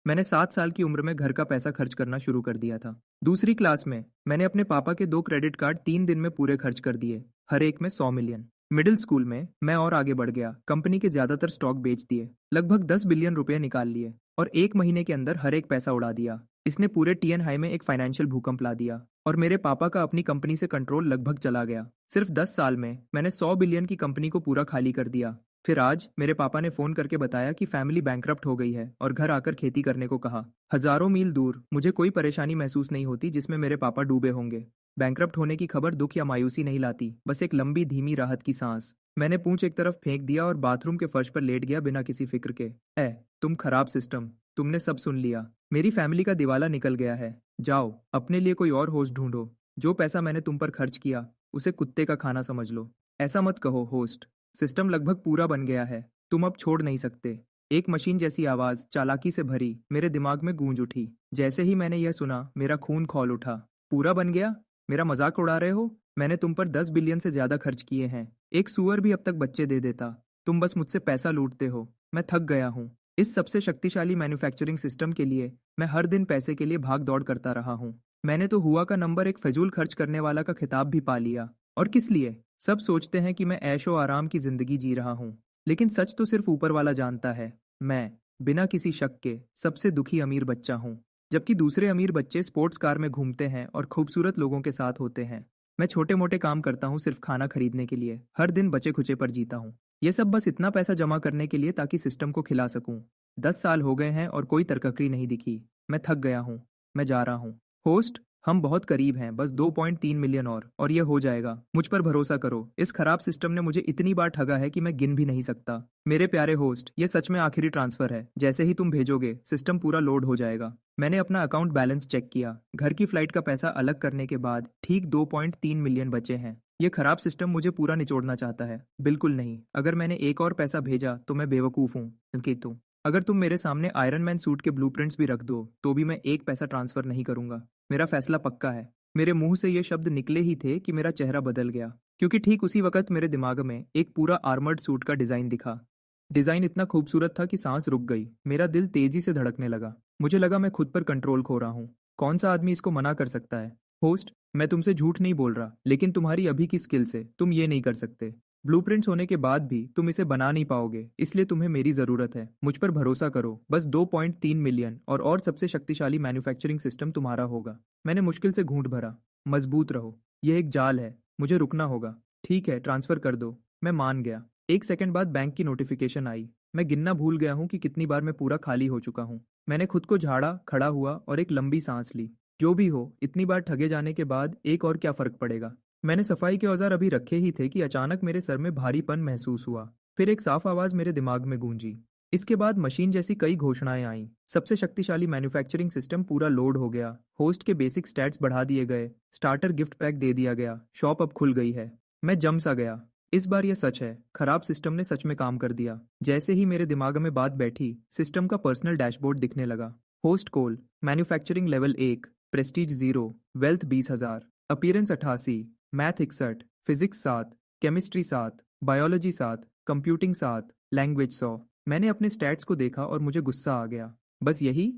मैंने 7 साल की उम्र में घर का पैसा खर्च करना शुरू कर दिया था। दूसरी क्लास में मैंने अपने पापा के 2 क्रेडिट कार्ड 3 दिन में पूरे खर्च कर दिए, हर एक में 100 मिलियन। मिडिल स्कूल में मैं और आगे बढ़ गया, कंपनी के ज्यादातर स्टॉक बेच दिए, लगभग 10 बिलियन रुपए निकाल लिए और 1 महीने के अंदर हर एक पैसा उड़ा दिया। इसने पूरे टीएन हाई में एक फाइनेंशियल भूकंप ला दिया और मेरे पापा का अपनी कंपनी से कंट्रोल लगभग चला गया। सिर्फ 10 साल में मैंने 100 बिलियन की कंपनी को पूरा खाली कर दिया। फिर आज मेरे पापा ने फोन करके बताया कि फैमिली बैंकरप्ट हो गई है और घर आकर खेती करने को कहा। हजारों मील दूर मुझे कोई परेशानी महसूस नहीं होती जिसमें मेरे पापा डूबे होंगे। बैंकरप्ट होने की खबर दुख या मायूसी नहीं लाती, बस एक लंबी धीमी राहत की सांस। मैंने पूंछ एक तरफ फेंक दिया और बाथरूम के फर्श पर लेट गया बिना किसी फिक्र के। तुम खराब सिस्टम, तुमने सब सुन लिया। मेरी फैमिली का दिवाला निकल गया है। जाओ अपने लिए कोई और होस्ट ढूंढो। जो पैसा मैंने तुम पर खर्च किया उसे कुत्ते का खाना समझ लो। ऐसा मत कहो होस्ट, सिस्टम लगभग पूरा बन गया है, तुम अब छोड़ नहीं सकते। एक मशीन जैसी आवाज चालाकी से भरी मेरे दिमाग में गूंज उठी। जैसे ही मैंने यह सुना मेरा खून खौल उठा। पूरा बन गया? मेरा मजाक उड़ा रहे हो? मैंने तुम पर 10 बिलियन से ज्यादा खर्च किए हैं, एक सुअर भी अब तक बच्चे दे देता। तुम बस मुझसे पैसा लूटते हो। मैं थक गया हूँ। इस सबसे शक्तिशाली मैन्युफैक्चरिंग सिस्टम के लिए मैं हर दिन पैसे के लिए भाग दौड़ करता रहा हूँ। मैंने तो हुआ का नंबर एक फजूल खर्च करने वाला का खिताब भी पा लिया। और किस लिए? सब सोचते हैं कि मैं ऐशो आराम की जिंदगी जी रहा हूँ, लेकिन सच तो सिर्फ ऊपर वाला जानता है। मैं बिना किसी शक के सबसे दुखी अमीर बच्चा हूँ, जबकि दूसरे अमीर बच्चे स्पोर्ट्स कार में घूमते हैं और खूबसूरत लोगों के साथ होते हैं। मैं छोटे मोटे काम करता हूँ सिर्फ खाना खरीदने के लिए, हर दिन बचे खुचे पर जीता हूँ। ये सब बस इतना पैसा जमा करने के लिए ताकि सिस्टम को खिला सकूं। 10 साल हो गए हैं और कोई तरक्की नहीं दिखी। मैं थक गया हूँ। मैं जा रहा हूँ। होस्ट, हम बहुत करीब हैं, बस 2.3 मिलियन और ये हो जाएगा। मुझ पर भरोसा करो, इस खराब सिस्टम ने मुझे इतनी बार ठगा है कि मैं गिन भी नहीं सकता। मेरे प्यारे होस्ट, ये सच में आखिरी ट्रांसफर है। जैसे ही तुम भेजोगे सिस्टम पूरा लोड हो जाएगा। मैंने अपना अकाउंट बैलेंस चेक किया, घर की फ्लाइट का पैसा अलग करने के बाद ठीक 2.3 मिलियन बचे हैं। ये खराब सिस्टम मुझे पूरा निचोड़ना चाहता है। बिल्कुल नहीं, अगर मैंने एक और पैसा भेजा तो मैं बेवकूफ़ हूँ केतु। अगर तुम मेरे सामने आयरन मैन सूट के ब्लूप्रिंट्स भी रख दो तो भी मैं एक पैसा ट्रांसफर नहीं करूंगा। मेरा फैसला पक्का है। मेरे मुंह से ये शब्द निकले ही थे कि मेरा चेहरा बदल गया, क्योंकि ठीक उसी वक्त मेरे दिमाग में एक पूरा आर्मर्ड सूट का डिजाइन दिखा। डिजाइन इतना खूबसूरत था कि सांस रुक गई। मेरा दिल तेजी से धड़कने लगा। मुझे लगा मैं खुद पर कंट्रोल खो रहा हूँ। कौन सा आदमी इसको मना कर सकता है? होस्ट, मैं तुमसे झूठ नहीं बोल रहा, लेकिन तुम्हारी अभी की स्किल से तुम ये नहीं कर सकते। ब्लूप्रिंट्स होने के बाद भी तुम इसे बना नहीं पाओगे, इसलिए तुम्हें मेरी जरूरत है। मुझ पर भरोसा करो, बस 2.3 मिलियन और सबसे शक्तिशाली मैन्युफैक्चरिंग सिस्टम तुम्हारा होगा। मैंने मुश्किल से घूंट भरा। मजबूत रहो, यह एक जाल है, मुझे रुकना होगा। ठीक है, ट्रांसफर कर दो। मैं मान गया। 1 सेकंड बाद बैंक की नोटिफिकेशन आई। मैं गिनना भूल गया हूँ कि कितनी बार मैं पूरा खाली हो चुका हूँ। मैंने खुद को झाड़ा, खड़ा हुआ और एक लंबी सांस ली। जो भी हो, इतनी बार ठगे जाने के बाद एक और क्या फर्क पड़ेगा। मैंने सफाई के औजार अभी रखे ही थे कि अचानक मेरे सर में भारीपन महसूस हुआ। फिर एक साफ आवाज मेरे दिमाग में गूंजी। इसके बाद मशीन जैसी कई घोषणाएं आईं। सबसे शक्तिशाली मैन्युफैक्चरिंग सिस्टम पूरा लोड हो गया। होस्ट के बेसिक स्टैट्स बढ़ा दिए गए। स्टार्टर गिफ्ट पैक दे दिया गया। शॉप अब खुल गई है। मैं जम सा गया। इस बार यह सच है, खराब सिस्टम ने सच में काम कर दिया। जैसे ही मेरे दिमाग में बात बैठी, सिस्टम का पर्सनल डैशबोर्ड दिखने लगा। Host coal, manufacturing level 1, prestige 0, wealth 20,000, appearance 88, math 61, physics 7, chemistry 7, biology 7, computing 7, language 100। मैंने अपने स्टैट्स को देखा और मुझे गुस्सा आ गया। बस यही?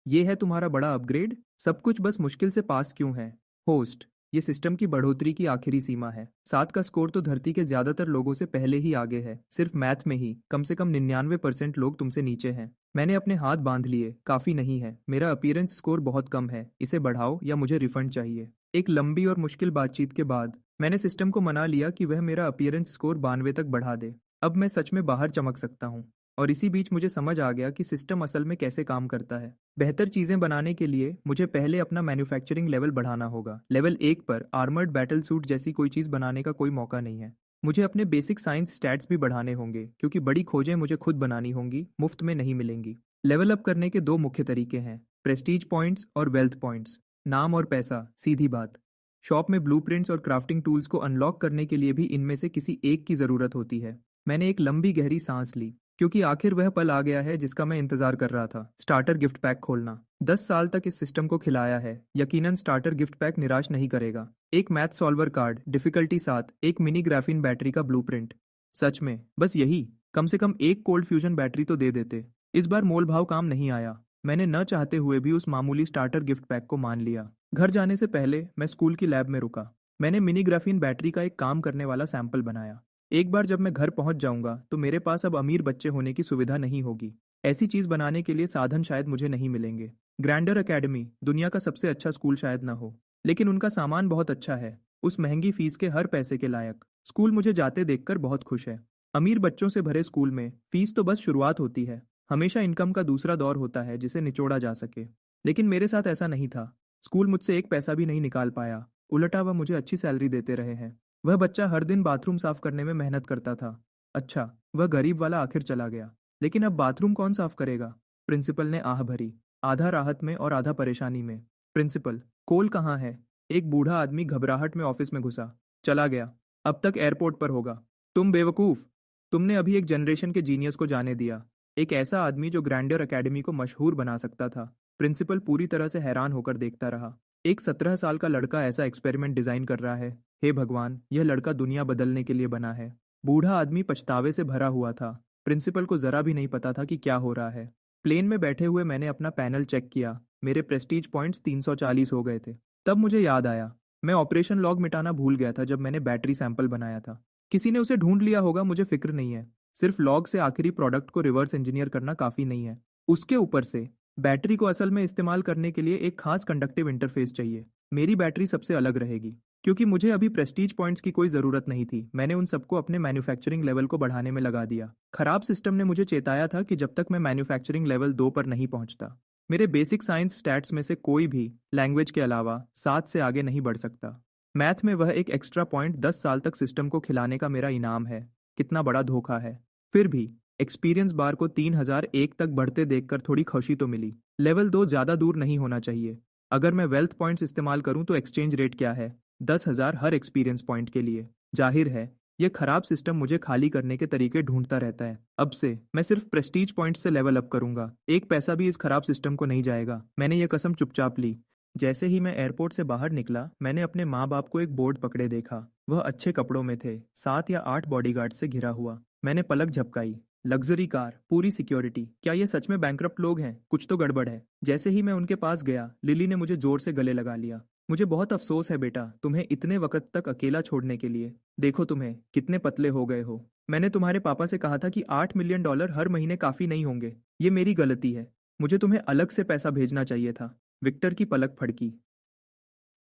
ये है तुम्हारा बड़ा अपग्रेड? सब कुछ बस मुश्किल से पास क्यों है? होस्ट, ये सिस्टम की बढ़ोतरी की आखिरी सीमा है। 7 का स्कोर तो धरती के ज्यादातर लोगों से पहले ही आगे है। सिर्फ मैथ में ही कम से कम 99% लोग तुमसे नीचे हैं। मैंने अपने हाथ बांध लिए। काफी नहीं है। मेरा अपीयरेंस स्कोर बहुत कम है। इसे बढ़ाओ या मुझे रिफंड चाहिए। एक लंबी और मुश्किल बातचीत के बाद मैंने सिस्टम को मना लिया कि वह मेरा अपीयरेंस स्कोर 92 तक बढ़ा दे। अब मैं सच में बाहर चमक सकता हूँ। और इसी बीच मुझे समझ आ गया कि सिस्टम असल में कैसे काम करता है। बेहतर चीजें बनाने के लिए मुझे पहले अपना मैन्युफैक्चरिंग लेवल बढ़ाना होगा। लेवल 1 पर आर्मर्ड बैटल सूट जैसी कोई चीज बनाने का कोई मौका नहीं है। मुझे अपने बेसिक साइंस स्टैट्स भी बढ़ाने होंगे, क्योंकि बड़ी खोजें मुझे खुद बनानी होंगी, मुफ्त में नहीं मिलेंगी। लेवल अप करने के 2 मुख्य तरीके हैं, प्रेस्टीज पॉइंट्स और वेल्थ पॉइंट्स। नाम और पैसा, सीधी बात। शॉप में ब्लूप्रिंट्स और क्राफ्टिंग टूल्स को अनलॉक करने के लिए भी इनमें से किसी एक की जरूरत होती है। मैंने एक लंबी गहरी सांस ली, क्योंकि आखिर वह पल आ गया है जिसका मैं इंतजार कर रहा था। स्टार्टर गिफ्ट पैक खोलना। 10 साल तक इस सिस्टम को खिलाया है, यकीनन स्टार्टर गिफ्ट पैक निराश नहीं करेगा। एक मैथ सॉल्वर कार्ड, डिफिकल्टी 7, एक मिनी ग्राफीन बैटरी का ब्लूप्रिंट। सच में बस यही? कम से कम एक कोल्ड फ्यूजन बैटरी तो दे देते। इस बार मोल भाव काम नहीं आया। मैंने न चाहते हुए भी उस मामूली स्टार्टर गिफ्ट पैक को मान लिया। घर जाने से पहले मैं स्कूल की लैब में रुका। मैंने मिनी ग्राफीन बैटरी का एक काम करने वाला सैंपल बनाया। एक बार जब मैं घर पहुंच जाऊंगा तो मेरे पास अब अमीर बच्चे होने की सुविधा नहीं होगी। ऐसी चीज बनाने के लिए साधन शायद मुझे नहीं मिलेंगे। ग्रैंडर एकेडमी दुनिया का सबसे अच्छा स्कूल शायद ना हो, लेकिन उनका सामान बहुत अच्छा है, उस महंगी फीस के हर पैसे के लायक। स्कूल मुझे जाते देखकर बहुत खुश है। अमीर बच्चों से भरे स्कूल में फीस तो बस शुरुआत होती है। हमेशा इनकम का दूसरा दौर होता है जिसे निचोड़ा जा सके। लेकिन मेरे साथ ऐसा नहीं था। स्कूल मुझसे एक पैसा भी नहीं निकाल पाया। उल्टा वह मुझे अच्छी सैलरी देते रहे हैं। वह बच्चा हर दिन बाथरूम साफ करने में मेहनत करता था। अच्छा, वह गरीब वाला आखिर चला गया। लेकिन अब बाथरूम कौन साफ करेगा? प्रिंसिपल ने आह भरी, आधा राहत में और आधा परेशानी में। प्रिंसिपल, कोल कहाँ है? एक बूढ़ा आदमी घबराहट में ऑफिस में घुसा। चला गया। अब तक एयरपोर्ट पर होगा। तुम बेवकूफ! तुमने अभी एक जनरेशन के जीनियस को जाने दिया। एक ऐसा आदमी जो ग्रैंडर एकेडमी को मशहूर बना सकता था। प्रिंसिपल पूरी तरह से हैरान होकर देखता रहा। एक 17 साल का लड़का ऐसा एक्सपेरिमेंट डिजाइन कर रहा है। हे भगवान, यह लड़का दुनिया बदलने के लिए बना है। बूढ़ा आदमी पछतावे से भरा हुआ था। प्रिंसिपल को जरा भी नहीं पता था कि क्या हो रहा है। प्लेन में बैठे हुए मैंने अपना पैनल चेक किया। मेरे प्रेस्टीज पॉइंट्स 340 हो गए थे। तब मुझे याद आया, मैं ऑपरेशन लॉग मिटाना भूल गया था जब मैंने बैटरी सैंपल बनाया था। किसी ने उसे ढूंढ लिया होगा, मुझे फिक्र नहीं है। सिर्फ लॉग से आखिरी प्रोडक्ट को रिवर्स इंजीनियर करना काफी नहीं है। उसके ऊपर से बैटरी को असल में इस्तेमाल करने के लिए एक खास कंडक्टिव इंटरफेस चाहिए। मेरी बैटरी सबसे अलग रहेगी। क्योंकि मुझे अभी प्रेस्टीज पॉइंट्स की कोई ज़रूरत नहीं थी, मैंने उन सबको अपने मैन्युफैक्चरिंग लेवल को बढ़ाने में लगा दिया। खराब सिस्टम ने मुझे चेताया था कि जब तक मैं मैन्युफैक्चरिंग लेवल 2 पर नहीं पहुंचता, मेरे बेसिक साइंस स्टैट्स में से कोई भी लैंग्वेज के अलावा 7 से आगे नहीं बढ़ सकता। मैथ में वह एक एक्स्ट्रा पॉइंट 10 साल तक सिस्टम को खिलाने का मेरा इनाम है। कितना बड़ा धोखा है। फिर भी एक्सपीरियंस बार को 3001 तक बढ़ते देखकर थोड़ी खुशी तो मिली। लेवल 2 ज़्यादा दूर नहीं होना चाहिए। अगर मैं वेल्थ पॉइंट्स इस्तेमाल करूं तो एक्सचेंज रेट क्या है? 10,000 हर एक्सपीरियंस पॉइंट के लिए। जाहिर है, यह खराब सिस्टम मुझे खाली करने के तरीके ढूंढता रहता है। अब से मैं सिर्फ प्रेस्टीज पॉइंट से लेवल अप करूंगा। एक पैसा भी इस खराब सिस्टम को नहीं जाएगा। मैंने यह कसम चुपचाप ली। जैसे ही मैं एयरपोर्ट से बाहर निकला, मैंने अपने माँ बाप को एक बोर्ड पकड़े देखा। वह अच्छे कपड़ों में थे, 7 या 8 बॉडीगार्ड से घिरा हुआ। मैंने पलक झपकाई। लग्जरी कार, पूरी सिक्योरिटी। क्या ये सच में बैंकरप्ट लोग हैं? कुछ तो गड़बड़ है। जैसे ही मैं उनके पास गया, लिली ने मुझे जोर से गले लगा लिया। मुझे बहुत अफसोस है बेटा, तुम्हें इतने वक्त तक अकेला छोड़ने के लिए। देखो तुम्हें कितने पतले हो गए हो। मैंने तुम्हारे पापा से कहा था कि $8 मिलियन हर महीने काफी नहीं होंगे। ये मेरी गलती है। मुझे तुम्हें अलग से पैसा भेजना चाहिए था। विक्टर की पलक फड़की।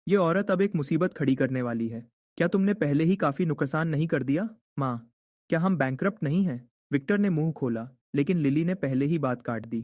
ये औरत अब एक मुसीबत खड़ी करने वाली है। क्या तुमने पहले ही काफी नुकसान नहीं कर दिया? माँ, क्या हम बैंकरप्ट नहीं हैं? विक्टर ने मुंह खोला, लेकिन लिली ने पहले ही बात काट दी।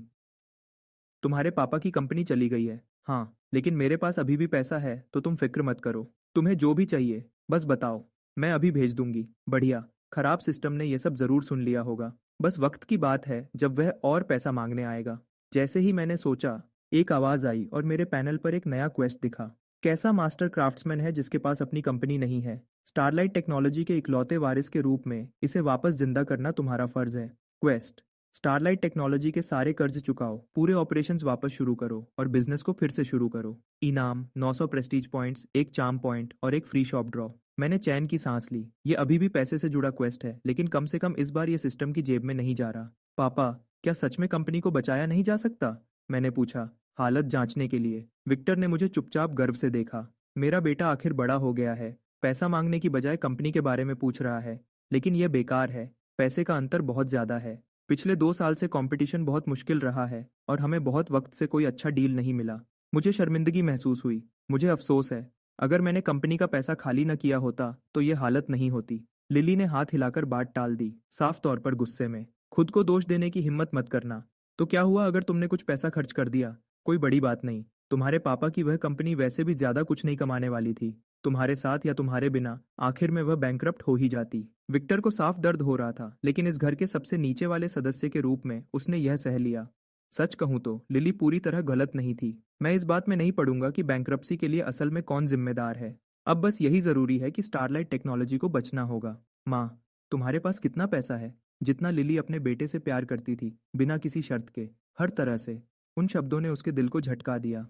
तुम्हारे पापा की कंपनी चली गई है। हाँ, लेकिन मेरे पास अभी भी पैसा है, तो तुम फिक्र मत करो। तुम्हें जो भी चाहिए बस बताओ, मैं अभी भेज दूंगी। बढ़िया। खराब सिस्टम ने यह सब जरूर सुन लिया होगा। बस वक्त की बात है जब वह और पैसा मांगने आएगा। जैसे ही मैंने सोचा, एक आवाज आई और मेरे पैनल पर एक नया क्वेस्ट दिखा। कैसा मास्टर क्राफ्ट्समैन है जिसके पास अपनी कंपनी नहीं है? स्टारलाइट टेक्नोलॉजी के इकलौते वारिस के रूप में इसे वापस जिंदा करना तुम्हारा फर्ज है। क्वेस्ट: स्टारलाइट टेक्नोलॉजी के सारे कर्ज चुकाओ, पूरे ऑपरेशंस वापस शुरू करो और बिजनेस को फिर से शुरू करो। इनाम: 900 प्रेस्टीज पॉइंट्स, एक चार्म पॉइंट और एक फ्री शॉप ड्रॉ। मैंने चैन की सांस ली। ये अभी भी पैसे से जुड़ा क्वेस्ट है, लेकिन कम से कम इस बार ये सिस्टम की जेब में नहीं जा रहा। पापा, क्या सच में कंपनी को बचाया नहीं जा सकता? मैंने पूछा, हालत जांचने के लिए। विक्टर ने मुझे चुपचाप गर्व से देखा। मेरा बेटा आखिर बड़ा हो गया है। पैसा मांगने की बजाय कंपनी के बारे में पूछ रहा है। लेकिन यह बेकार है। पैसे का अंतर बहुत ज्यादा है। पिछले 2 साल से कंपटीशन बहुत मुश्किल रहा है और हमें बहुत वक्त से कोई अच्छा डील नहीं मिला। मुझे शर्मिंदगी महसूस हुई। मुझे अफसोस है। अगर मैंने कंपनी का पैसा खाली न किया होता तो ये हालत नहीं होती। लिली ने हाथ हिलाकर बात टाल दी, साफ तौर पर गुस्से में। खुद को दोष देने की हिम्मत मत करना। तो क्या हुआ अगर तुमने कुछ पैसा खर्च कर दिया? कोई बड़ी बात नहीं। तुम्हारे पापा की वह कंपनी वैसे भी ज्यादा कुछ नहीं कमाने वाली थी। तुम्हारे साथ या तुम्हारे बिना आखिर में वह बैंकरप्ट हो ही जाती। विक्टर को साफ दर्द हो रहा था, लेकिन इस घर के सबसे नीचे वाले सदस्य के रूप में उसने यह सह लिया। सच कहूं तो लिली पूरी तरह गलत नहीं थी। मैं इस बात में नहीं पड़ूंगा कि बैंकरप्सी के लिए असल में कौन जिम्मेदार है। अब बस यही जरूरी है कि स्टारलाइट टेक्नोलॉजी को बचना होगा। माँ, तुम्हारे पास कितना पैसा है? जितना लिली अपने बेटे से प्यार करती थी, बिना किसी शर्त के, हर तरह से। उन शब्दों ने उसके दिल को झटका दिया।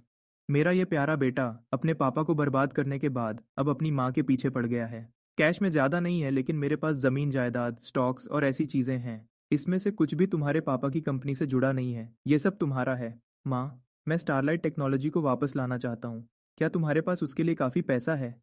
मेरा ये प्यारा बेटा अपने पापा को बर्बाद करने के बाद अब अपनी माँ के पीछे पड़ गया है। कैश में ज्यादा नहीं है, लेकिन मेरे पास जमीन जायदाद, स्टॉक्स और ऐसी चीजें हैं। इसमें से कुछ भी तुम्हारे पापा की कंपनी से जुड़ा नहीं है। ये सब तुम्हारा है। माँ, मैं स्टारलाइट टेक्नोलॉजी को वापस लाना चाहता हूँ। क्या तुम्हारे पास उसके लिए काफ़ी पैसा है?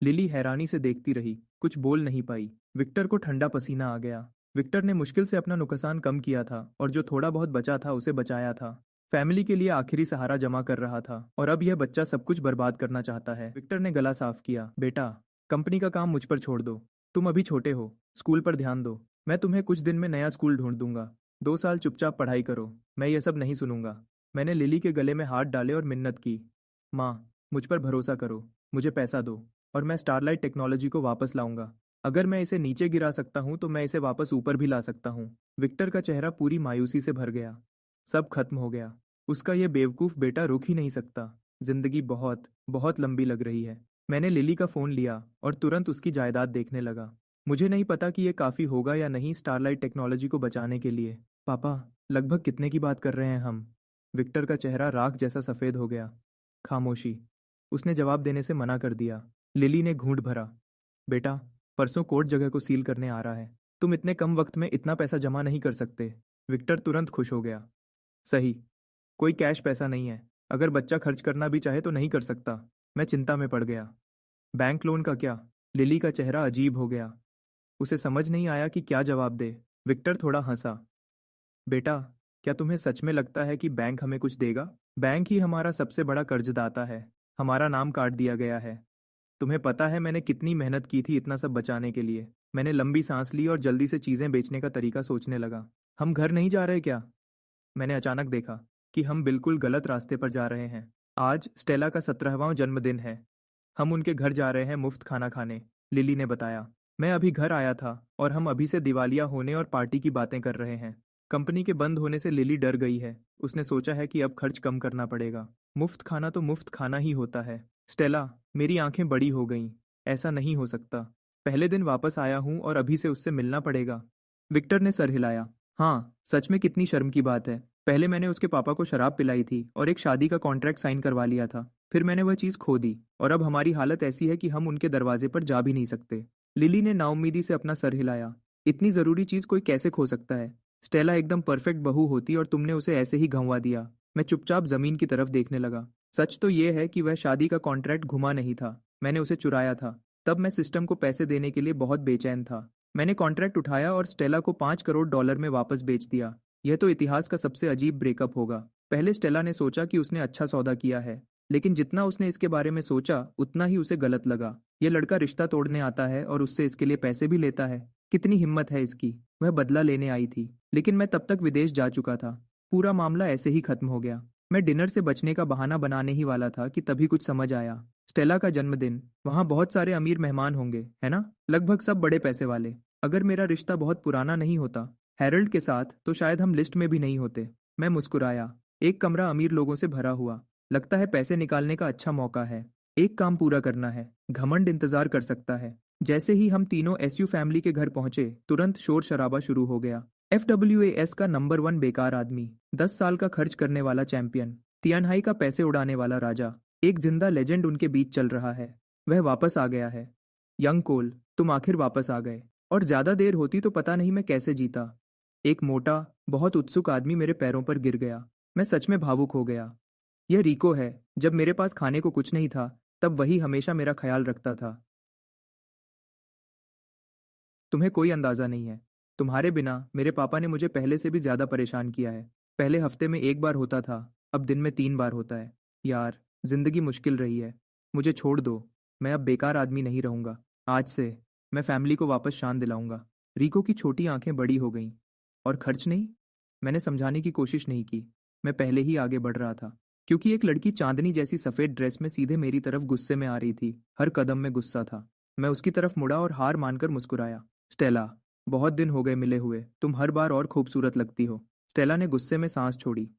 लिली हैरानी से देखती रही, कुछ बोल नहीं पाई। विक्टर को ठंडा पसीना आ गया। विक्टर ने मुश्किल से अपना नुकसान कम किया था और जो थोड़ा बहुत बचा था उसे बचाया था। फैमिली के लिए आखिरी सहारा जमा कर रहा था और अब यह बच्चा सब कुछ बर्बाद करना चाहता है। विक्टर ने गला साफ किया। बेटा, कंपनी का काम मुझ पर छोड़ दो। तुम अभी छोटे हो, स्कूल पर ध्यान दो। मैं तुम्हें कुछ दिन में नया स्कूल ढूंढ दूंगा। 2 साल चुपचाप पढ़ाई करो। मैं ये सब नहीं सुनूंगा। मैंने लिली के गले में हाथ डाले और मिन्नत की। माँ, मुझ पर भरोसा करो। मुझे पैसा दो और मैं स्टारलाइट टेक्नोलॉजी को वापस लाऊंगा। अगर मैं इसे नीचे गिरा सकता हूँ तो मैं इसे वापस ऊपर भी ला सकता हूँ। विक्टर का चेहरा पूरी मायूसी से भर गया। सब खत्म हो गया। उसका ये बेवकूफ़ बेटा रुक ही नहीं सकता। जिंदगी बहुत बहुत लंबी लग रही है। मैंने लिली का फ़ोन लिया और तुरंत उसकी जायदाद देखने लगा। मुझे नहीं पता कि ये काफ़ी होगा या नहीं स्टारलाइट टेक्नोलॉजी को बचाने के लिए। पापा, लगभग कितने की बात कर रहे हैं हम? विक्टर का चेहरा राख जैसा सफ़ेद हो गया। खामोशी। उसने जवाब देने से मना कर दिया। लिली ने घूंट भरा। बेटा, परसों कोर्ट जगह को सील करने आ रहा है। तुम इतने कम वक्त में इतना पैसा जमा नहीं कर सकते। विक्टर तुरंत खुश हो गया। सही, कोई कैश पैसा नहीं है। अगर बच्चा खर्च करना भी चाहे तो नहीं कर सकता। मैं चिंता में पड़ गया। बैंक लोन का क्या? लिली का चेहरा अजीब हो गया। उसे समझ नहीं आया कि क्या जवाब दे। विक्टर थोड़ा हंसा। बेटा, क्या तुम्हें सच में लगता है कि बैंक हमें कुछ देगा? बैंक ही हमारा सबसे बड़ा कर्जदाता है। हमारा नाम काट दिया गया है। तुम्हें पता है मैंने कितनी मेहनत की थी इतना सब बचाने के लिए। मैंने लंबी सांस ली और जल्दी से चीजें बेचने का तरीका सोचने लगा। हम घर नहीं जा रहे क्या? मैंने अचानक देखा कि हम बिल्कुल गलत रास्ते पर जा रहे हैं। आज स्टेला का 17वां जन्मदिन है। हम उनके घर जा रहे हैं मुफ्त खाना खाने। लिली ने बताया। मैं अभी घर आया था और हम अभी से दिवालिया होने और पार्टी की बातें कर रहे हैं। कंपनी के बंद होने से लिली डर गई है। उसने सोचा है कि अब खर्च कम करना पड़ेगा। मुफ्त खाना तो मुफ्त खाना ही होता है। स्टेला, मेरी आंखें बड़ी हो गईं। ऐसा नहीं हो सकता। पहले दिन वापस आया हूं और अभी से उससे मिलना पड़ेगा। विक्टर ने सर हिलाया। हाँ, सच में कितनी शर्म की बात है। पहले मैंने उसके पापा को शराब पिलाई थी और एक शादी का कॉन्ट्रैक्ट साइन करवा लिया था। फिर मैंने वह चीज़ खो दी और अब हमारी हालत ऐसी है कि हम उनके दरवाजे पर जा भी नहीं सकते। लिली ने नाउम्मीदी से अपना सर हिलाया। इतनी ज़रूरी चीज़ कोई कैसे खो सकता है? स्टेला एकदम परफेक्ट बहू होती और तुमने उसे ऐसे ही घंवा दिया। मैं चुपचाप जमीन की तरफ देखने लगा। सच तो यह है कि वह शादी का कॉन्ट्रैक्ट घुमा नहीं था। मैंने उसे चुराया था। तब मैं सिस्टम को पैसे देने के लिए बहुत बेचैन था। मैंने कॉन्ट्रैक्ट उठाया और स्टेला को $5 करोड़ में वापस बेच दिया। यह तो इतिहास का सबसे अजीब ब्रेकअप होगा। पहले स्टेला ने सोचा कि उसने अच्छा सौदा किया है, लेकिन जितना उसने इसके बारे में सोचा उतना ही उसे गलत लगा। यह लड़का रिश्ता तोड़ने आता है और उससे इसके लिए पैसे भी लेता है। कितनी हिम्मत है इसकी। वह बदला लेने आई थी, लेकिन मैं तब तक विदेश जा चुका था। पूरा मामला ऐसे ही खत्म हो गया। मैं डिनर से बचने का बहाना बनाने ही वाला था कि तभी कुछ समझ आया। स्टेला का जन्मदिन, वहाँ बहुत सारे अमीर मेहमान होंगे, है ना? लगभग सब बड़े पैसे वाले। अगर मेरा रिश्ता बहुत पुराना नहीं होता हैरोल्ड के साथ तो शायद हम लिस्ट में भी नहीं होते। मैं मुस्कुराया। एक कमरा अमीर लोगों से भरा हुआ। लगता है पैसे निकालने का अच्छा मौका है। एक काम पूरा करना है। घमंड इंतजार कर सकता है। जैसे ही हम तीनों एसयू फैमिली के घर पहुंचे तुरंत शोर शराबा शुरू हो गया। FWAS का नंबर 1 बेकार आदमी, 10 साल का खर्च करने वाला चैंपियन, तियानहाई का पैसे उड़ाने वाला राजा, एक जिंदा लेजेंड उनके बीच चल रहा है। वह वापस आ गया है। यंग कोल, तुम आखिर वापस आ गए। और ज्यादा देर होती तो पता नहीं मैं कैसे जीता। एक मोटा, बहुत उत्सुक आदमी मेरे पैरों पर गिर गया। मैं सच में भावुक हो गया। यह रिको है। जब मेरे पास खाने को कुछ नहीं था तब वही हमेशा मेरा ख्याल रखता था। तुम्हें कोई अंदाजा नहीं है। तुम्हारे बिना मेरे पापा ने मुझे पहले से भी ज्यादा परेशान किया है। पहले हफ्ते में एक बार होता था, अब दिन में 3 बार होता है। यार, जिंदगी मुश्किल रही है। मुझे छोड़ दो। मैं अब बेकार आदमी नहीं रहूंगा। आज से मैं फैमिली को वापस शान दिलाऊंगा। रिको की छोटी आंखें बड़ी हो गईं। और खर्च नहीं? मैंने समझाने की कोशिश नहीं की। मैं पहले ही आगे बढ़ रहा था, क्योंकि एक लड़की चांदनी जैसी सफेद ड्रेस में सीधे मेरी तरफ गुस्से में आ रही थी। हर कदम में गुस्सा था। मैं उसकी तरफ मुड़ा और हार मानकर मुस्कुराया। स्टेला, बहुत दिन हो गए मिले हुए। तुम हर बार और खूबसूरत लगती हो। स्टेला ने गुस्से में सांस छोड़ी।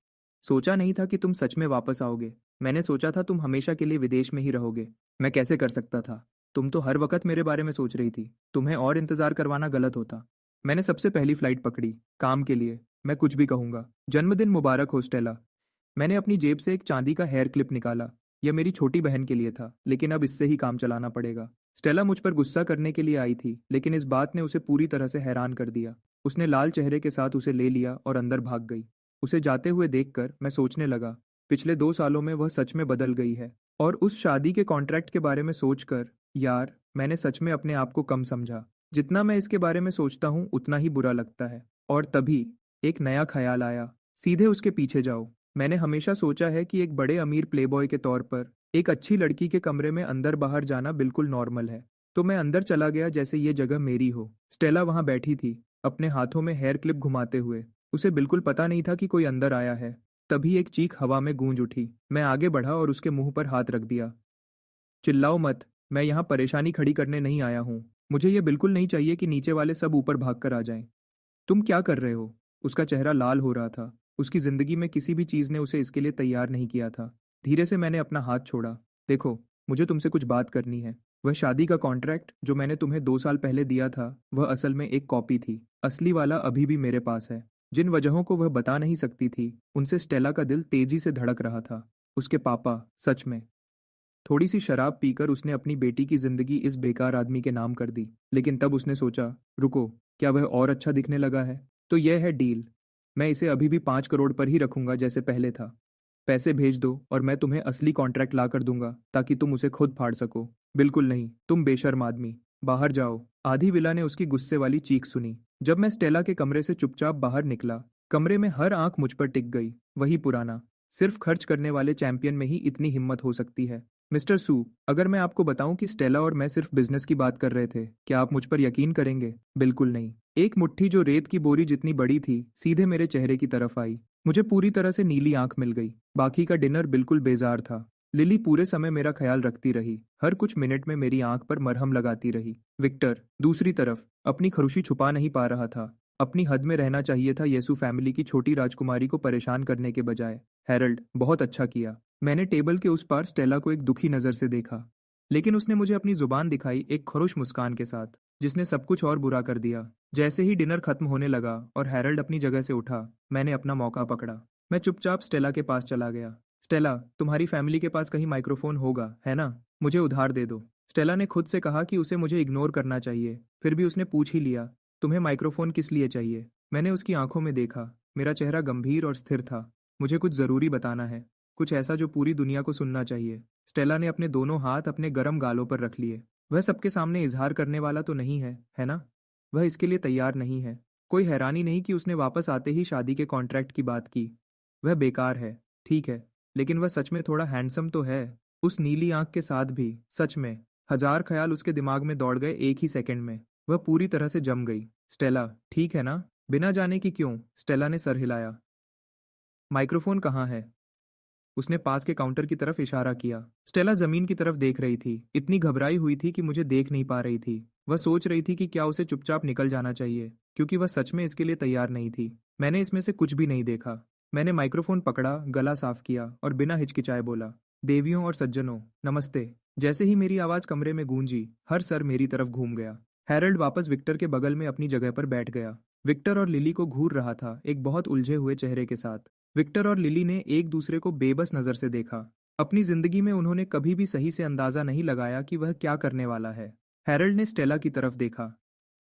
सोचा नहीं था कि तुम सच में वापस आओगे। मैंने सोचा था तुम हमेशा के लिए विदेश में ही रहोगे। मैं कैसे कर सकता था? तुम तो हर वक्त मेरे बारे में सोच रही थी। तुम्हें और इंतजार करवाना गलत होता। मैंने सबसे पहली फ्लाइट पकड़ी, काम के लिए। मैं कुछ भी कहूंगा। जन्मदिन मुबारक हो स्टेला। मैंने अपनी जेब से एक चांदी का हेयर क्लिप निकाला। यह मेरी छोटी बहन के लिए था, लेकिन अब इससे ही काम चलाना पड़ेगा। स्टेला मुझ पर गुस्सा करने के लिए आई थी, लेकिन इस बात ने उसे पूरी तरह से हैरान कर दिया। उसने लाल चेहरे के साथ उसे ले लिया और अंदर भाग गई। उसे जाते हुए देखकर मैं सोचने लगा, पिछले 2 सालों में वह सच में बदल गई है। और उस शादी के कॉन्ट्रैक्ट के बारे में सोचकर, यार, मैंने सच में अपने आप को कम समझा। जितना मैं इसके बारे में सोचता हूँ उतना ही बुरा लगता है। और तभी एक नया ख्याल आया, सीधे उसके पीछे जाओ। मैंने हमेशा सोचा है कि एक बड़े अमीर प्लेबॉय के तौर पर एक अच्छी लड़की के कमरे में अंदर बाहर जाना बिल्कुल नॉर्मल है। तो मैं अंदर चला गया जैसे ये जगह मेरी हो। स्टेला वहां बैठी थी, अपने हाथों में हेयर क्लिप घुमाते हुए। उसे बिल्कुल पता नहीं था कि कोई अंदर आया है। तभी एक चीख हवा में गूंज उठी। मैं आगे बढ़ा और उसके मुंह पर हाथ रख दिया। चिल्लाओ मत, मैं यहाँ परेशानी खड़ी करने नहीं आया हूँ। मुझे ये बिल्कुल नहीं चाहिए कि नीचे वाले सब ऊपर भाग कर आ जाएं। तुम क्या कर रहे हो? उसका चेहरा लाल हो रहा था। उसकी जिंदगी में किसी भी चीज ने उसे इसके लिए तैयार नहीं किया था। धीरे से मैंने अपना हाथ छोड़ा। देखो, मुझे तुमसे कुछ बात करनी है। वह शादी का कॉन्ट्रैक्ट जो मैंने तुम्हें 2 साल पहले दिया था, वह असल में एक कॉपी थी। असली वाला अभी भी मेरे पास है। जिन वजहों को वह बता नहीं सकती थी, उनसे स्टेला का दिल तेजी से धड़क रहा था। उसके पापा, सच में। थोड़ी सी शराब पीकर उसने अपनी बेटी की जिंदगी इस बेकार आदमी के नाम कर दी। लेकिन तब उसने सोचा, रुको, क्या वह और अच्छा दिखने लगा है? तो यह है डील। मैं इसे अभी भी 5 करोड़ पर ही रखूंगा जैसे पहले था। पैसे भेज दो और मैं तुम्हें असली कॉन्ट्रैक्ट ला कर दूंगा ताकि तुम उसे खुद फाड़ सको। बिल्कुल नहीं, तुम बेशर्म आदमी। बाहर जाओ। आधी विला ने उसकी गुस्से वाली चीख सुनी। जब मैं स्टेला के कमरे से चुपचाप बाहर निकला, कमरे में हर आंख मुझ पर टिक गई। वही पुराना, सिर्फ खर्च करने वाले चैंपियन में ही इतनी हिम्मत हो सकती है। मिस्टर सू, अगर मैं आपको बताऊं कि स्टेला और मैं सिर्फ बिजनेस की बात कर रहे थे, क्या आप मुझ पर यकीन करेंगे? बिल्कुल नहीं। एक मुट्ठी जो रेत की बोरी जितनी बड़ी थी सीधे मेरे चेहरे की तरफ आई। मुझे पूरी तरह से नीली आंख मिल गई। बाकी का डिनर बिल्कुल बेजार था। लिली पूरे समय मेरा ख्याल रखती रही, हर कुछ मिनट में मेरी आंख पर मरहम लगाती रही। विक्टर दूसरी तरफ अपनी खुशी छुपा नहीं पा रहा था। अपनी हद में रहना चाहिए था येसु फैमिली की छोटी राजकुमारी को परेशान करने के बजाय। हैरल्ड, बहुत अच्छा किया। मैंने टेबल के उस पार स्टेला को एक दुखी नजर से देखा, लेकिन उसने मुझे अपनी जुबान दिखाई एक खरुश मुस्कान के साथ, जिसने सब कुछ और बुरा कर दिया। जैसे ही डिनर खत्म होने लगा और हैरल्ड अपनी जगह से उठा, मैंने अपना मौका पकड़ा। मैं चुपचाप स्टेला के पास चला गया। स्टेला, तुम्हारी फैमिली के पास कहीं माइक्रोफोन होगा, है ना? मुझे उधार दे दो। स्टेला ने खुद से कहा कि उसे मुझे इग्नोर करना चाहिए, फिर भी उसने पूछ ही लिया, तुम्हें माइक्रोफोन किस लिए चाहिए? मैंने उसकी आंखों में देखा। मेरा चेहरा गंभीर और स्थिर था। मुझे कुछ जरूरी बताना है, कुछ ऐसा जो पूरी दुनिया को सुनना चाहिए। स्टेला ने अपने दोनों हाथ अपने गर्म गालों पर रख लिए। वह सबके सामने इजहार करने वाला तो नहीं है ना? वह इसके लिए तैयार नहीं है। कोई हैरानी नहीं कि उसने वापस आते ही शादी के कॉन्ट्रैक्ट की बात की। वह बेकार है, ठीक है, लेकिन वह सच में थोड़ा हैंडसम तो है। उस नीली आंख के साथ भी, सच में। हजार ख्याल उसके दिमाग में दौड़ गए एक ही सेकंड में। वह पूरी तरह से जम गई। स्टेला, ठीक है ना? बिना जाने कि क्यों, स्टेला ने सर हिलाया। माइक्रोफोन कहाँ है? उसने पास के काउंटर की तरफ इशारा किया। स्टेला जमीन की तरफ देख रही थी, इतनी घबराई हुई थी कि मुझे देख नहीं पा रही थी। वह सोच रही थी कि क्या उसे चुपचाप निकल जाना चाहिए, क्योंकि वह सच में इसके लिए तैयार नहीं थी। मैंने इसमें से कुछ भी नहीं देखा। मैंने माइक्रोफोन पकड़ा, गला साफ किया और बिना हिचकिचाए बोला, देवियों और सज्जनों, नमस्ते। जैसे ही मेरी आवाज कमरे में गूंजी, हर सर मेरी तरफ घूम गया। हैरल्ड वापस विक्टर के बगल में अपनी जगह पर बैठ गया। विक्टर और लिली को घूर रहा था, एक बहुत उलझे हुए चेहरे के साथ। विक्टर और लिली ने एक दूसरे को बेबस नजर से देखा। अपनी जिंदगी में उन्होंने कभी भी सही से अंदाजा नहीं लगाया कि वह क्या करने वाला है। हैरल्ड ने स्टेला की तरफ देखा।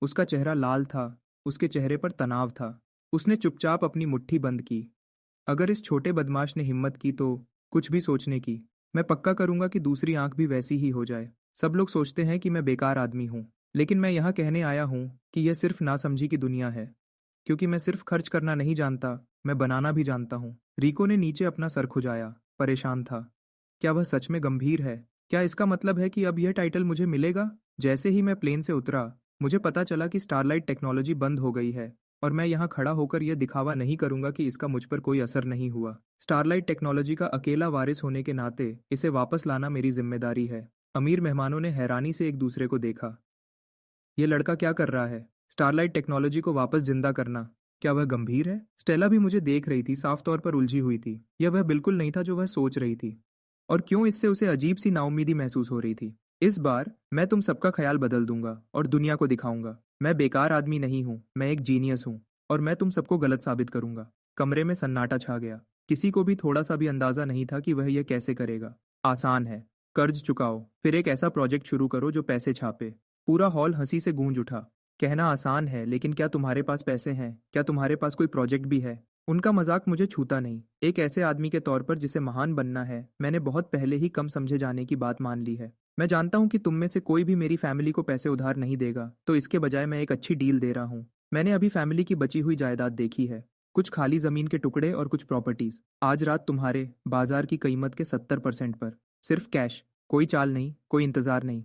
उसका चेहरा लाल था, उसके चेहरे पर तनाव था। उसने चुपचाप अपनी मुट्ठी बंद की। अगर इस छोटे बदमाश ने हिम्मत की तो कुछ भी सोचने की, मैं पक्का करूंगा कि दूसरी आंख भी वैसी ही हो जाए। सब लोग सोचते हैं कि मैं बेकार आदमी हूं, लेकिन मैं यहाँ कहने आया हूं कि यह सिर्फ नासमझी की दुनिया है। क्योंकि मैं सिर्फ खर्च करना नहीं जानता, मैं बनाना भी जानता हूँ। रिको ने नीचे अपना सर खुजाया, परेशान था। क्या वह सच में गंभीर है? क्या इसका मतलब है कि अब यह टाइटल मुझे मिलेगा? जैसे ही मैं प्लेन से उतरा, मुझे पता चला कि स्टारलाइट टेक्नोलॉजी बंद हो गई है, और मैं यहाँ खड़ा होकर यह दिखावा नहीं करूंगा कि इसका मुझ पर कोई असर नहीं हुआ। स्टारलाइट टेक्नोलॉजी का अकेला वारिस होने के नाते इसे वापस लाना मेरी जिम्मेदारी है। अमीर मेहमानों ने हैरानी से एक दूसरे को देखा। यह लड़का क्या कर रहा है? स्टारलाइट टेक्नोलॉजी को वापस जिंदा करना, क्या वह गंभीर है? स्टेला भी मुझे देख रही थी, साफ तौर पर उलझी हुई थी। यह वह बिल्कुल नहीं था जो वह सोच रही थी। और क्यों इससे उसे अजीब सी नाउम्मीदी महसूस हो रही थी। इस बार मैं तुम सबका ख्याल बदल दूंगा और दुनिया को दिखाऊंगा मैं बेकार आदमी नहीं हूं, मैं एक जीनियस हूं। और मैं तुम सबको गलत साबित करूंगा। कमरे में सन्नाटा छा गया। किसी को भी थोड़ा सा भी अंदाजा नहीं था कि वह यह कैसे करेगा। आसान है, कर्ज चुकाओ, फिर एक ऐसा प्रोजेक्ट शुरू करो जो पैसे छापे। पूरा हॉल हंसी से गूंज उठा। कहना आसान है, लेकिन क्या तुम्हारे पास पैसे हैं? क्या तुम्हारे पास कोई प्रोजेक्ट भी है? उनका मजाक मुझे छूता नहीं। एक ऐसे आदमी के तौर पर जिसे महान बनना है, मैंने बहुत पहले ही कम समझे जाने की बात मान ली है। मैं जानता हूँ कि तुम में से कोई भी मेरी फैमिली को पैसे उधार नहीं देगा, तो इसके बजाय मैं एक अच्छी डील दे रहा हूँ। मैंने अभी फैमिली की बची हुई जायदाद देखी है, कुछ खाली जमीन के टुकड़े और कुछ प्रॉपर्टीज। आज रात तुम्हारे बाजार की कीमत के 70% पर, सिर्फ कैश, कोई चाल नहीं, कोई इंतजार नहीं।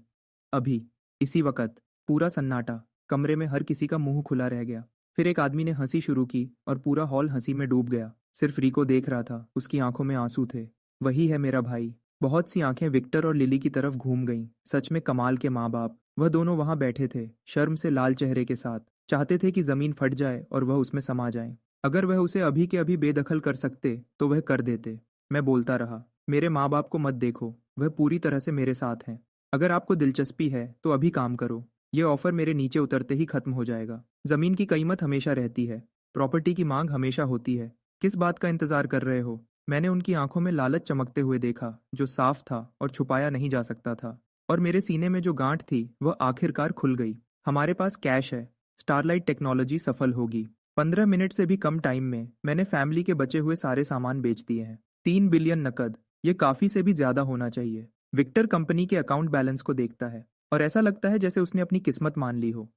अभी, इसी वक्त। पूरा सन्नाटा, कमरे में हर किसी का मुंह खुला रह गया। फिर एक आदमी ने हंसी शुरू की और पूरा हॉल हंसी में डूब गया। सिर्फ रिको देख रहा था, उसकी आंखों में आंसू थे। वही है मेरा भाई। बहुत सी आंखें विक्टर और लिली की तरफ घूम गईं। सच में कमाल के माँ बाप। वह दोनों वहां बैठे थे, शर्म से लाल चेहरे के साथ। चाहते थे कि जमीन फट जाए और वह उसमें समा जाए। अगर वह उसे अभी के अभी बेदखल कर सकते तो वह कर देते। मैं बोलता रहा, मेरे माँ बाप को मत देखो, वह पूरी तरह से मेरे साथ हैं। अगर आपको दिलचस्पी है तो अभी काम करो। ये ऑफर मेरे नीचे उतरते ही खत्म हो जाएगा। जमीन की कीमत हमेशा रहती है, प्रॉपर्टी की मांग हमेशा होती है। किस बात का इंतजार कर रहे हो? मैंने उनकी आंखों में लालच चमकते हुए देखा, जो साफ था और छुपाया नहीं जा सकता था। और मेरे सीने में जो गांठ थी वह आखिरकार खुल गई। हमारे पास कैश है, स्टारलाइट टेक्नोलॉजी सफल होगी। 15 मिनट से भी कम टाइम में मैंने फैमिली के बचे हुए सारे सामान बेच दिए हैं। 3 बिलियन नकद, ये काफी से भी ज्यादा होना चाहिए। विक्टर कंपनी के अकाउंट बैलेंस को देखता है और ऐसा लगता है जैसे उसने अपनी किस्मत मान ली हो।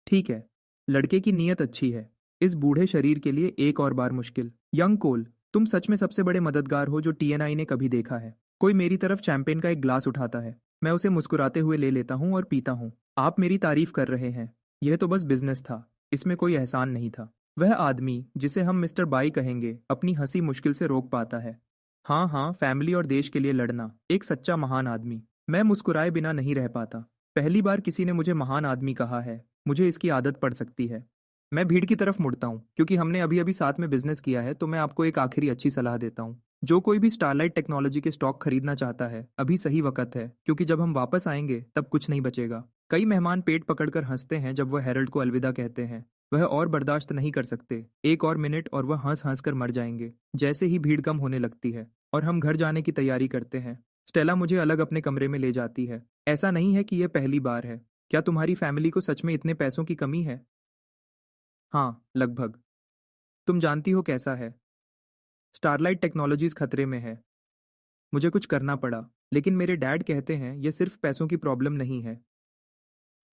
ठीक है, लड़के की नीयत अच्छी है। इस बूढ़े शरीर के लिए एक और बार मुश्किल। यंग कोल, तुम सच में सबसे बड़े मददगार हो जो टीएनआई ने कभी देखा है। कोई मेरी तरफ चैंपेन का एक ग्लास उठाता है। मैं उसे मुस्कुराते हुए ले लेता हूँ और पीता हूँ। आप मेरी तारीफ कर रहे हैं। यह तो बस बिजनेस था, इसमें कोई एहसान नहीं था। वह आदमी जिसे हम मिस्टर बाई कहेंगे, अपनी हंसी मुश्किल से रोक पाता है। हाँ हाँ, फैमिली और देश के लिए लड़ना, एक सच्चा महान आदमी। मैं मुस्कुराए बिना नहीं रह पाता। पहली बार किसी ने मुझे महान आदमी कहा है। मुझे इसकी आदत पड़ सकती है। मैं भीड़ की तरफ मुड़ता हूँ, क्योंकि हमने अभी अभी साथ में बिजनेस किया है, तो मैं आपको एक आखिरी अच्छी सलाह देता हूँ। जो कोई भी स्टारलाइट टेक्नोलॉजी के स्टॉक खरीदना चाहता है, अभी सही वक्त है, क्योंकि जब हम वापस आएंगे तब कुछ नहीं बचेगा। कई मेहमान पेट पकड़कर हंसते हैं जब वह हेरल्ड को अलविदा कहते हैं। वह और बर्दाश्त नहीं कर सकते। एक और मिनट और वह हंस हंस कर मर जाएंगे। जैसे ही भीड़ कम होने लगती है और हम घर जाने की तैयारी करते हैं, स्टेला मुझे अलग अपने कमरे में ले जाती है। ऐसा नहीं है कि यह पहली बार है। क्या तुम्हारी फैमिली को सच में इतने पैसों की कमी है? हाँ, लगभग। तुम जानती हो कैसा है। स्टारलाइट टेक्नोलॉजीज खतरे में है। मुझे कुछ करना पड़ा, लेकिन मेरे डैड कहते हैं यह सिर्फ पैसों की प्रॉब्लम नहीं है।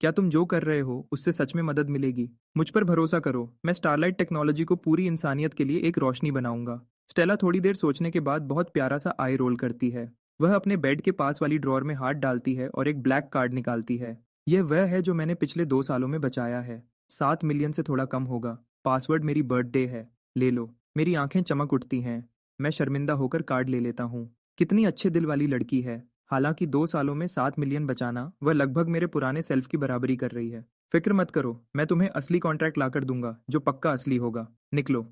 क्या तुम जो कर रहे हो उससे सच में मदद मिलेगी? मुझ पर भरोसा करो, मैं स्टारलाइट टेक्नोलॉजी को पूरी इंसानियत के लिए एक रोशनी बनाऊंगा। स्टेला थोड़ी देर सोचने के बाद बहुत प्यारा सा आई रोल करती है। वह अपने बेड के पास वाली ड्रॉर में हाथ डालती है और एक ब्लैक कार्ड निकालती है। यह वह है जो मैंने पिछले 2 सालों में बचाया है। 7 मिलियन से थोड़ा कम होगा। पासवर्ड मेरी बर्थडे है। ले लो। मेरी आंखें चमक उठती हैं। मैं शर्मिंदा होकर कार्ड ले लेता हूँ। कितनी अच्छे दिल वाली लड़की है। हालांकि 2 सालों में 7 मिलियन बचाना वह लगभग मेरे पुराने सेल्फ की बराबरी कर रही है। फिक्र मत करो, मैं तुम्हें असली कॉन्ट्रैक्ट लाकर दूंगा, जो पक्का असली होगा। निकलो।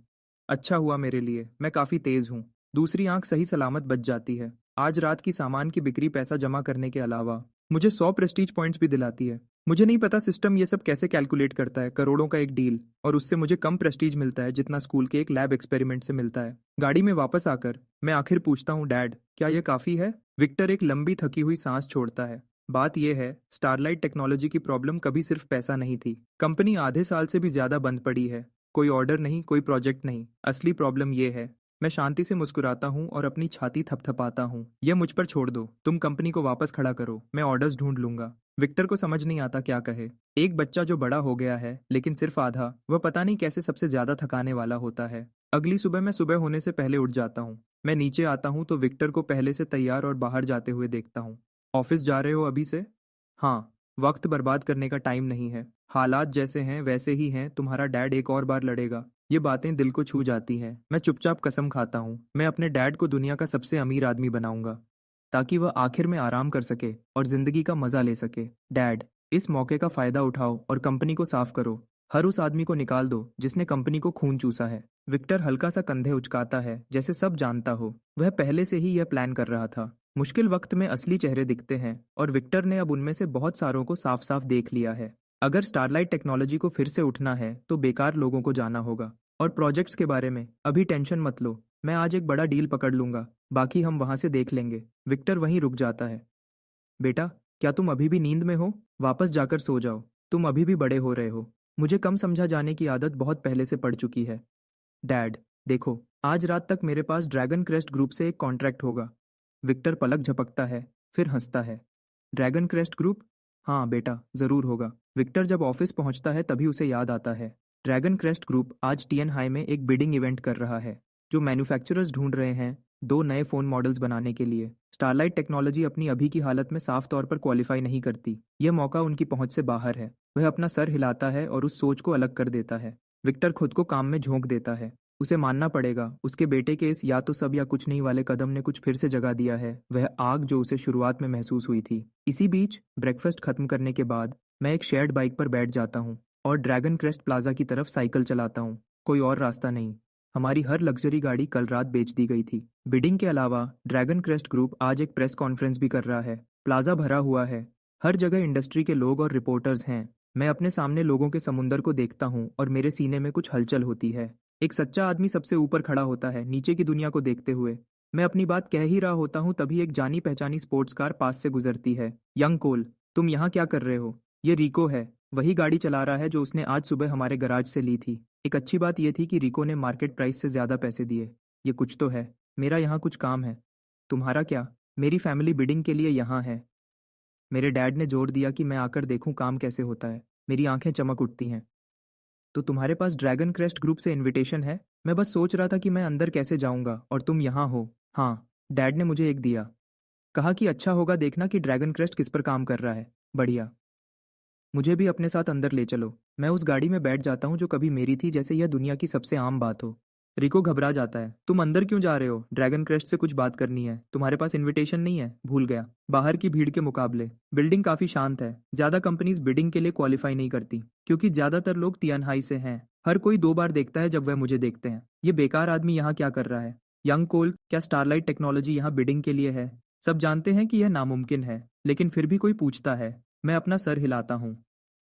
अच्छा हुआ मेरे लिए, मैं काफी तेज हूँ। दूसरी आंख सही सलामत बच जाती है। आज रात की सामान की बिक्री पैसा जमा करने के अलावा मुझे 100 प्रेस्टीज पॉइंट्स भी दिलाती है। मुझे नहीं पता सिस्टम ये सब कैसे कैलकुलेट करता है। करोड़ों का एक डील, और उससे मुझे कम प्रेस्टीज मिलता है जितना स्कूल के एक लैब एक्सपेरिमेंट से मिलता है। गाड़ी में वापस आकर मैं आखिर पूछता हूँ, डैड, क्या यह काफी है? विक्टर एक लंबी थकी हुई सांस छोड़ता है। बात यह है, स्टारलाइट टेक्नोलॉजी की प्रॉब्लम कभी सिर्फ पैसा नहीं थी। कंपनी आधे साल से भी ज्यादा बंद पड़ी है। कोई ऑर्डर नहीं, कोई प्रोजेक्ट नहीं। असली प्रॉब्लम यह है। मैं शांति से मुस्कुराता हूँ और अपनी छाती थपथपाता हूँ। यह मुझ पर छोड़ दो। तुम कंपनी को वापस खड़ा करो, मैं ऑर्डर्स ढूंढ लूंगा। विक्टर को समझ नहीं आता क्या कहे। एक बच्चा जो बड़ा हो गया है, लेकिन सिर्फ आधा। वह पता नहीं कैसे सबसे ज्यादा थकाने वाला होता है। अगली सुबह मैं सुबह होने से पहले उठ जाता हूँ। मैं नीचे आता हूँ तो विक्टर को पहले से तैयार और बाहर जाते हुए देखता हूँ। ऑफिस जा रहे हो अभी से? हाँ। वक्त बर्बाद करने का टाइम नहीं है। हालात जैसे हैं वैसे ही हैं। तुम्हारा डैड एक और बार लड़ेगा। ये बातें दिल को छू जाती हैं। मैं चुपचाप कसम खाता हूँ, मैं अपने डैड को दुनिया का सबसे अमीर आदमी बनाऊंगा, ताकि वह आखिर में आराम कर सके और जिंदगी का मजा ले सके। डैड, इस मौके का फायदा उठाओ और कंपनी को साफ करो। हर उस आदमी को निकाल दो जिसने कंपनी को खून चूसा है। विक्टर हल्का सा कंधे उचकाता है, जैसे सब जानता हो। वह पहले से ही यह प्लान कर रहा था। मुश्किल वक्त में असली चेहरे दिखते हैं, और विक्टर ने अब उनमें से बहुत सारों को साफ साफ देख लिया है। अगर स्टारलाइट टेक्नोलॉजी को फिर से उठना है तो बेकार लोगों को जाना होगा। और प्रोजेक्ट्स के बारे में अभी टेंशन मत लो। मैं आज एक बड़ा डील पकड़ लूंगा, बाकी हम वहां से देख लेंगे। विक्टर वहीं रुक जाता है। बेटा, क्या तुम अभी भी नींद में हो? वापस जाकर सो जाओ। तुम अभी भी बड़े हो रहे हो। मुझे कम समझा जाने की आदत बहुत पहले से पड़ चुकी है। डैड, देखो, आज रात तक मेरे पास ड्रैगन क्रेस्ट ग्रुप से एक कॉन्ट्रैक्ट होगा। विक्टर पलक झपकता है, फिर हंसता है। Dragon crest group? हाँ बेटा, जरूर होगा। विक्टर जब ऑफिस पहुंचता है तभी उसे याद आता है। ड्रैगन क्रेस्ट ग्रुप आज टीएन हाई में एक बिडिंग इवेंट कर रहा है, जो मैन्युफैक्चरर्स ढूंढ रहे हैं दो नए फोन मॉडल्स बनाने के लिए। स्टारलाइट टेक्नोलॉजी अपनी अभी की हालत में साफ तौर पर क्वालिफाई नहीं करती। यह मौका उनकी पहुंच से बाहर है। वह अपना सर हिलाता है और उस सोच को अलग कर देता है। विक्टर खुद को काम में झोंक देता है। उसे मानना पड़ेगा, उसके बेटे के इस या तो सब या कुछ नहीं वाले कदम ने कुछ फिर से जगा दिया है वह आग जो उसे शुरुआत में महसूस हुई थी। इसी बीच ब्रेकफास्ट खत्म करने के बाद मैं एक शेयर्ड बाइक पर बैठ जाता हूँ और ड्रैगन क्रेस्ट प्लाजा की तरफ साइकिल चलाता हूँ। कोई और रास्ता नहीं। हमारी हर लग्जरी गाड़ी कल रात बेच दी गई थी। बिडिंग के अलावा ड्रैगन क्रेस्ट ग्रुप आज एक प्रेस कॉन्फ्रेंस भी कर रहा है। प्लाजा भरा हुआ है। हर जगह इंडस्ट्री के लोग और रिपोर्टर्स हैं। मैं अपने सामने लोगों के समुंदर को देखता हूँ और मेरे सीने में कुछ हलचल होती है। एक सच्चा आदमी सबसे ऊपर खड़ा होता है, नीचे की दुनिया को देखते हुए। मैं अपनी बात कह ही रहा होता हूँ तभी एक जानी पहचानी स्पोर्ट्स कार पास से गुजरती है। यंग कोल, तुम यहाँ क्या कर रहे हो? ये रिको है। वही गाड़ी चला रहा है जो उसने आज सुबह हमारे गराज से ली थी। एक अच्छी बात यह थी कि रिको ने मार्केट प्राइस से ज्यादा पैसे दिए। ये कुछ तो है। मेरा यहाँ कुछ काम है। तुम्हारा क्या? मेरी फैमिली बिडिंग के लिए यहाँ है। मेरे डैड ने जोर दिया कि मैं आकर देखूं काम कैसे होता है। मेरी आंखें चमक उठती हैं। तो तुम्हारे पास ड्रैगन क्रेस्ट ग्रुप से इनविटेशन है? मैं बस सोच रहा था कि मैं अंदर कैसे जाऊंगा और तुम यहाँ हो। हाँ, डैड ने मुझे एक दिया। कहा कि अच्छा होगा देखना कि ड्रैगन क्रेस्ट किस पर काम कर रहा है। बढ़िया। मुझे भी अपने साथ अंदर ले चलो। मैं उस गाड़ी में बैठ जाता हूँ जो कभी मेरी थी, जैसे यह दुनिया की सबसे आम बात हो। रिको घबरा जाता है। तुम अंदर क्यों जा रहे हो? ड्रैगन क्रेस्ट से कुछ बात करनी है। तुम्हारे पास इनविटेशन नहीं है? भूल गया। बाहर की भीड़ के मुकाबले बिल्डिंग काफी शांत है। ज्यादा कंपनीज बिडिंग के लिए क्वालिफाई नहीं करती क्योंकि ज्यादातर लोग तियानहाई से हैं। हर कोई दो बार देखता है जब वह मुझे देखते हैं। ये बेकार आदमी यहाँ क्या कर रहा है? यंग कोल, क्या स्टारलाइट टेक्नोलॉजी यहाँ बिडिंग के लिए है? सब जानते हैं कि यह नामुमकिन है, लेकिन फिर भी कोई पूछता है। मैं अपना सर हिलाता हूँ।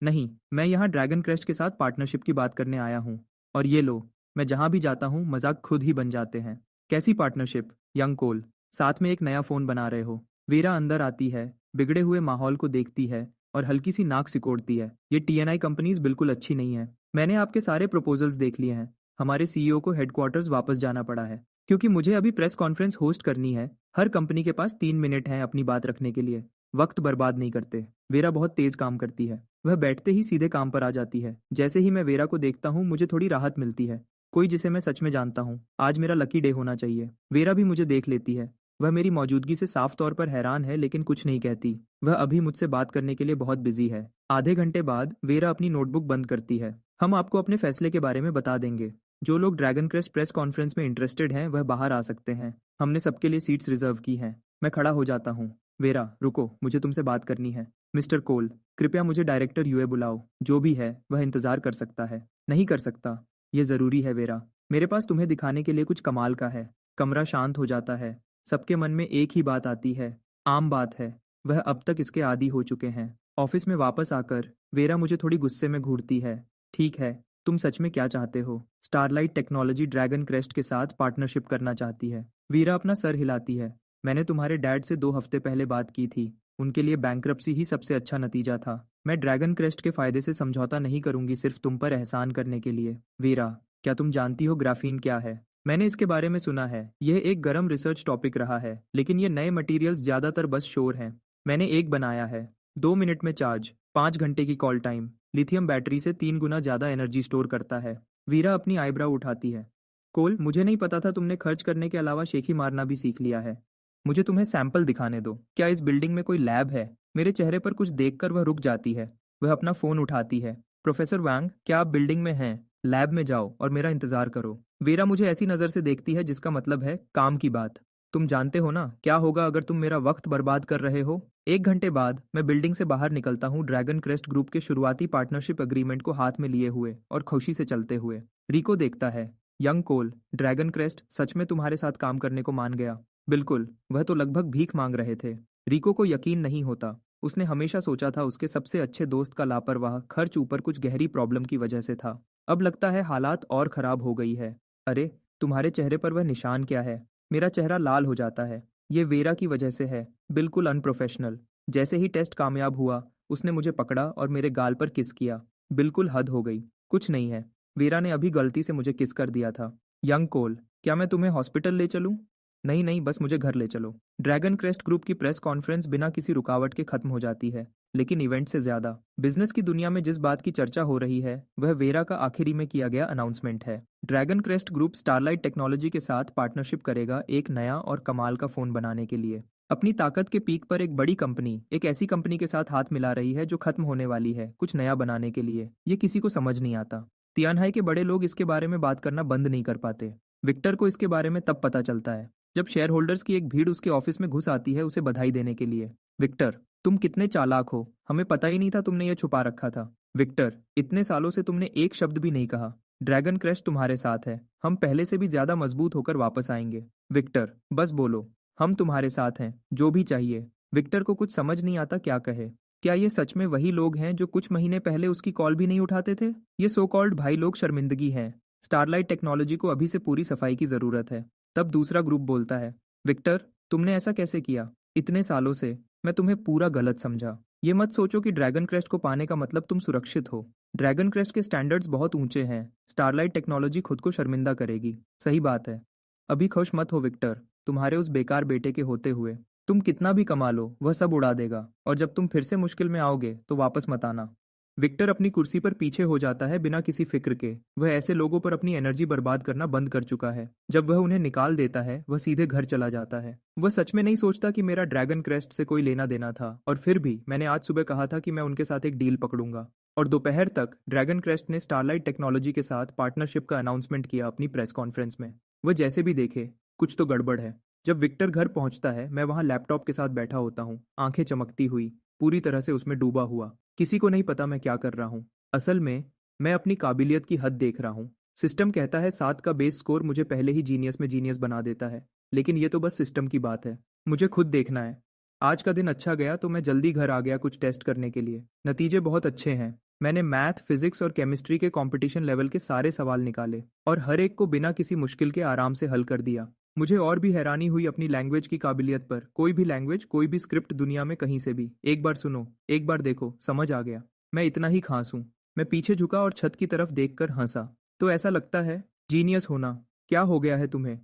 नहीं, मैं यहाँ ड्रैगन क्रेस्ट के साथ पार्टनरशिप की बात करने आया हूँ। और ये लो, मैं जहाँ भी जाता हूँ मजाक खुद ही बन जाते हैं। कैसी पार्टनरशिप? यंग कोल, साथ में एक नया फोन बना रहे हो? वीरा अंदर आती है, बिगड़े हुए माहौल को देखती है और हल्की सी नाक सिकोड़ती है। ये टीएनआई कंपनीज बिल्कुल अच्छी नहीं है। मैंने आपके सारे प्रपोजल्स देख लिए हैं। हमारे सीईओ को हेडक्वार्टर्स वापस जाना पड़ा है क्योंकि मुझे अभी प्रेस कॉन्फ्रेंस होस्ट करनी है। हर कंपनी के पास 3 मिनट हैं अपनी बात रखने के लिए। वक्त बर्बाद नहीं करते। वेरा बहुत तेज काम करती है। वह बैठते ही सीधे काम पर आ जाती है। जैसे ही मैं वेरा को देखता हूँ मुझे थोड़ी राहत मिलती है। कोई जिसे मैं सच में जानता हूँ। आज मेरा लकी डे होना चाहिए। वेरा भी मुझे देख लेती है। वह मेरी मौजूदगी से साफ तौर पर हैरान है लेकिन कुछ नहीं कहती। वह अभी मुझसे बात करने के लिए बहुत बिजी है। आधे घंटे बाद वेरा अपनी नोटबुक बंद करती है। हम आपको अपने फैसले के बारे में बता देंगे। जो लोग ड्रैगन क्रेस्ट प्रेस कॉन्फ्रेंस में इंटरेस्टेड हैं वह बाहर आ सकते हैं। हमने सबके लिए सीट्स रिजर्व की हैं। मैं खड़ा हो जाता हूँ। वेरा, रुको, मुझे तुमसे बात करनी है। मिस्टर कोल, कृपया मुझे डायरेक्टर यूए बुलाओ। जो भी है वह इंतजार कर सकता है। नहीं कर सकता। ये जरूरी है वेरा। मेरे पास तुम्हें दिखाने के लिए कुछ कमाल का है। कमरा शांत हो जाता है। सबके मन में एक ही बात आती है। आम बात है। वह अब तक इसके आदी हो चुके हैं। ऑफिस में वापस आकर वेरा मुझे थोड़ी गुस्से में घूरती है। ठीक है, तुम सच में क्या चाहते हो? स्टारलाइट टेक्नोलॉजी ड्रैगन क्रेस्ट के साथ पार्टनरशिप करना चाहती है। वीरा अपना सर हिलाती है। मैंने तुम्हारे डैड से 2 हफ्ते पहले बात की थी। उनके लिए बैंक्रप्सी ही सबसे अच्छा नतीजा था। मैं ड्रैगन क्रेस्ट के फायदे से समझौता नहीं करूंगी सिर्फ तुम पर एहसान करने के लिए। वीरा, क्या तुम जानती हो ग्राफीन क्या है? मैंने इसके बारे में सुना है। यह एक गर्म रिसर्च टॉपिक रहा है, लेकिन ये नए मटेरियल्स ज्यादातर बस शोर हैं। मैंने एक बनाया है। 2 मिनट में चार्ज, 5 घंटे की कॉल टाइम, लिथियम बैटरी से 3 गुना ज्यादा एनर्जी स्टोर करता है। वीरा अपनी आईब्राउ उठाती है। कोल, मुझे नहीं पता था तुमने खर्च करने के अलावा शेखी मारना भी सीख लिया है। मुझे तुम्हें सैंपल दिखाने दो। क्या इस बिल्डिंग में कोई लैब है? मेरे चेहरे पर कुछ देखकर वह रुक जाती है। वह अपना फोन उठाती है। प्रोफेसर वांग, क्या आप बिल्डिंग में हैं? लैब में जाओ और मेरा इंतजार करो। वीरा मुझे ऐसी नजर से देखती है जिसका मतलब है काम की बात। तुम जानते हो ना क्या होगा अगर तुम मेरा वक्त बर्बाद कर रहे हो? 1 घंटे बाद मैं बिल्डिंग से बाहर निकलता हूँ, ड्रैगन क्रेस्ट ग्रुप के शुरुआती पार्टनरशिप एग्रीमेंट को हाथ में लिए हुए और खुशी से चलते हुए। रिको देखता है। यंग कोल, ड्रैगन क्रेस्ट सच में तुम्हारे साथ काम करने को मान गया? बिल्कुल, वह तो लगभग भीख मांग रहे थे। रिको को यकीन नहीं होता। उसने हमेशा सोचा था उसके सबसे अच्छे दोस्त का लापरवाह खर्च ऊपर कुछ गहरी प्रॉब्लम की वजह से था। अब लगता है हालात और खराब हो गई है। अरे, तुम्हारे चेहरे पर वह निशान क्या है? मेरा चेहरा लाल हो जाता है। ये वेरा की वजह से है। बिल्कुल अनप्रोफेशनल। जैसे ही टेस्ट कामयाब हुआ उसने मुझे पकड़ा और मेरे गाल पर किस किया। बिल्कुल हद हो गई। कुछ नहीं है। वेरा ने अभी गलती से मुझे किस कर दिया था। यंग कोल, क्या मैं तुम्हें हॉस्पिटल ले चलूं? नहीं नहीं, बस मुझे घर ले चलो। ड्रैगन क्रेस्ट ग्रुप की प्रेस कॉन्फ्रेंस बिना किसी रुकावट के खत्म हो जाती है, लेकिन इवेंट से ज्यादा बिजनेस की दुनिया में जिस बात की चर्चा हो रही है वह वेरा का आखिरी में किया गया अनाउंसमेंट है। Dragon crest group starlight technology के साथ पार्टनरशिप करेगा एक नया और कमाल का फोन बनाने के लिए। अपनी ताकत के पीक पर एक बड़ी कंपनी एक ऐसी कंपनी के साथ हाथ मिला रही है जो खत्म होने वाली है कुछ नया बनाने के लिए। ये किसी को समझ नहीं आता। तियानहाई के बड़े लोग इसके बारे में बात करना बंद नहीं कर पाते। विक्टर को इसके बारे में तब पता चलता है जब शेयर होल्डर्स की एक भीड़ उसके ऑफिस में घुस आती है उसे बधाई देने के लिए। विक्टर, तुम कितने चालाक हो, हमें पता ही नहीं था तुमने ये छुपा रखा था। विक्टर, इतने सालों से तुमने एक शब्द भी नहीं कहा। ड्रैगन क्रेस्ट तुम्हारे साथ है, हम पहले से भी ज्यादा मजबूत होकर वापस आएंगे। विक्टर, बस बोलो, हम तुम्हारे साथ हैं, जो भी चाहिए। विक्टर को कुछ समझ नहीं आता क्या कहे। क्या ये सच में वही लोग हैं जो कुछ महीने पहले उसकी कॉल भी नहीं उठाते थे? ये सो कॉल्ड भाई लोग शर्मिंदगी हैं। स्टारलाइट टेक्नोलॉजी को अभी से पूरी सफाई की जरूरत है। तब दूसरा ग्रुप बोलता है, विक्टर, तुमने ऐसा कैसे किया? इतने सालों से मैं तुम्हें पूरा गलत समझा। ये मत सोचो कि ड्रैगन क्रेस्ट को पाने का मतलब तुम सुरक्षित हो। ड्रैगन क्रेस्ट के स्टैंडर्ड्स बहुत ऊंचे हैं। स्टारलाइट टेक्नोलॉजी खुद को शर्मिंदा करेगी। सही बात है। अभी खुश मत हो विक्टर, तुम्हारे उस बेकार बेटे के होते हुए। तुम कितना भी कमा लो वह सब उड़ा देगा, और जब तुम फिर से मुश्किल में आओगे तो वापस मत आना। विक्टर अपनी कुर्सी पर पीछे हो जाता है बिना किसी फिक्र के। वह ऐसे लोगों पर अपनी एनर्जी बर्बाद करना बंद कर चुका है। जब वह उन्हें निकाल देता है वह सीधे घर चला जाता है। वह सच में नहीं सोचता कि मेरा ड्रैगन क्रेस्ट से कोई लेना देना था, और फिर भी मैंने आज सुबह कहा था कि मैं उनके साथ एक डील पकड़ूंगा। और दोपहर तक ड्रैगन क्रेस्ट ने स्टारलाइट टेक्नोलॉजी के साथ पार्टनरशिप का अनाउंसमेंट किया अपनी प्रेस कॉन्फ्रेंस में। वह जैसे भी देखे कुछ तो गड़बड़ है। जब विक्टर घर पहुंचता है मैं वहां लैपटॉप के साथ बैठा होता हूँ, आंखें चमकती हुई, पूरी तरह से उसमें डूबा हुआ। किसी को नहीं पता मैं क्या कर रहा हूँ। असल में मैं अपनी काबिलियत की हद देख रहा हूँ। सिस्टम कहता है 7 का बेस स्कोर मुझे पहले ही जीनियस में जीनियस बना देता है, लेकिन ये तो बस सिस्टम की बात है। मुझे खुद देखना है। आज का दिन अच्छा गया तो मैं जल्दी घर आ गया कुछ टेस्ट करने के लिए। नतीजे बहुत अच्छे हैं। मैंने मैथ, फिजिक्स और केमिस्ट्री के कंपटीशन लेवल के सारे सवाल निकाले और हर एक को बिना किसी मुश्किल के आराम से हल कर दिया। मुझे और भी हैरानी हुई अपनी लैंग्वेज की काबिलियत पर। कोई भी लैंग्वेज, कोई भी स्क्रिप्ट दुनिया में कहीं से भी, एक बार सुनो, एक बार देखो, समझ आ गया। मैं इतना ही खास हूँ। मैं पीछे झुका और छत की तरफ देखकर हंसा। तो ऐसा लगता है जीनियस होना। क्या हो गया है तुम्हें?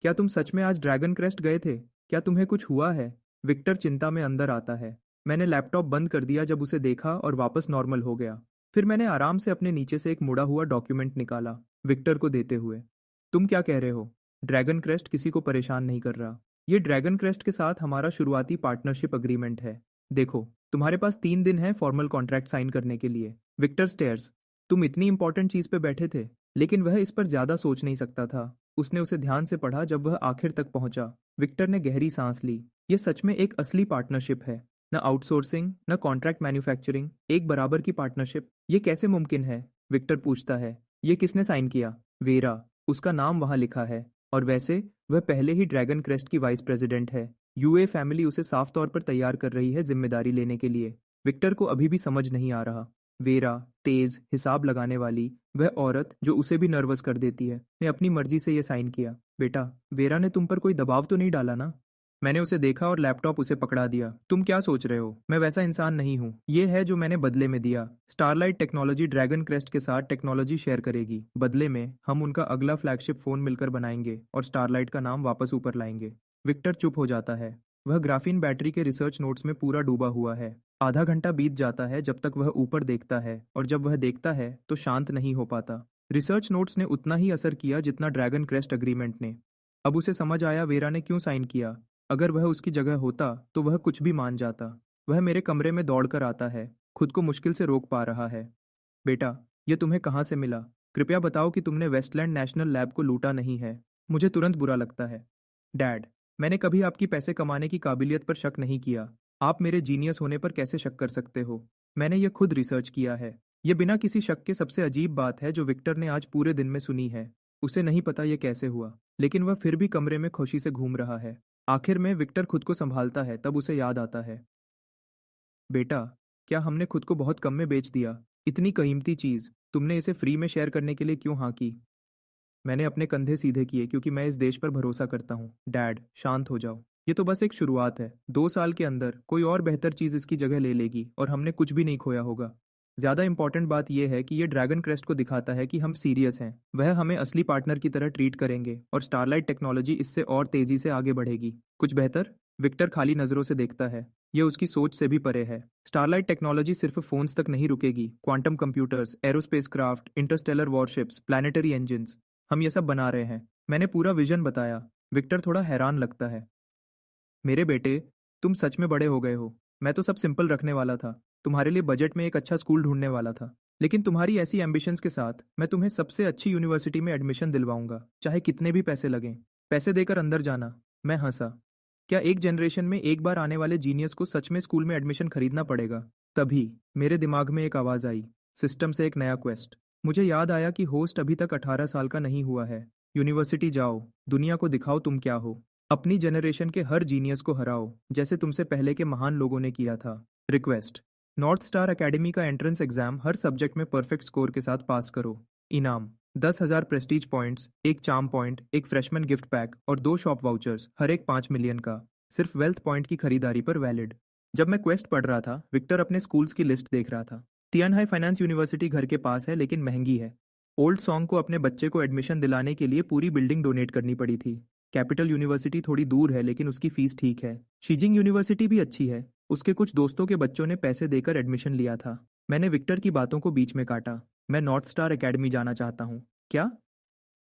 क्या तुम सच में आज ड्रैगन क्रेस्ट गए थे? क्या तुम्हें कुछ हुआ है? विक्टर चिंता में अंदर आता है। मैंने लैपटॉप बंद कर दिया जब उसे देखा और वापस नॉर्मल हो गया। फिर मैंने आराम से अपने नीचे से एक मुड़ा हुआ डॉक्यूमेंट निकाला, विक्टर को देते हुए। तुम क्या कह रहे हो? ड्रैगन क्रेस्ट किसी को परेशान नहीं कर रहा। ये ड्रैगन क्रेस्ट के साथ हमारा शुरुआती पार्टनरशिप अग्रीमेंट है। देखो, तुम्हारे पास 3 दिन है फॉर्मल कॉन्ट्रैक्ट साइन करने के लिए। विक्टर स्टेयर्स, तुम इतनी इंपॉर्टेंट चीज पे बैठे थे, लेकिन वह इस पर ज्यादा सोच नहीं सकता था। उसने उसे ध्यान से पढ़ा जब वह आखिर तक पहुंचा। विक्टर ने गहरी सांस ली। यह सच में एक असली पार्टनरशिप है। न आउटसोर्सिंग, न कॉन्ट्रैक्ट मैन्युफैक्चरिंग, एक बराबर की पार्टनरशिप। ये कैसे मुमकिन है? विक्टर पूछता है। ये किसने साइन किया? वेरा, उसका नाम वहां लिखा है। और वैसे वह पहले ही ड्रैगन क्रेस्ट की वाइस प्रेसिडेंट है। यूए फैमिली उसे साफ तौर पर तैयार कर रही है जिम्मेदारी लेने के लिए। विक्टर को अभी भी समझ नहीं आ रहा। वेरा, तेज, हिसाब लगाने वाली, वह औरत जो उसे भी नर्वस कर देती है, ने अपनी मर्जी से यह साइन किया। बेटा, वेरा ने तुम पर कोई दबाव तो नहीं डाला ना? मैंने उसे देखा और लैपटॉप उसे पकड़ा दिया। तुम क्या सोच रहे हो? मैं वैसा इंसान नहीं हूँ। ये है जो मैंने बदले में दिया। स्टारलाइट टेक्नोलॉजी ड्रैगन क्रेस्ट के साथ टेक्नोलॉजी शेयर करेगी। बदले में हम उनका अगला फ्लैगशिप फोन मिलकर बनाएंगे और स्टारलाइट का नाम वापस ऊपर लाएंगे। विक्टर चुप हो जाता है। वह ग्राफीन बैटरी के रिसर्च नोट्स में पूरा डूबा हुआ है। आधा घंटा बीत जाता है जब तक वह ऊपर देखता है, और जब वह देखता है तो शांत नहीं हो पाता। रिसर्च नोट्स ने उतना ही असर किया जितना ड्रैगन क्रेस्ट अग्रीमेंट ने। अब उसे समझ आया वेरा ने क्यों साइन किया। अगर वह उसकी जगह होता तो वह कुछ भी मान जाता। वह मेरे कमरे में दौड़कर आता है, खुद को मुश्किल से रोक पा रहा है। बेटा, यह तुम्हें कहाँ से मिला? कृपया बताओ कि तुमने वेस्टलैंड नेशनल लैब को लूटा नहीं है। मुझे तुरंत बुरा लगता है। डैड, मैंने कभी आपकी पैसे कमाने की काबिलियत पर शक नहीं किया। आप मेरे जीनियस होने पर कैसे शक कर सकते हो? मैंने यह खुद रिसर्च किया है। यह बिना किसी शक के सबसे अजीब बात है जो विक्टर ने आज पूरे दिन में सुनी है। उसे नहीं पता यह कैसे हुआ, लेकिन वह फिर भी कमरे में खुशी से घूम रहा है। आखिर में विक्टर खुद को संभालता है, तब उसे याद आता है। बेटा, क्या हमने खुद को बहुत कम में बेच दिया? इतनी कीमती चीज तुमने इसे फ्री में शेयर करने के लिए क्यों हाँ की? मैंने अपने कंधे सीधे किए क्योंकि मैं इस देश पर भरोसा करता हूँ। डैड, शांत हो जाओ। ये तो बस एक शुरुआत है। 2 साल के अंदर कोई और बेहतर चीज इसकी जगह ले लेगी और हमने कुछ भी नहीं खोया होगा। ज़्यादा इंपॉर्टेंट बात यह है कि ये ड्रैगन क्रेस्ट को दिखाता है कि हम सीरियस हैं, वह हमें असली पार्टनर की तरह ट्रीट करेंगे और स्टारलाइट टेक्नोलॉजी इससे और तेज़ी से आगे बढ़ेगी। कुछ बेहतर? विक्टर खाली नज़रों से देखता है। ये उसकी सोच से भी परे है। स्टारलाइट टेक्नोलॉजी सिर्फ फोन्स तक नहीं रुकेगी। Quantum computers, aerospace craft, Interstellar warships, planetary engines, हम ये सब बना रहे हैं। मैंने पूरा विजन बताया। विक्टर थोड़ा हैरान लगता है। मेरे बेटे, तुम सच में बड़े हो गए हो। मैं तो सब सिंपल रखने वाला था। तुम्हारे लिए बजट में एक अच्छा स्कूल ढूंढने वाला था। लेकिन तुम्हारी ऐसी एम्बिशंस के साथ मैं तुम्हें सबसे अच्छी यूनिवर्सिटी में एडमिशन दिलवाऊंगा, चाहे कितने भी पैसे लगें। पैसे देकर अंदर जाना। मैं हंसा। क्या एक जनरेशन में एक बार आने वाले जीनियस को सच में स्कूल में एडमिशन खरीदना पड़ेगा? तभी मेरे दिमाग में एक आवाज़ आई, सिस्टम से एक नया क्वेस्ट। मुझे याद आया कि होस्ट अभी तक 18 साल का नहीं हुआ है। यूनिवर्सिटी जाओ, दुनिया को दिखाओ तुम क्या हो। अपनी जनरेशन के हर जीनियस को हराओ, जैसे तुमसे पहले के महान लोगों ने किया था। रिक्वेस्ट। नॉर्थ स्टार एकेडमी का एंट्रेंस एग्जाम हर सब्जेक्ट में परफेक्ट स्कोर के साथ पास करो। इनाम 10,000 प्रेस्टीज पॉइंट्स, एक चार्म पॉइंट, एक फ्रेशमैन गिफ्ट पैक और 2 शॉप वाउचर्स, हर एक 5 मिलियन का, सिर्फ वेल्थ पॉइंट की खरीदारी पर वैलिड। जब मैं क्वेस्ट पढ़ रहा था, विक्टर अपने स्कूल्स की लिस्ट देख रहा था। तियानहाई फाइनेंस यूनिवर्सिटी घर के पास है लेकिन महंगी है। ओल्ड सॉन्ग को अपने बच्चे को एडमिशन दिलाने के लिए पूरी बिल्डिंग डोनेट करनी पड़ी थी। कैपिटल यूनिवर्सिटी थोड़ी दूर है लेकिन उसकी फीस ठीक है। शीजिंग यूनिवर्सिटी भी अच्छी है। उसके कुछ दोस्तों के बच्चों ने पैसे देकर एडमिशन लिया था। मैंने विक्टर की बातों को बीच में काटा। मैं नॉर्थ स्टार एकेडमी जाना चाहता हूँ। क्या?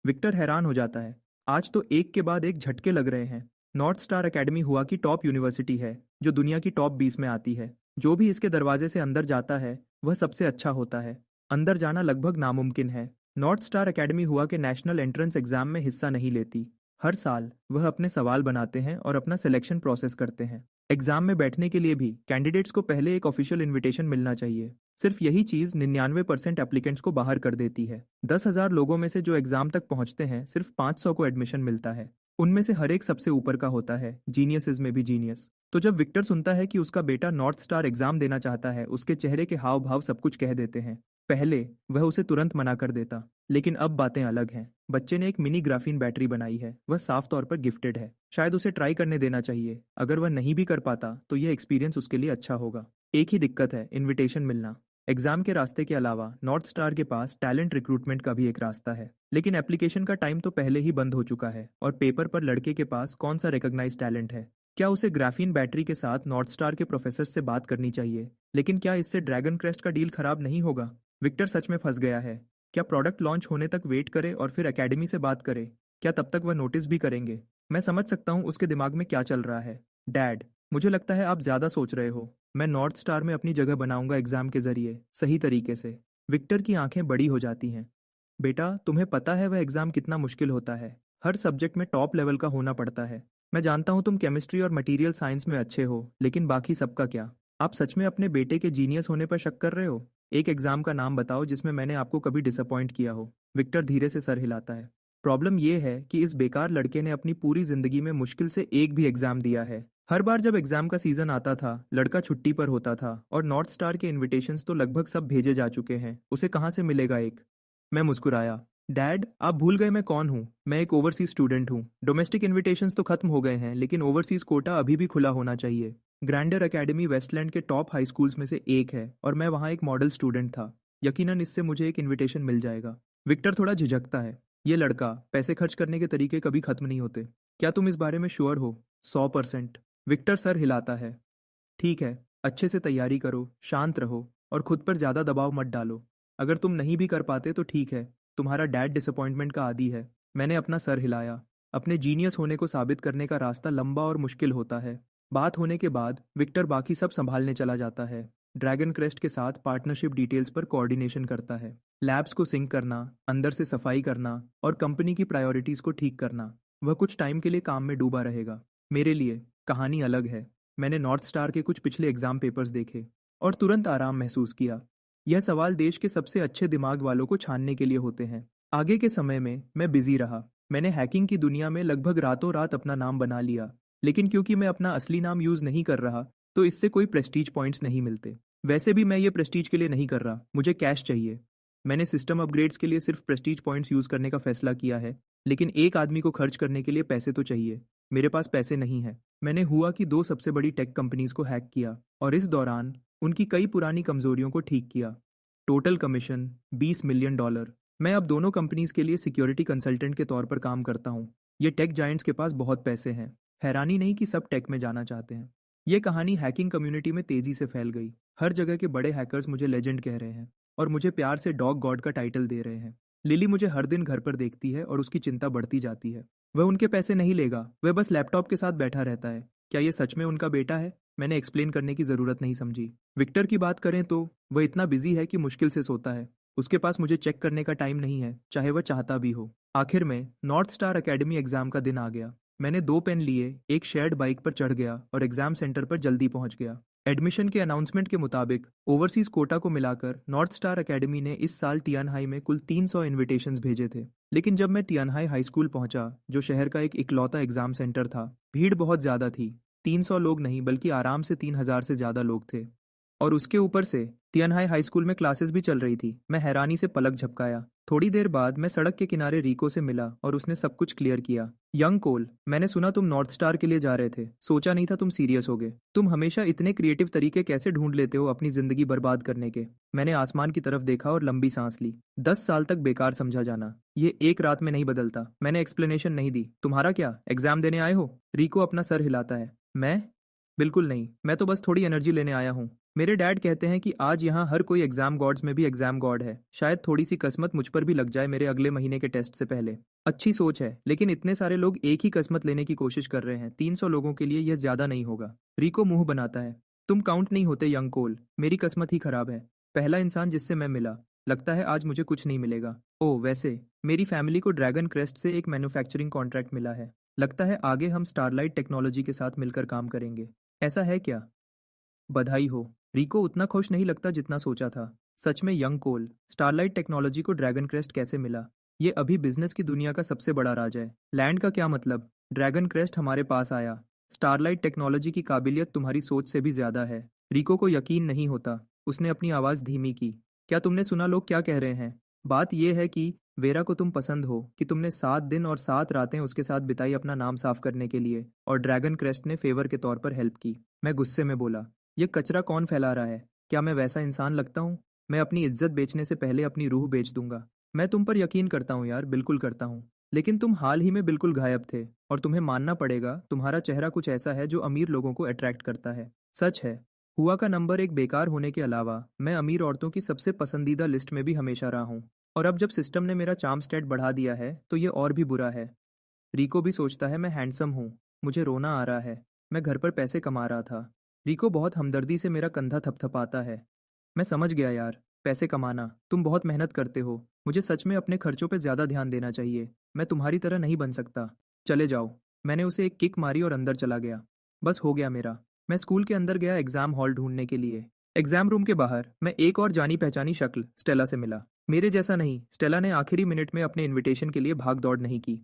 विक्टर हैरान हो जाता है। आज तो एक के बाद एक झटके लग रहे हैं। नॉर्थ स्टार एकेडमी हुआ की टॉप यूनिवर्सिटी है, जो दुनिया की टॉप 20 में आती है। जो भी इसके दरवाजे से अंदर जाता है वह सबसे अच्छा होता है। अंदर जाना लगभग नामुमकिन है। नॉर्थ स्टार एकेडमी हुआ के नेशनल एंट्रेंस एग्जाम में हिस्सा नहीं लेती। हर साल वह अपने सवाल बनाते हैं और अपना सिलेक्शन प्रोसेस करते हैं। एग्जाम में बैठने के लिए भी कैंडिडेट्स को पहले एक ऑफिशियल इनविटेशन मिलना चाहिए। सिर्फ यही चीज़ 99% एप्लीकेंट्स को बाहर कर देती है। 10,000 लोगों में से जो एग्जाम तक पहुंचते हैं, सिर्फ 500 को एडमिशन मिलता है। उनमें से हर एक सबसे ऊपर का होता है, जीनियस में भी जीनियस। तो जब विक्टर सुनता है कि उसका बेटा नॉर्थ स्टार एग्जाम देना चाहता है, उसके चेहरे के हाव भाव सब कुछ कह देते हैं। पहले वह उसे तुरंत मना कर देता, लेकिन अब बातें अलग हैं। बच्चे ने एक मिनी ग्राफीन बैटरी बनाई है, वह साफ तौर पर गिफ्टेड है। शायद उसे ट्राई करने देना चाहिए। अगर वह नहीं भी कर पाता तो यह एक्सपीरियंस उसके लिए अच्छा होगा। एक ही दिक्कत है, इनविटेशन मिलना। एग्जाम के रास्ते के अलावा नॉर्थ स्टार के पास टैलेंट रिक्रूटमेंट का भी एक रास्ता है, लेकिन एप्लीकेशन का टाइम तो पहले ही बंद हो चुका है और पेपर पर लड़के के पास कौन सा रिकॉग्नाइज्ड टैलेंट है? क्या उसे ग्राफीन बैटरी के साथ नॉर्थ स्टार के प्रोफेसर से बात करनी चाहिए? लेकिन क्या इससे ड्रैगन क्रेस्ट का डील खराब नहीं होगा? विक्टर सच में फंस गया है। क्या प्रोडक्ट लॉन्च होने तक वेट करे और फिर एकेडमी से बात करे? क्या तब तक वह नोटिस भी करेंगे? मैं समझ सकता हूँ उसके दिमाग में क्या चल रहा है। डैड, मुझे लगता है आप ज्यादा सोच रहे हो। मैं नॉर्थ स्टार में अपनी जगह बनाऊंगा एग्जाम के जरिए, सही तरीके से। विक्टर की आंखें बड़ी हो जाती हैं। बेटा, तुम्हें पता है वह एग्जाम कितना मुश्किल होता है। हर सब्जेक्ट में टॉप लेवल का होना पड़ता है। मैं जानता हूँ तुम केमिस्ट्री और मटेरियल साइंस में अच्छे हो, लेकिन बाकी सबका क्या? आप सच में अपने बेटे के जीनियस होने पर शक कर रहे हो? एक एग्जाम का नाम बताओ जिसमें मैंने आपको कभी डिसअपॉइंट किया हो। विक्टर धीरे से सर हिलाता है। प्रॉब्लम यह है कि इस बेकार लड़के ने अपनी पूरी जिंदगी में मुश्किल से एक भी एग्जाम दिया है। हर बार जब एग्जाम का सीजन आता था, लड़का छुट्टी पर होता था और नॉर्थ स्टार के इनविटेशंस तो लगभग सब भेजे जा चुके हैं। उसे कहाँ से मिलेगा एक? मैं मुस्कुराया। डैड, आप भूल गए मैं कौन हूँ। मैं एक ओवरसीज स्टूडेंट हूँ। डोमेस्टिक इनविटेशंस तो खत्म हो गए हैं, लेकिन ओवरसीज कोटा अभी भी खुला होना चाहिए। ग्रैंडर एकेडमी वेस्टलैंड के टॉप हाई स्कूल्स में से एक है और मैं वहाँ एक मॉडल स्टूडेंट था। यकीनन इससे मुझे एक इनविटेशन मिल जाएगा। विक्टर थोड़ा झिझकता है। ये लड़का, पैसे खर्च करने के तरीके कभी खत्म नहीं होते। क्या तुम इस बारे में श्योर हो? 100%। विक्टर सर हिलाता है। ठीक है, अच्छे से तैयारी करो, शांत रहो और खुद पर ज़्यादा दबाव मत डालो। अगर तुम नहीं भी कर पाते तो ठीक है, तुम्हारा डैड डिसअपॉइंटमेंट का आदी है। मैंने अपना सर हिलाया। अपने जीनियस होने को साबित करने का रास्ता लंबा और मुश्किल होता है। बात होने के बाद विक्टर बाकी सब संभालने चला जाता है। ड्रैगन क्रेस्ट के साथ पार्टनरशिप डिटेल्स पर कोऑर्डिनेशन करता है। लैब्स को सिंक करना, अंदर से सफाई करना और कंपनी की प्रायोरिटीज को ठीक करना। वह कुछ टाइम के लिए काम में डूबा रहेगा। मेरे लिए कहानी अलग है। मैंने नॉर्थ स्टार के कुछ पिछले एग्जाम पेपर्स देखे और तुरंत आराम महसूस किया। यह सवाल देश के सबसे अच्छे दिमाग वालों को छानने के लिए होते हैं। आगे के समय में मैं बिजी रहा। मैंने हैकिंग की दुनिया में लगभग रातों रात अपना नाम बना लिया, लेकिन क्योंकि मैं अपना असली नाम यूज नहीं कर रहा, तो इससे कोई प्रेस्टीज पॉइंट्स नहीं मिलते। वैसे भी मैं ये प्रेस्टीज के लिए नहीं कर रहा, मुझे कैश चाहिए। मैंने सिस्टम अपग्रेड्स के लिए सिर्फ प्रेस्टीज पॉइंट्स यूज करने का फैसला किया है, लेकिन एक आदमी को खर्च करने के लिए पैसे तो चाहिए। मेरे पास पैसे नहीं है। मैंने हुआ कि 2 सबसे बड़ी टेक कंपनीज को हैक किया और इस दौरान उनकी कई पुरानी कमजोरियों को ठीक किया। Total commission $20 million. मैं अब दोनों कंपनीज के लिए सिक्योरिटी कंसल्टेंट के तौर पर काम करता हूँ। ये टेक जायंट्स के पास बहुत पैसे हैं। हैरानी नहीं कि सब टेक में जाना चाहते हैं। ये कहानी हैकिंग कम्युनिटी में तेजी से फैल गई। हर जगह के बड़े हैकर्स मुझे लेजेंड कह रहे हैं और मुझे प्यार से डॉग गॉड का टाइटल दे रहे हैं। लिली मुझे हर दिन घर पर देखती है और उसकी चिंता बढ़ती जाती है। वह उनके पैसे नहीं लेगा, वह बस लैपटॉप के साथ बैठा रहता है। क्या ये सच में उनका बेटा है? मैंने एक्सप्लेन करने की ज़रूरत नहीं समझी। विक्टर की बात करें तो वह इतना बिजी है कि मुश्किल से सोता है। उसके पास मुझे चेक करने का टाइम नहीं है, चाहे वह चाहता भी हो। आखिर में नॉर्थ स्टार एकेडमी एग्जाम का दिन आ गया। मैंने 2 पेन लिए, एक शेयर्ड बाइक पर चढ़ गया और एग्जाम सेंटर पर जल्दी पहुंच गया। एडमिशन के अनाउंसमेंट के मुताबिक ओवरसीज कोटा को मिलाकर नॉर्थ स्टार एकेडमी ने इस साल टियानहाई में कुल 300 इनविटेशंस भेजे थे। लेकिन जब मैं टियानहाई हाई स्कूल पहुंचा, जो शहर का एक इकलौता एग्जाम सेंटर था, भीड़ बहुत ज़्यादा थी। 300 लोग नहीं बल्कि आराम से 3000 से ज़्यादा लोग थे। और उसके ऊपर से तियनहाई हाई स्कूल में क्लासेस भी चल रही थी। मैं हैरानी से पलक झपकाया। थोड़ी देर बाद मैं सड़क के किनारे रिको से मिला और उसने सब कुछ क्लियर किया। यंग कोल, मैंने सुना तुम नॉर्थ स्टार के लिए जा रहे थे। सोचा नहीं था तुम सीरियस होगे। तुम हमेशा इतने क्रिएटिव तरीके कैसे ढूंढ लेते हो अपनी जिंदगी बर्बाद करने के? मैंने आसमान की तरफ देखा और लंबी सांस ली। 10 साल तक बेकार समझा जाना, ये एक रात में नहीं बदलता। मैंने एक्सप्लेनेशन नहीं दी। तुम्हारा क्या, एग्जाम देने आए हो? रिको अपना सर हिलाता है। मैं? बिल्कुल नहीं, मैं तो बस थोड़ी एनर्जी लेने आया हूँ। मेरे डैड कहते हैं कि आज यहाँ हर कोई एग्जाम गॉड्स में भी एग्जाम गॉड है। शायद थोड़ी सी किस्मत मुझ पर भी लग जाए मेरे अगले महीने के टेस्ट से पहले। अच्छी सोच है, लेकिन इतने सारे लोग एक ही किस्मत लेने की कोशिश कर रहे हैं। 300 लोगों के लिए यह ज्यादा नहीं होगा। रिको मुंह बनाता है। तुम काउंट नहीं होते यंग कोल। मेरी किस्मत ही खराब है। पहला इंसान जिससे मैं मिला। लगता है आज मुझे कुछ नहीं मिलेगा। ओह वैसे, मेरी फैमिली को ड्रैगन क्रेस्ट से एक मैन्युफैक्चरिंग कॉन्ट्रैक्ट मिला है। लगता है आगे हम स्टारलाइट टेक्नोलॉजी के साथ मिलकर काम करेंगे। ऐसा है क्या? बधाई हो। रिको उतना खुश नहीं लगता जितना सोचा था। सच में यंग कोल, स्टारलाइट टेक्नोलॉजी को ड्रैगन क्रेस्ट कैसे मिला? ये अभी बिजनेस की दुनिया का सबसे बड़ा राज है। लैंड का क्या मतलब? ड्रैगन क्रेस्ट हमारे पास आया। स्टारलाइट टेक्नोलॉजी की काबिलियत तुम्हारी सोच से भी ज्यादा है। रिको को यकीन नहीं होता। उसने अपनी आवाज़ धीमी की। क्या तुमने सुना लोग क्या कह रहे हैं? बात यह है कि वेरा को तुम पसंद हो, कि तुमने 7 दिन और 7 रातें उसके साथ बिताई अपना नाम साफ करने के लिए, और ड्रैगन क्रेस्ट ने फेवर के तौर पर हेल्प की। मैं गुस्से में बोला, ये कचरा कौन फैला रहा है? क्या मैं वैसा इंसान लगता हूँ? मैं अपनी इज्जत बेचने से पहले अपनी रूह बेच दूंगा। मैं तुम पर यकीन करता हूँ यार, बिल्कुल करता हूँ। लेकिन तुम हाल ही में बिल्कुल गायब थे, और तुम्हें मानना पड़ेगा तुम्हारा चेहरा कुछ ऐसा है जो अमीर लोगों को अट्रैक्ट करता है। सच है। हुआ का नंबर एक बेकार होने के अलावा मैं अमीर औरतों की सबसे पसंदीदा लिस्ट में भी हमेशा रहा हूँ। और अब जब सिस्टम ने मेरा चार्म स्टेट बढ़ा दिया है तो ये और भी बुरा है। रिको भी सोचता है मैं हैंडसम हूँ। मुझे रोना आ रहा है। मैं घर पर पैसे कमा रहा था। रिको बहुत हमदर्दी से मेरा कंधा थपथपाता है। मैं समझ गया यार, पैसे कमाना, तुम बहुत मेहनत करते हो। मुझे सच में अपने खर्चों पे ज़्यादा ध्यान देना चाहिए। मैं तुम्हारी तरह नहीं बन सकता। चले जाओ। मैंने उसे एक किक मारी और अंदर चला गया। बस हो गया मेरा। मैं स्कूल के अंदर गया एग्जाम हॉल ढूंढने के लिए। एग्जाम रूम के बाहर मैं एक और जानी पहचानी शक्ल स्टेला से मिला। मेरे जैसा नहीं, स्टेला ने आखिरी मिनट में अपने इनविटेशन के लिए भाग दौड़ नहीं की।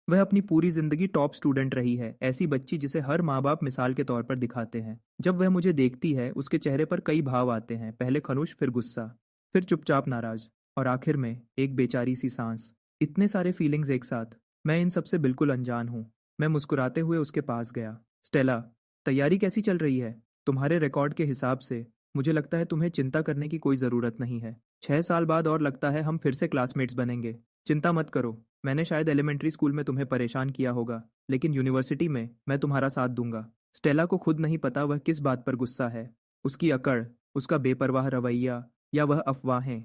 वह अपनी पूरी जिंदगी टॉप स्टूडेंट रही है, ऐसी बच्ची जिसे हर माँ बाप मिसाल के तौर पर दिखाते हैं। जब वह मुझे देखती है उसके चेहरे पर कई भाव आते हैं, पहले खनुश, फिर गुस्सा, फिर चुपचाप नाराज, और आखिर में एक बेचारी सी सांस। इतने सारे फीलिंग्स एक साथ। मैं इन सबसे बिल्कुल अनजान हूँ। मैं मुस्कुराते हुए उसके पास गया। स्टेला, तैयारी कैसी चल रही है? तुम्हारे रिकॉर्ड के हिसाब से मुझे लगता है तुम्हें चिंता करने की कोई ज़रूरत नहीं है। 6 साल बाद और लगता है हम फिर से क्लासमेट्स बनेंगे। चिंता मत करो। मैंने शायद एलिमेंट्री स्कूल में तुम्हें परेशान किया होगा, लेकिन यूनिवर्सिटी में मैं तुम्हारा साथ दूंगा। स्टेला को खुद नहीं पता वह किस बात पर गुस्सा है। उसकी अकड़, उसका बेपरवाह रवैया, या वह अफवाहें।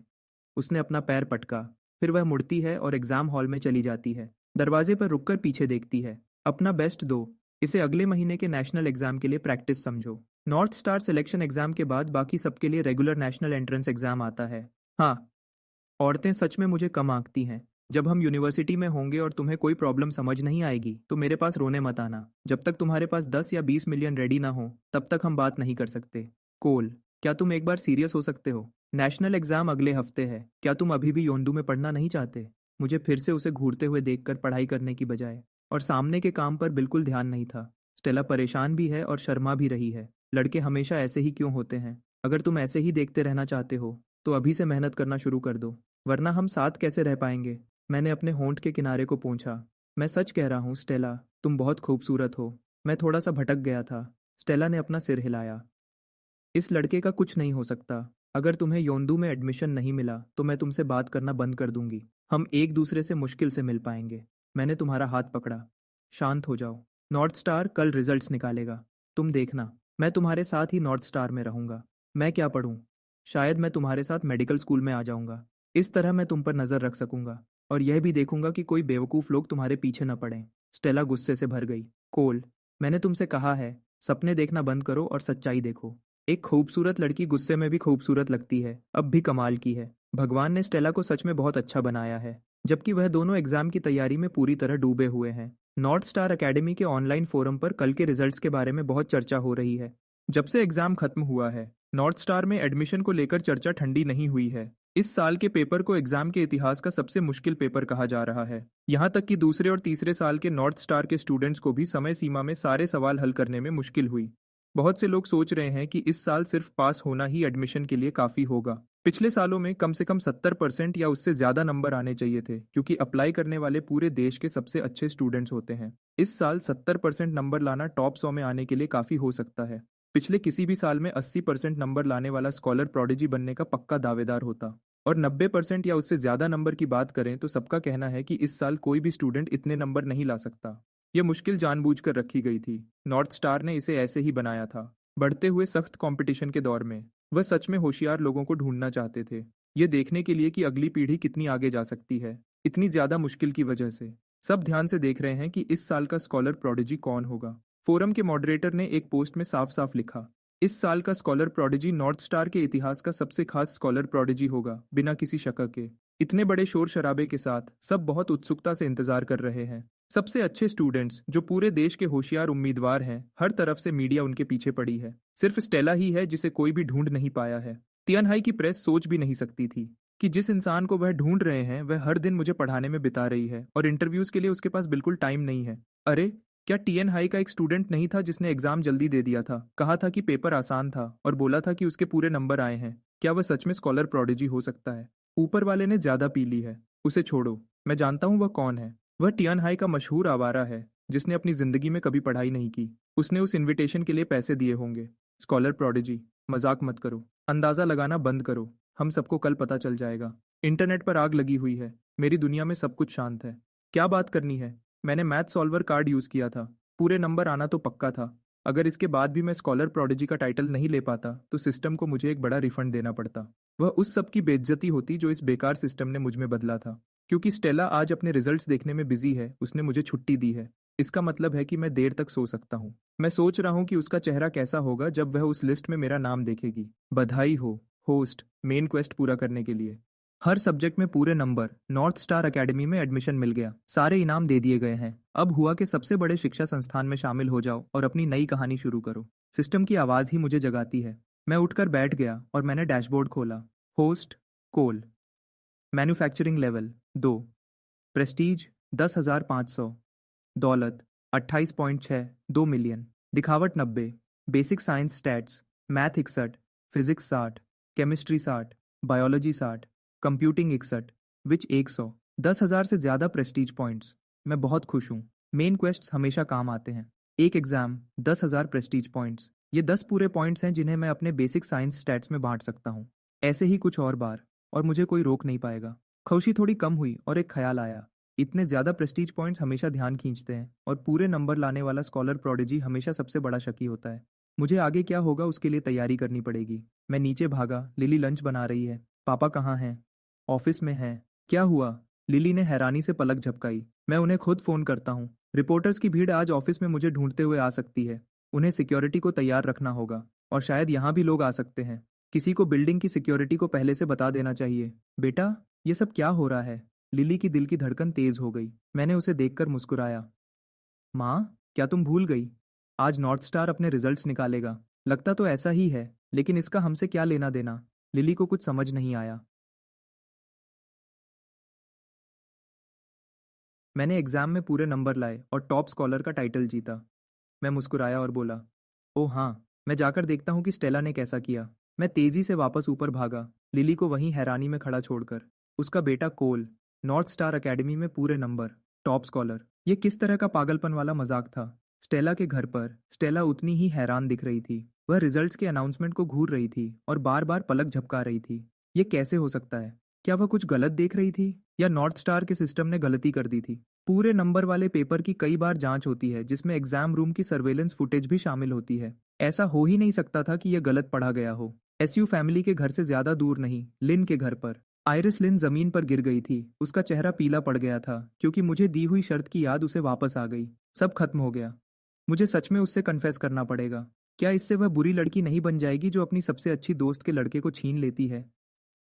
उसने अपना पैर पटका। फिर वह मुड़ती है और एग्जाम हॉल में चली जाती है। दरवाजे पर रुककर पीछे देखती है। अपना बेस्ट दो। इसे अगले महीने के नेशनल एग्जाम के लिए प्रैक्टिस समझो। नॉर्थ स्टार सिलेक्शन एग्जाम के बाद बाकी सबके लिए रेगुलर नेशनल एंट्रेंस एग्जाम आता है। हाँ, औरतें सच में मुझे कम आंकती हैं। जब हम यूनिवर्सिटी में होंगे और तुम्हें कोई प्रॉब्लम समझ नहीं आएगी तो मेरे पास रोने मत आना। जब तक तुम्हारे पास 10 या 20 मिलियन रेडी ना हो तब तक हम बात नहीं कर सकते। कोल, क्या तुम एक बार सीरियस हो सकते हो? नेशनल एग्जाम अगले हफ्ते है। क्या तुम अभी भी योंडू में पढ़ना नहीं चाहते? मुझे फिर से उसे घूरते हुए देखकर पढ़ाई करने की बजाय और सामने के काम पर बिल्कुल ध्यान नहीं था। स्टेला परेशान भी है और शर्मा भी रही है। लड़के हमेशा ऐसे ही क्यों होते हैं? अगर तुम ऐसे ही देखते रहना चाहते हो तो अभी से मेहनत करना शुरू कर दो, वरना हम साथ कैसे रह पाएंगे? मैंने अपने होंठ के किनारे को पोंछा। मैं सच कह रहा हूँ स्टेला, तुम बहुत खूबसूरत हो। मैं थोड़ा सा भटक गया था। स्टेला ने अपना सिर हिलाया। इस लड़के का कुछ नहीं हो सकता। अगर तुम्हें योंदू में एडमिशन नहीं मिला तो मैं तुमसे बात करना बंद कर दूंगी। हम एक दूसरे से मुश्किल से मिल पाएंगे। मैंने तुम्हारा हाथ पकड़ा। शांत हो जाओ। नॉर्थ स्टार कल रिजल्ट्स निकालेगा। तुम देखना, मैं तुम्हारे साथ ही नॉर्थ स्टार में रहूंगा। मैं क्या पढ़ूं? शायद मैं तुम्हारे साथ मेडिकल स्कूल में आ जाऊंगा। इस तरह मैं तुम पर नजर रख सकूंगा और यह भी देखूंगा कि कोई बेवकूफ लोग तुम्हारे पीछे न पड़ें। स्टेला गुस्से से भर गई। कोल, मैंने तुमसे कहा है, सपने देखना बंद करो और सच्चाई देखो। एक खूबसूरत लड़की गुस्से में भी खूबसूरत लगती है। अब भी कमाल की है। भगवान ने स्टेला को सच में बहुत अच्छा बनाया है, जबकि वह दोनों एग्जाम की तैयारी में पूरी तरह डूबे हुए हैं। नॉर्थ स्टार एकेडमी के ऑनलाइन फोरम पर कल के रिजल्ट्स के बारे में बहुत चर्चा हो रही है। जब से एग्जाम खत्म हुआ है, नॉर्थ स्टार में एडमिशन को लेकर चर्चा ठंडी नहीं हुई है। इस साल के पेपर को एग्जाम के इतिहास का सबसे मुश्किल पेपर कहा जा रहा है। यहाँ तक कि दूसरे और तीसरे साल के नॉर्थ स्टार के स्टूडेंट्स को भी समय सीमा में सारे सवाल हल करने में मुश्किल हुई। बहुत से लोग सोच रहे हैं कि इस साल सिर्फ पास होना ही एडमिशन के लिए काफी होगा। पिछले सालों में कम से कम 70% या उससे ज्यादा नंबर आने चाहिए थे, क्योंकि अप्लाई करने वाले पूरे देश के सबसे अच्छे स्टूडेंट्स होते हैं। इस साल 70% नंबर लाना टॉप 100 में आने के लिए काफी हो सकता है। पिछले किसी भी साल में 80% नंबर लाने वाला स्कॉलर प्रोडिजी बनने का पक्का दावेदार होता। और 90% या उससे ज्यादा नंबर की बात करें तो सबका कहना है कि इस साल कोई भी स्टूडेंट इतने नंबर नहीं ला सकता। यह मुश्किल जानबूझकर रखी गई थी। नॉर्थ स्टार ने इसे ऐसे ही बनाया था। बढ़ते हुए सख्त कंपटीशन के दौर में वह सच में होशियार लोगों को ढूंढना चाहते थे, ये देखने के लिए कि अगली पीढ़ी कितनी आगे जा सकती है। इतनी ज्यादा मुश्किल की वजह से सब ध्यान से देख रहे हैं कि इस साल का स्कॉलर प्रोडिजी कौन होगा। फोरम के मॉडरेटर ने एक पोस्ट में साफ साफ लिखा, इस साल का स्कॉलर प्रोडिजी नॉर्थ स्टार के इतिहास का सबसे खास स्कॉलर प्रोडिजी होगा, बिना किसी शक के। इतने बड़े शोर शराबे के साथ सब बहुत उत्सुकता से इंतजार कर रहे हैं। सबसे अच्छे स्टूडेंट्स जो पूरे देश के होशियार उम्मीदवार हैं, हर तरफ से मीडिया उनके पीछे पड़ी है। सिर्फ स्टेला ही है जिसे कोई भी ढूंढ नहीं पाया है। तियानहाई की प्रेस सोच भी नहीं सकती थी कि जिस इंसान को वह ढूंढ रहे हैं वह हर दिन मुझे पढ़ाने में बिता रही है और इंटरव्यूज के लिए उसके पास बिल्कुल टाइम नहीं है। अरे, क्या टीएन हाई का एक स्टूडेंट नहीं था जिसने एग्जाम जल्दी दे दिया था, कहा था कि पेपर आसान था और बोला था कि उसके पूरे नंबर आए हैं? क्या वह सच में स्कॉलर प्रोडिजी हो सकता है? ऊपर वाले ने ज्यादा पी ली है। उसे छोड़ो, मैं जानता हूँ वह कौन है। वह टियान हाई का मशहूर आवारा है जिसने अपनी जिंदगी में कभी पढ़ाई नहीं की। उसने उस इनविटेशन के लिए पैसे दिए होंगे। स्कॉलर प्रोडिजी, मजाक मत करो। अंदाजा लगाना बंद करो। हम सबको कल पता चल जाएगा। इंटरनेट पर आग लगी हुई है। मेरी दुनिया में सब कुछ शांत है। क्या बात करनी है? मैंने मैथ सॉल्वर कार्ड यूज किया था। पूरे नंबर आना तो पक्का था। अगर इसके बाद भी मैं स्कॉलर प्रोडिजी का टाइटल नहीं ले पाता तो सिस्टम को मुझे एक बड़ा रिफंड देना पड़ता। वह उस सब की बेइज्जती होती जो इस बेकार सिस्टम ने मुझ में बदला था। क्योंकि स्टेला आज अपने रिजल्ट्स देखने में बिजी है, उसने मुझे छुट्टी दी है। इसका मतलब है कि मैं देर तक सो सकता हूँ। मैं सोच रहा हूँ कि उसका चेहरा कैसा होगा जब वह उस लिस्ट में मेरा नाम देखेगी। बधाई हो होस्ट, मेन क्वेस्ट पूरा करने के लिए। हर सब्जेक्ट में पूरे नंबर। नॉर्थ स्टार एकेडमी में एडमिशन मिल गया। सारे इनाम दे दिए गए हैं। अब हुआ कि सबसे बड़े शिक्षा संस्थान में शामिल हो जाओ और अपनी नई कहानी शुरू करो। सिस्टम की आवाज ही मुझे जगाती है। मैं उठकर बैठ गया और मैंने डैशबोर्ड खोला। Host, coal. Manufacturing level 2। Prestige 10,500। दौलत 28.6, 2 मिलियन। दिखावट 90। Basic science stats, math 61, physics 60, chemistry 60, biology 60, computing 61, विच 100। 10,000 से ज़्यादा प्रेस्टीज पॉइंट्स। मैं बहुत खुश हूँ। मेन क्वेस्ट हमेशा काम आते हैं। एक एग्जाम, 10,000 प्रेस्टीज पॉइंट्स। ये 10 पूरे पॉइंट्स हैं जिन्हें मैं अपने बेसिक साइंस स्टैट्स में बांट सकता हूँ। ऐसे ही कुछ और बार, और मुझे कोई रोक नहीं पाएगा। खुशी थोड़ी कम हुई और एक ख्याल आया। इतने ज्यादा प्रेस्टीज पॉइंट्स हमेशा ध्यान खींचते हैं और पूरे नंबर लाने वाला स्कॉलर प्रोडिजी हमेशा सबसे बड़ा शकी होता है। मुझे आगे क्या होगा उसके लिए तैयारी करनी पड़ेगी। मैं नीचे भागा। लिली लंच बना रही है। पापा कहाँ हैं? ऑफिस में हैं। क्या हुआ? लिली ने हैरानी से पलक झपकाई। मैं उन्हें खुद फोन करता हूँ। रिपोर्टर्स की भीड़ आज ऑफिस में मुझे ढूंढते हुए आ सकती है। उन्हें सिक्योरिटी को तैयार रखना होगा और शायद यहाँ भी लोग आ सकते हैं। किसी को बिल्डिंग की सिक्योरिटी को पहले से बता देना चाहिए। बेटा, ये सब क्या हो रहा है? लिली की दिल की धड़कन तेज हो गई। मैंने उसे देखकर मुस्कुराया। माँ, क्या तुम भूल गई? आज नॉर्थ स्टार अपने रिजल्ट्स निकालेगा। लगता तो ऐसा ही है, लेकिन इसका हमसे क्या लेना देना? लिली को कुछ समझ नहीं आया। मैंने एग्जाम में पूरे नंबर लाए और टॉप स्कॉलर का टाइटल जीता। मैं मुस्कुराया और बोला, ओह हाँ, मैं जाकर देखता हूँ कि स्टेला ने कैसा किया। मैं तेजी से वापस ऊपर भागा, लिली को वहीं हैरानी में खड़ा छोड़कर। उसका बेटा कोल, नॉर्थ स्टार एकेडमी में पूरे नंबर, टॉप स्कॉलर। ये किस तरह का पागलपन वाला मजाक था? स्टेला के घर पर स्टेला उतनी ही हैरान दिख रही थी। वह रिजल्ट्स के अनाउंसमेंट को घूर रही थी और बार बार पलक झपका रही थी। ये कैसे हो सकता है? क्या वह कुछ गलत देख रही थी या नॉर्थ स्टार के सिस्टम ने गलती कर दी थी? पूरे नंबर वाले पेपर की कई बार जांच होती है जिसमें एग्जाम रूम की सर्वेलेंस फुटेज भी शामिल होती है। ऐसा हो ही नहीं सकता था कि यह गलत पढ़ा गया हो। एसयू फैमिली के घर से ज्यादा दूर नहीं, लिन के घर पर आइरिस लिन जमीन पर गिर गई थी। उसका चेहरा पीला पड़ गया था क्योंकि मुझे दी हुई शर्त की याद उसे वापस आ गई। सब खत्म हो गया। मुझे सच में उससे कन्फेस करना पड़ेगा। क्या इससे वह बुरी लड़की नहीं बन जाएगी जो अपनी सबसे अच्छी दोस्त के लड़के को छीन लेती है?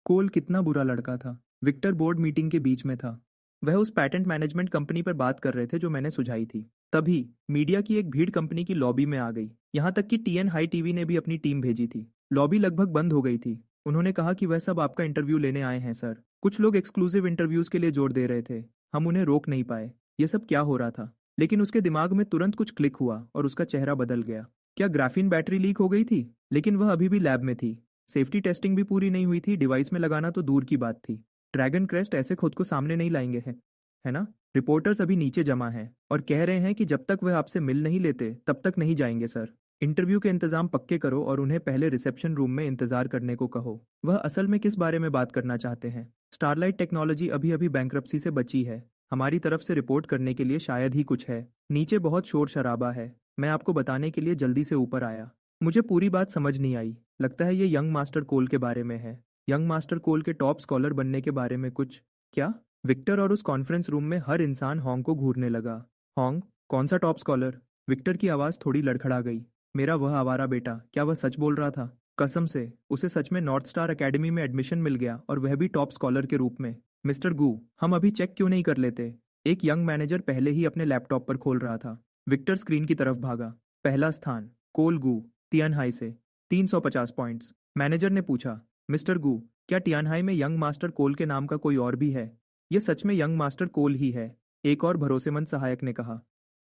कोल कितना बुरा लड़का था। विक्टर बोर्ड मीटिंग के बीच में था। वह उस पैटेंट मैनेजमेंट कंपनी पर बात कर रहे थे जो मैंने सुझाई थी। तभी मीडिया की एक भीड़ कंपनी की लॉबी में आ गई। यहाँ तक कि टीएन हाई टीवी ने भी अपनी टीम भेजी थी। लॉबी लगभग बंद हो गई थी। उन्होंने कहा कि वह सब आपका इंटरव्यू लेने आए हैं सर। कुछ लोग एक्सक्लूसिव इंटरव्यूज के लिए जोर दे रहे थे। हम उन्हें रोक नहीं पाए। ये सब क्या हो रहा था? लेकिन उसके दिमाग में तुरंत कुछ क्लिक हुआ और उसका चेहरा बदल गया। क्या ग्राफीन बैटरी लीक हो गई थी? लेकिन वह अभी भी लैब में थी। सेफ्टी टेस्टिंग भी पूरी नहीं हुई थी, डिवाइस में लगाना तो दूर की बात थी। ड्रैगन क्रेस्ट ऐसे खुद को सामने नहीं लाएंगे है ना? रिपोर्टर्स अभी नीचे जमा हैं और कह रहे हैं कि जब तक वह आपसे मिल नहीं लेते तब तक नहीं जाएंगे सर। इंटरव्यू के इंतजाम पक्के करो और उन्हें पहले रिसेप्शन रूम में इंतजार करने को कहो। वह असल में किस बारे में बात करना चाहते हैं? स्टारलाइट टेक्नोलॉजी अभी अभी बैंक्रप्सी से बची है। हमारी तरफ से रिपोर्ट करने के लिए शायद ही कुछ है। नीचे बहुत शोर शराबा है। मैं आपको बताने के लिए जल्दी से ऊपर आया। मुझे पूरी बात समझ नहीं आई। लगता है ये यंग मास्टर कोल के बारे में है। यंग मास्टर कोल के टॉप स्कॉलर बनने के बारे में कुछ? क्या? विक्टर और उस कॉन्फ्रेंस रूम में हर इंसान होंग को घूरने लगा। होंग? कौन सा टॉप स्कॉलर? विक्टर की आवाज़ थोड़ी लड़खड़ा गई। मेरा वह आवारा बेटा, क्या वह सच बोल रहा था? कसम से, उसे सच में नॉर्थ स्टार एकेडमी में एडमिशन मिल गया और वह भी टॉप स्कॉलर के रूप में। मिस्टर गू, हम अभी चेक क्यों नहीं कर लेते? एक यंग मैनेजर पहले ही अपने लैपटॉप पर खोल रहा था। विक्टर स्क्रीन की तरफ भागा। पहला स्थान कोल गू, तियानहाई से 350 पॉइंट्स। मैनेजर ने पूछा, मिस्टर गू, क्या तियानहाई में यंग मास्टर कोल के नाम का कोई और भी है? यह सच में यंग मास्टर कोल ही है, एक और भरोसेमंद सहायक ने कहा।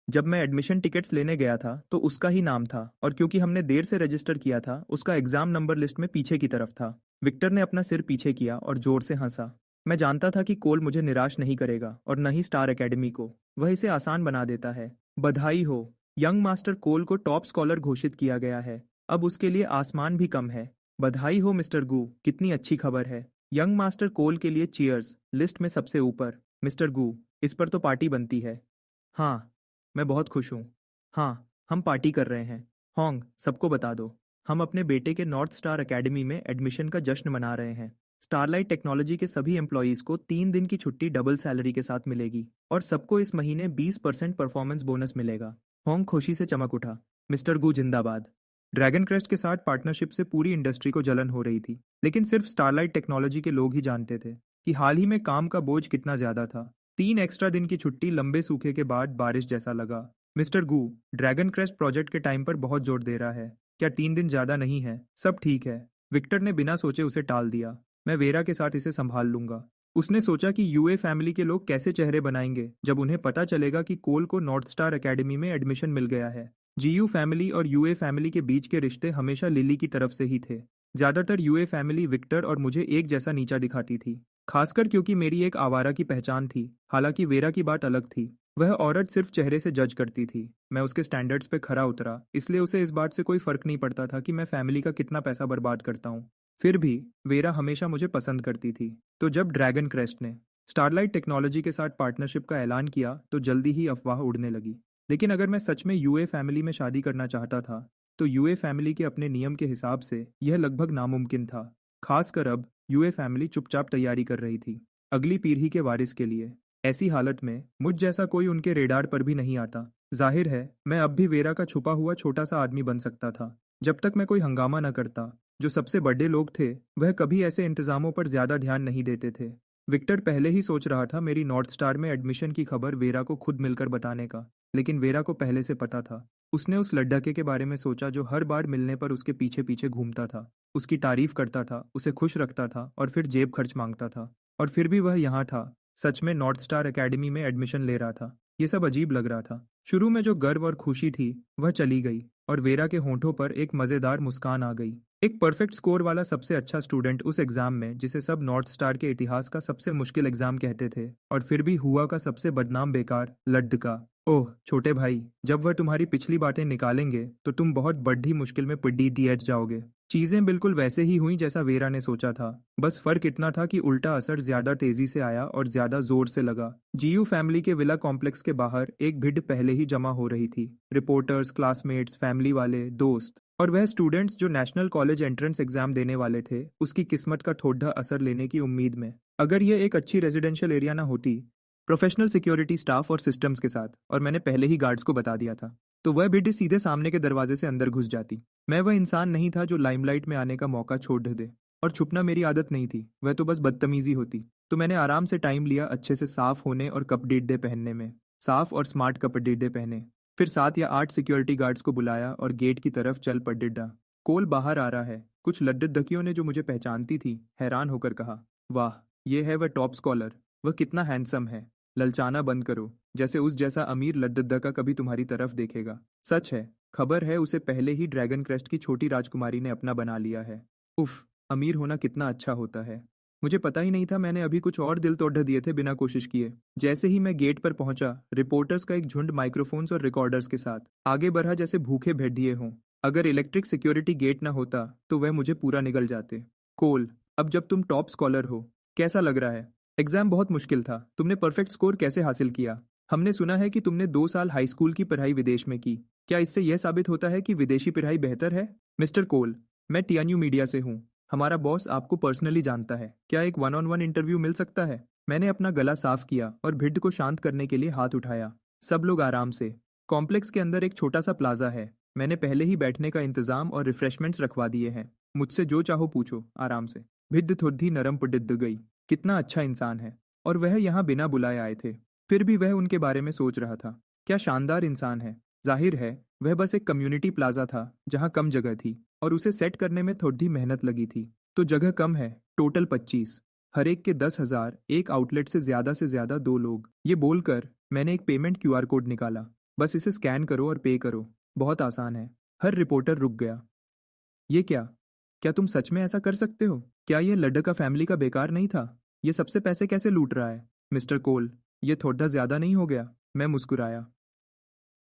जब मैं एडमिशन टिकट्स लेने गया था तो उसका ही नाम था और क्योंकि हमने देर से रजिस्टर किया था उसका एग्जाम नंबर लिस्ट में पीछे की तरफ था। विक्टर ने अपना सिर पीछे किया और जोर से हंसा। मैं जानता था कि कोल मुझे निराश नहीं करेगा और न ही स्टार एकेडमी को। वह इसे आसान बना देता है। बधाई हो, यंग मास्टर कोल को टॉप स्कॉलर घोषित किया गया है। अब उसके लिए आसमान भी कम है। बधाई हो मिस्टर गू, कितनी अच्छी खबर है। यंग मास्टर कोल के लिए चीयर्स, लिस्ट में सबसे ऊपर। मिस्टर गू, इस पर तो पार्टी बनती है। हाँ, मैं बहुत खुश हूँ। हाँ, हम पार्टी कर रहे हैं। होंग, सबको बता दो, हम अपने बेटे के नॉर्थ स्टार एकेडमी में एडमिशन का जश्न मना रहे हैं। स्टारलाइट टेक्नोलॉजी के सभी एम्प्लॉयज़ को 3 दिन की छुट्टी डबल सैलरी के साथ मिलेगी और सबको इस महीने 20% परफॉर्मेंस बोनस मिलेगा। होंग खुशी से चमक उठा। मिस्टर गू जिंदाबाद। ड्रैगन क्रेस्ट के साथ पार्टनरशिप से पूरी इंडस्ट्री को जलन हो रही थी, लेकिन सिर्फ स्टारलाइट टेक्नोलॉजी के लोग ही जानते थे कि हाल ही में काम का बोझ कितना ज्यादा था। 3 एक्स्ट्रा दिन की छुट्टी लंबे सूखे के बाद बारिश जैसा लगा। मिस्टर गू, ड्रैगन क्रेस्ट प्रोजेक्ट के टाइम पर बहुत जोर दे रहा है। क्या 3 दिन ज्यादा नहीं है? सब ठीक है। विक्टर ने बिना सोचे उसे टाल दिया। मैं वेरा के साथ इसे संभाल लूंगा। उसने सोचा कि यूए फैमिली के लोग कैसे चेहरे बनाएंगे जब उन्हें पता चलेगा कि कोल को नॉर्थ स्टार एकेडमी में एडमिशन मिल गया है। जीयू फैमिली और यूए फैमिली के बीच के रिश्ते हमेशा लिली की तरफ से ही थे। ज्यादातर यूए फैमिली विक्टर और मुझे एक जैसा नीचा दिखाती थी, खासकर क्योंकि मेरी एक आवारा की पहचान थी। हालांकि वेरा की बात अलग थी। वह औरत सिर्फ चेहरे से जज करती थी। मैं उसके स्टैंडर्ड्स पे खरा उतरा, इसलिए उसे इस बात से कोई फर्क नहीं पड़ता था कि मैं फैमिली का कितना पैसा बर्बाद करता हूँ। फिर भी वेरा हमेशा मुझे पसंद करती थी। तो जब ड्रैगन क्रेस्ट ने स्टारलाइट टेक्नोलॉजी के साथ पार्टनरशिप का ऐलान किया तो जल्दी ही अफवाह उड़ने लगी। लेकिन अगर मैं सच में यूए फैमिली में शादी करना चाहता था तो यूए फैमिली के अपने नियम के हिसाब से यह लगभग नामुमकिन था। खासकर अब यूए फैमिली चुपचाप तैयारी कर रही थी अगली पीढ़ी के वारिस के लिए। ऐसी हालत में मुझ जैसा कोई उनके रेडार पर भी नहीं आता। जाहिर है मैं अब भी वेरा का छुपा हुआ छोटा सा आदमी बन सकता था जब तक मैं कोई हंगामा न करता। जो सबसे बड़े लोग थे वह कभी ऐसे इंतजामों पर ज्यादा ध्यान नहीं देते थे। विक्टर पहले ही सोच रहा था मेरी नॉर्थ स्टार में एडमिशन की खबर वेरा को खुद मिलकर बताने का, लेकिन वेरा को पहले से पता था। उसने उस लड्ढके के बारे में सोचा जो हर बार मिलने पर उसके पीछे पीछे घूमता था, उसकी तारीफ करता था, उसे खुश रखता था और फिर जेब खर्च मांगता था। और फिर भी वह यहाँ था, सच में नॉर्थ स्टार एकेडमी में एडमिशन ले रहा था। ये सब अजीब लग रहा था। शुरू में जो गर्व और खुशी थी वह चली गई और वेरा के होंठों पर एक मजेदार मुस्कान आ गई। एक परफेक्ट स्कोर वाला सबसे अच्छा स्टूडेंट उस एग्जाम में जिसे सब नॉर्थ स्टार के इतिहास का सबसे मुश्किल एग्जाम कहते थे, और फिर भी हुआ का सबसे बदनाम बेकार लड्ढका। ओह छोटे भाई, जब वह तुम्हारी पिछली बातें निकालेंगे तो तुम बहुत बड़ी मुश्किल में पीडीडीएच जाओगे। चीजें बिल्कुल वैसे ही हुई जैसा वेरा ने सोचा था। बस फर्क इतना था कि उल्टा असर ज्यादा तेजी से आया और ज्यादा जोर से लगा। जीयू फैमिली के विला कॉम्प्लेक्स के बाहर एक भीड़ पहले ही जमा हो रही थी। रिपोर्टर्स, क्लासमेट्स, फैमिली वाले, दोस्त और वह स्टूडेंट्स जो नेशनल कॉलेज एंट्रेंस एग्जाम देने वाले थे, उसकी किस्मत का ठोडा असर लेने की उम्मीद में। अगर यह एक अच्छी रेजिडेंशियल एरिया ना होती, प्रोफेशनल सिक्योरिटी स्टाफ और सिस्टम्स के साथ, और मैंने पहले ही गार्ड्स को बता दिया था, तो वह भीड़ सीधे सामने के दरवाजे से अंदर घुस जाती। मैं वह इंसान नहीं था जो लाइमलाइट में आने का मौका छोड़ दे। और छुपना मेरी आदत नहीं थी, वह तो बस बदतमीजी होती। तो मैंने आराम से टाइम लिया अच्छे से साफ होने और कपड़े पहनने में। साफ और स्मार्ट कपड़े पहने। फिर 7 या 8 सिक्योरिटी गार्ड्स को बुलाया और गेट की तरफ चल पड़ा। कोल बाहर आ रहा है। कुछ लड्डू ने जो मुझे पहचानती थी, हैरान होकर कहा, वाह, ये है वह टॉप स्कॉलर। वह कितना हैंडसम है। ललचाना बंद करो, जैसे उस जैसा अमीर लड्डू का कभी तुम्हारी तरफ देखेगा। सच है, खबर है उसे पहले ही ड्रैगन क्रेस्ट की छोटी राजकुमारी ने अपना बना लिया है। उफ, अमीर होना कितना अच्छा होता है। मुझे पता ही नहीं था मैंने अभी कुछ और दिल तोड़ दिए थे बिना कोशिश किए। जैसे ही मैं गेट पर पहुंचा, रिपोर्टर्स का एक झुंड माइक्रोफोन्स और रिकॉर्डर्स के साथ आगे बढ़ा जैसे भूखे भेड़िए हों। अगर इलेक्ट्रिक सिक्योरिटी गेट ना होता तो वह मुझे पूरा निगल जाते। कोल, अब जब तुम टॉप स्कॉलर हो, कैसा लग रहा है? एग्जाम बहुत मुश्किल था। तुमने परफेक्ट स्कोर कैसे हासिल किया? हमने सुना है कि तुमने 2 साल हाई स्कूल की पढ़ाई विदेश में की। क्या इससे यह साबित होता है कि विदेशी पढ़ाई बेहतर है? मिस्टर कोल, मैं टीएनयू मीडिया से हूँ। हमारा बॉस आपको पर्सनली जानता है। क्या एक वन ऑन वन इंटरव्यू मिल सकता है? मैंने अपना गला साफ किया और भिड्ड को शांत करने के लिए हाथ उठाया। सब लोग आराम से। कॉम्प्लेक्स के अंदर एक छोटा सा प्लाजा है। मैंने पहले ही बैठने का इंतजाम और रिफ्रेशमेंट्स रखवा दिए हैं। मुझसे जो चाहो पूछो, आराम से। भिड्ड थोड़ी नरम पड़िद गई। कितना अच्छा इंसान है। और वह यहाँ बिना बुलाए आए थे। फिर भी वह उनके बारे में सोच रहा था। क्या शानदार इंसान है। जाहिर है वह बस एक कम्युनिटी प्लाजा था जहाँ कम जगह थी और उसे सेट करने में थोड़ी मेहनत लगी थी। तो जगह कम है, टोटल 25। हर एक के 10,000, एक आउटलेट से ज्यादा 2 लोग। ये बोलकर मैंने एक पेमेंट क्यूआर कोड निकाला। बस इसे स्कैन करो और पे करो। बहुत आसान है। हर रिपोर्टर रुक गया। ये क्या? क्या तुम सच में ऐसा कर सकते हो? क्या ये लड्डू का फैमिली का बेकार नहीं था? ये सबसे पैसे कैसे लूट रहा है? मिस्टर कोल, ये थोड़ा ज्यादा नहीं हो गया? मैं मुस्कुराया।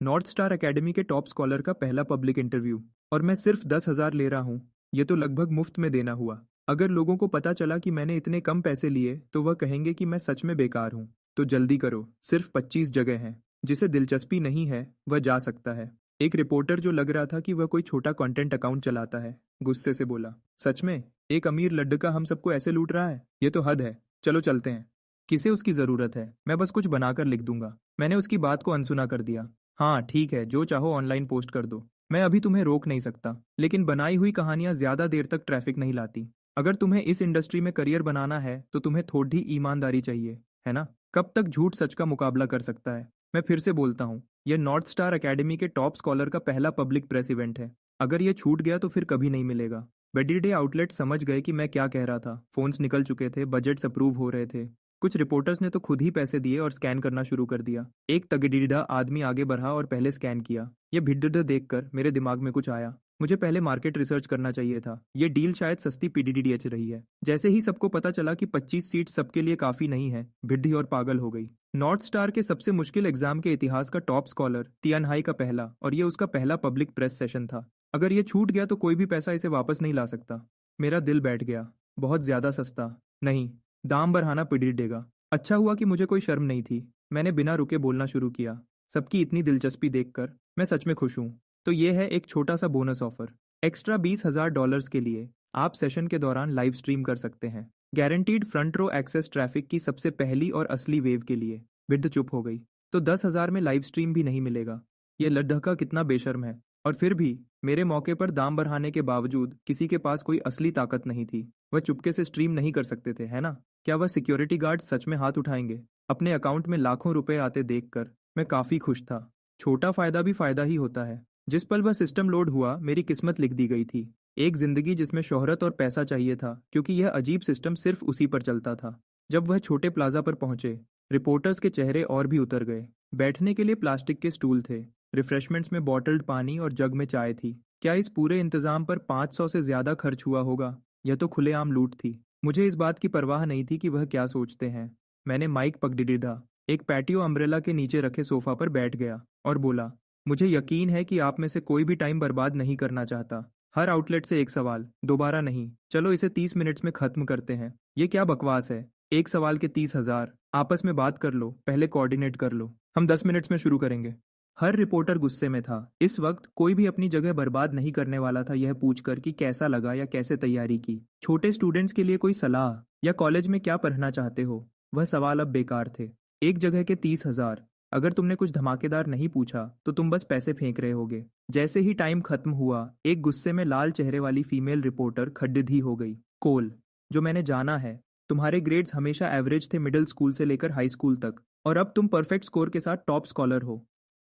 नॉर्थ स्टार एकेडमी के टॉप स्कॉलर का पहला पब्लिक इंटरव्यू, और मैं सिर्फ 10,000 ले रहा हूँ। ये तो लगभग मुफ्त में देना हुआ। अगर लोगों को पता चला कि मैंने इतने कम पैसे लिए तो वह कहेंगे कि मैं सच में बेकार हूँ। तो जल्दी करो, सिर्फ 25 जगह हैं। जिसे दिलचस्पी नहीं है वह जा सकता है। एक रिपोर्टर जो लग रहा था कि वह कोई छोटा कंटेंट अकाउंट चलाता है, गुस्से से बोला, सच में? एक अमीर लड्डू का हम सबको ऐसे लूट रहा है? ये तो हद है। चलो चलते हैं। किसे उसकी जरूरत है? मैं बस कुछ बनाकर लिख दूंगा। मैंने उसकी बात को अनसुना कर दिया। हाँ ठीक है, जो चाहो ऑनलाइन पोस्ट कर दो। मैं अभी तुम्हें रोक नहीं सकता, लेकिन बनाई हुई कहानियां ज्यादा देर तक ट्रैफिक नहीं लाती। अगर तुम्हें इस इंडस्ट्री में करियर बनाना है तो तुम्हें थोड़ी ईमानदारी चाहिए, है ना? कब तक झूठ सच का मुकाबला कर सकता है? मैं फिर से बोलता हूँ, यह नॉर्थ स्टार एकेडमी के टॉप स्कॉलर का पहला पब्लिक प्रेस इवेंट है। अगर ये छूट गया तो फिर कभी नहीं मिलेगा। बेडी आउटलेट समझ गए कि मैं क्या कह रहा था। फोन्स निकल चुके थे, बजट्स अप्रूव हो रहे थे। कुछ रिपोर्टर्स ने तो खुद ही पैसे दिए और स्कैन करना शुरू कर दिया। एक तगड़ीड़ा आदमी आगे बढ़ा और पहले स्कैन किया। ये भिड्ड देखकर मेरे दिमाग में कुछ आया। मुझे पहले मार्केट रिसर्च करना चाहिए था। ये डील शायद सस्ती पीडीडीएच रही है। जैसे ही सबको पता चला कि 25 सीट सबके लिए काफी नहीं है, भिड्डी और पागल हो गई। नॉर्थ स्टार के सबसे मुश्किल एग्जाम के इतिहास का टॉप स्कॉलर, तियानहाई का पहला, और ये उसका पहला पब्लिक प्रेस सेशन था। अगर ये छूट गया तो कोई भी पैसा इसे वापस नहीं ला सकता। मेरा दिल बैठ गया। बहुत ज्यादा सस्ता नहीं, दाम बढ़ाना पिड़ी देगा। अच्छा हुआ कि मुझे कोई शर्म नहीं थी। मैंने बिना रुके बोलना शुरू किया। सबकी इतनी दिलचस्पी देखकर मैं सच में खुश हूँ। तो ये है एक छोटा सा बोनस ऑफर। एक्स्ट्रा $20,000 के लिए आप सेशन के दौरान लाइव स्ट्रीम कर सकते हैं। Guaranteed front row access traffic की सबसे पहली और असली वेव के लिए। बिड्ड चुप हो गई। तो 10,000 में लाइव स्ट्रीम भी नहीं मिलेगा? ये लड्ढका कितना बेशर्म है। और फिर भी मेरे मौके पर दाम बढ़ाने के बावजूद किसी के पास कोई असली ताकत नहीं थी। वह चुपके से स्ट्रीम नहीं कर सकते थे, है ना? क्या वह सिक्योरिटी गार्ड सच में हाथ उठाएंगे? अपने अकाउंट में लाखों रुपए आते देखकर मैं काफी खुश था। छोटा फायदा भी फायदा ही होता है। जिस पल वह सिस्टम लोड हुआ, मेरी किस्मत लिख दी गई थी। एक जिंदगी जिसमें शोहरत और पैसा चाहिए था, क्योंकि यह अजीब सिस्टम सिर्फ उसी पर चलता था। जब वह छोटे प्लाजा पर पहुंचे, रिपोर्टर्स के चेहरे और भी उतर गए। बैठने के लिए प्लास्टिक के स्टूल थे। रिफ्रेशमेंट्स में बॉटल्ड पानी और जग में चाय थी। क्या इस पूरे इंतजाम पर 500 से ज्यादा खर्च हुआ होगा? यह तो खुलेआम लूट थी। मुझे इस बात की परवाह नहीं थी कि वह क्या सोचते हैं। मैंने माइक पकड़ लीधा। एक पैटियो अम्ब्रेला के नीचे रखे सोफा पर बैठ गया और बोला, मुझे यकीन है कि आप में से कोई भी टाइम बर्बाद नहीं करना चाहता। हर आउटलेट से एक सवाल, दोबारा नहीं। चलो इसे 30 मिनट्स में खत्म करते हैं। ये क्या बकवास है? एक सवाल के 30,000। आपस में बात कर लो, पहले कोऑर्डिनेट कर लो। हम 10 मिनट्स में शुरू करेंगे। हर रिपोर्टर गुस्से में था। इस वक्त कोई भी अपनी जगह बर्बाद नहीं करने वाला था यह पूछकर कि कैसा लगा या कैसे तैयारी की। छोटे स्टूडेंट्स के लिए कोई सलाह या कॉलेज में क्या पढ़ना चाहते हो, वह सवाल अब बेकार थे। एक जगह के 30,000। अगर तुमने कुछ धमाकेदार नहीं पूछा तो तुम बस पैसे फेंक रहे होगे। जैसे ही टाइम खत्म हुआ, एक गुस्से में लाल चेहरे वाली फीमेल रिपोर्टर खड्डिधी हो गई। कोल, जो मैंने जाना है, तुम्हारे ग्रेड्स हमेशा एवरेज थे मिडिल स्कूल से लेकर हाई स्कूल तक, और अब तुम परफेक्ट स्कोर के साथ टॉप स्कॉलर हो।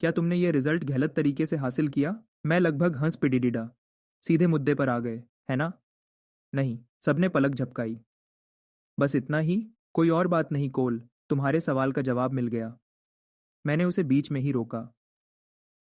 क्या तुमने ये रिजल्ट गलत तरीके से हासिल किया? मैं लगभग हंस पिड़िडिडा। सीधे मुद्दे पर आ गए, है ना? नहीं, सबने पलक झपकाई। बस इतना ही? कोई और बात नहीं कोल, तुम्हारे सवाल का जवाब मिल गया। मैंने उसे बीच में ही रोका।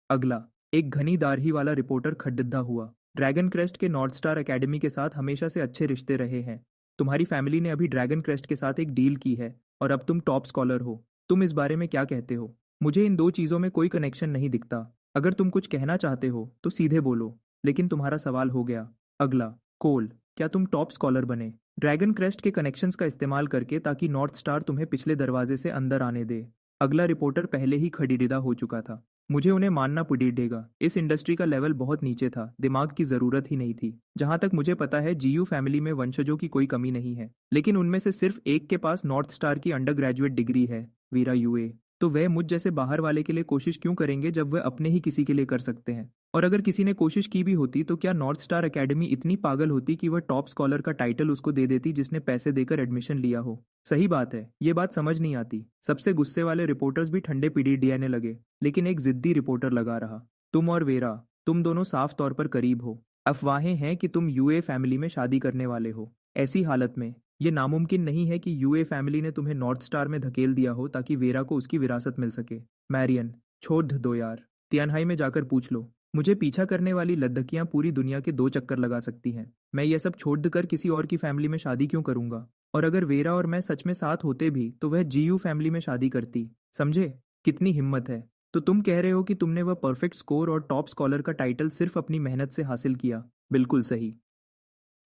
अगला। एक घनी दाढ़ी वाला रिपोर्टर खड्डिद्दा हुआ। ड्रैगन क्रेस्ट के नॉर्थ स्टार एकेडमी के साथ हमेशा से अच्छे रिश्ते रहे हैं। तुम्हारी फैमिली ने अभी ड्रैगन क्रेस्ट के साथ एक डील की है और अब तुम टॉप स्कॉलर हो। तुम इस बारे में क्या कहते हो? मुझे इन दो चीज़ों में कोई कनेक्शन नहीं दिखता। अगर तुम कुछ कहना चाहते हो तो सीधे बोलो, लेकिन तुम्हारा सवाल हो गया। अगला। कोल, क्या तुम टॉप स्कॉलर बने ड्रैगन क्रेस्ट के कनेक्शंस का इस्तेमाल करके, ताकि नॉर्थ स्टार तुम्हें पिछले दरवाजे से अंदर आने दे? अगला रिपोर्टर पहले ही खड़ीडिदा हो चुका था। मुझे उन्हें मानना पड़ेगा, इस इंडस्ट्री का लेवल बहुत नीचे था, दिमाग की जरूरत ही नहीं थी। जहां तक मुझे पता है जीयू फैमिली में वंशजों की कोई कमी नहीं है, लेकिन उनमें से सिर्फ एक के पास नॉर्थ स्टार की अंडर ग्रेजुएट डिग्री है, वीरा यूए। तो वह मुझ जैसे बाहर वाले के लिए कोशिश क्यों करेंगे जब वह अपने ही किसी के लिए कर सकते हैं? और अगर किसी ने कोशिश की भी होती तो क्या नॉर्थ स्टार एकेडमी इतनी पागल होती कि वह टॉप स्कॉलर का टाइटल उसको दे देती जिसने पैसे देकर एडमिशन लिया हो? सही बात है, ये बात समझ नहीं आती। सबसे गुस्से वाले रिपोर्टर्स भी ठंडे पीढ़ी डीएनए लगे, लेकिन एक जिद्दी रिपोर्टर लगा रहा। तुम और वेरा, तुम दोनों साफ तौर पर करीब हो। अफवाहें हैं कि तुम यूए फैमिली में शादी करने वाले हो। ऐसी हालत में ये नामुमकिन नहीं है कि यूए फैमिली ने तुम्हें नॉर्थ स्टार में धकेल दिया हो ताकि वेरा को उसकी विरासत मिल सके। मैरियन, छोड़ दो यार, तियानहाई में जाकर पूछ लो। मुझे पीछा करने वाली लद्दकियां पूरी दुनिया के 2 चक्कर लगा सकती हैं। मैं ये सब छोड़कर किसी और की फैमिली में शादी क्यों करूंगा? और अगर वेरा और मैं सच में साथ होते भी तो वह जीयू फैमिली में शादी करती। समझे? कितनी हिम्मत है? तो तुम कह रहे हो कि तुमने वह परफेक्ट स्कोर और टॉप स्कॉलर का टाइटल सिर्फ अपनी मेहनत से हासिल किया? बिल्कुल सही।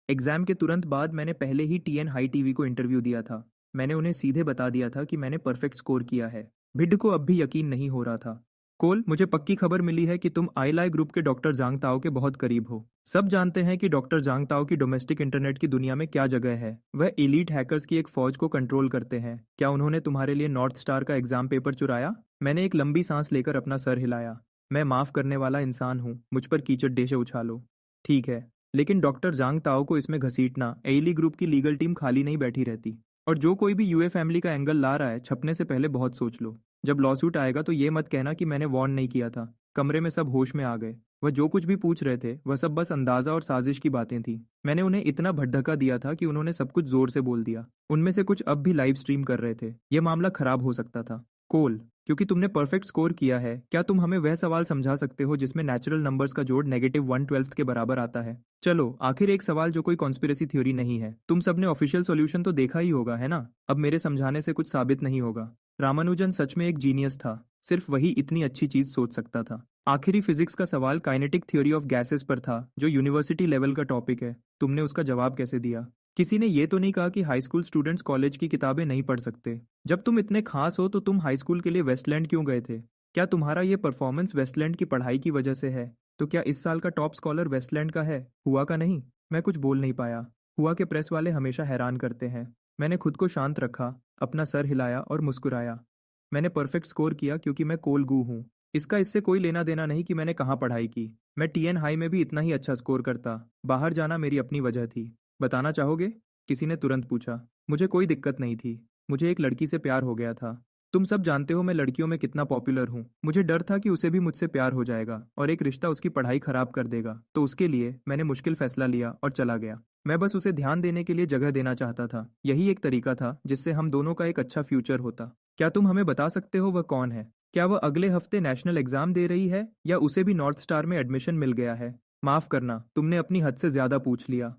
एग्जाम के तुरंत बाद मैंने पहले ही टीएन हाई टीवी को इंटरव्यू दिया था। मैंने उन्हें सीधे बता दिया था कि मैंने परफेक्ट स्कोर किया है। भिड को अब भी यकीन नहीं हो रहा था। कोल, मुझे पक्की खबर मिली है कि तुम आईलाई ग्रुप के डॉक्टर जांग ताओ के बहुत करीब हो। सब जानते हैं कि डॉक्टर जांग ताओ की डोमेस्टिक इंटरनेट की दुनिया में क्या जगह है। वह एलीट हैकर्स की एक फौज को कंट्रोल करते हैं। क्या उन्होंने तुम्हारे लिए नॉर्थ स्टार का एग्जाम पेपर चुराया? मैंने एक लंबी सांस लेकर अपना सर हिलाया। मैं माफ करने वाला इंसान हूँ, मुझ पर कीचड़ डेशे उछालो। ठीक है, लेकिन डॉक्टर जांग ताओ को इसमें घसीटना, एली ग्रुप की लीगल टीम खाली नहीं बैठी रहती। और जो कोई भी यूए फैमिली का एंगल ला रहा है, छपने से पहले बहुत सोच लो। जब लॉसूट आएगा तो ये मत कहना कि मैंने वार्न नहीं किया था। कमरे में सब होश में आ गए। वह जो कुछ भी पूछ रहे थे वह सब बस अंदाजा और साजिश की बातें थी। मैंने उन्हें इतना भड़धका दिया था कि उन्होंने सब कुछ जोर से बोल दिया। उनमें से कुछ अब भी लाइव स्ट्रीम कर रहे थे। यह मामला खराब हो सकता था। कोल, क्योंकि तुमने परफेक्ट स्कोर किया है, क्या तुम हमें वह सवाल समझा सकते हो जिसमें नेचुरल नंबर्स का जोड़ -1/12 के बराबर आता है? चलो आखिर एक सवाल जो कोई कॉन्स्पिरेसी थ्योरी नहीं है। तुम सबने ऑफिशियल सॉल्यूशन तो देखा ही होगा, है ना? अब मेरे समझाने से कुछ साबित नहीं होगा। रामानुजन सच में एक जीनियस था। सिर्फ वही इतनी अच्छी चीज सोच सकता था। आखिरी फिजिक्स का सवाल काइनेटिक थ्योरी ऑफ गैसेस पर था, जो यूनिवर्सिटी लेवल का टॉपिक है। तुमने उसका जवाब कैसे दिया? किसी ने ये तो नहीं कहा कि हाई स्कूल स्टूडेंट्स कॉलेज की किताबें नहीं पढ़ सकते। जब तुम इतने खास हो तो तुम हाई स्कूल के लिए वेस्टलैंड क्यों गए थे? क्या तुम्हारा ये परफॉर्मेंस वेस्टलैंड की पढ़ाई की वजह से है? तो क्या इस साल का टॉप स्कॉलर वेस्टलैंड का है, हुआ का नहीं? मैं कुछ बोल नहीं पाया। हुआ के प्रेस वाले हमेशा हैरान करते हैं। मैंने खुद को शांत रखा, अपना सर हिलाया और मुस्कुराया। मैंने परफेक्ट स्कोर किया क्योंकि मैं कोलगू हूँ। इसका इससे कोई लेना देना नहीं कि मैंने कहाँ पढ़ाई की। मैं टीएन हाई में भी इतना ही अच्छा स्कोर करता। बाहर जाना मेरी अपनी वजह थी। बताना चाहोगे? किसी ने तुरंत पूछा। मुझे कोई दिक्कत नहीं थी। मुझे एक लड़की से प्यार हो गया था। तुम सब जानते हो मैं लड़कियों में कितना पॉपुलर हूँ। मुझे डर था कि उसे भी मुझसे प्यार हो जाएगा और एक रिश्ता उसकी पढ़ाई खराब कर देगा, तो उसके लिए मैंने मुश्किल फैसला लिया और चला गया। मैं बस उसे ध्यान देने के लिए जगह देना चाहता था। यही एक तरीका था जिससे हम दोनों का एक अच्छा फ्यूचर होता। क्या तुम हमें बता सकते हो वह कौन है? क्या वह अगले हफ्ते नेशनल एग्जाम दे रही है या उसे भी नॉर्थ स्टार में एडमिशन मिल गया है? माफ करना, तुमने अपनी हद से ज्यादा पूछ लिया।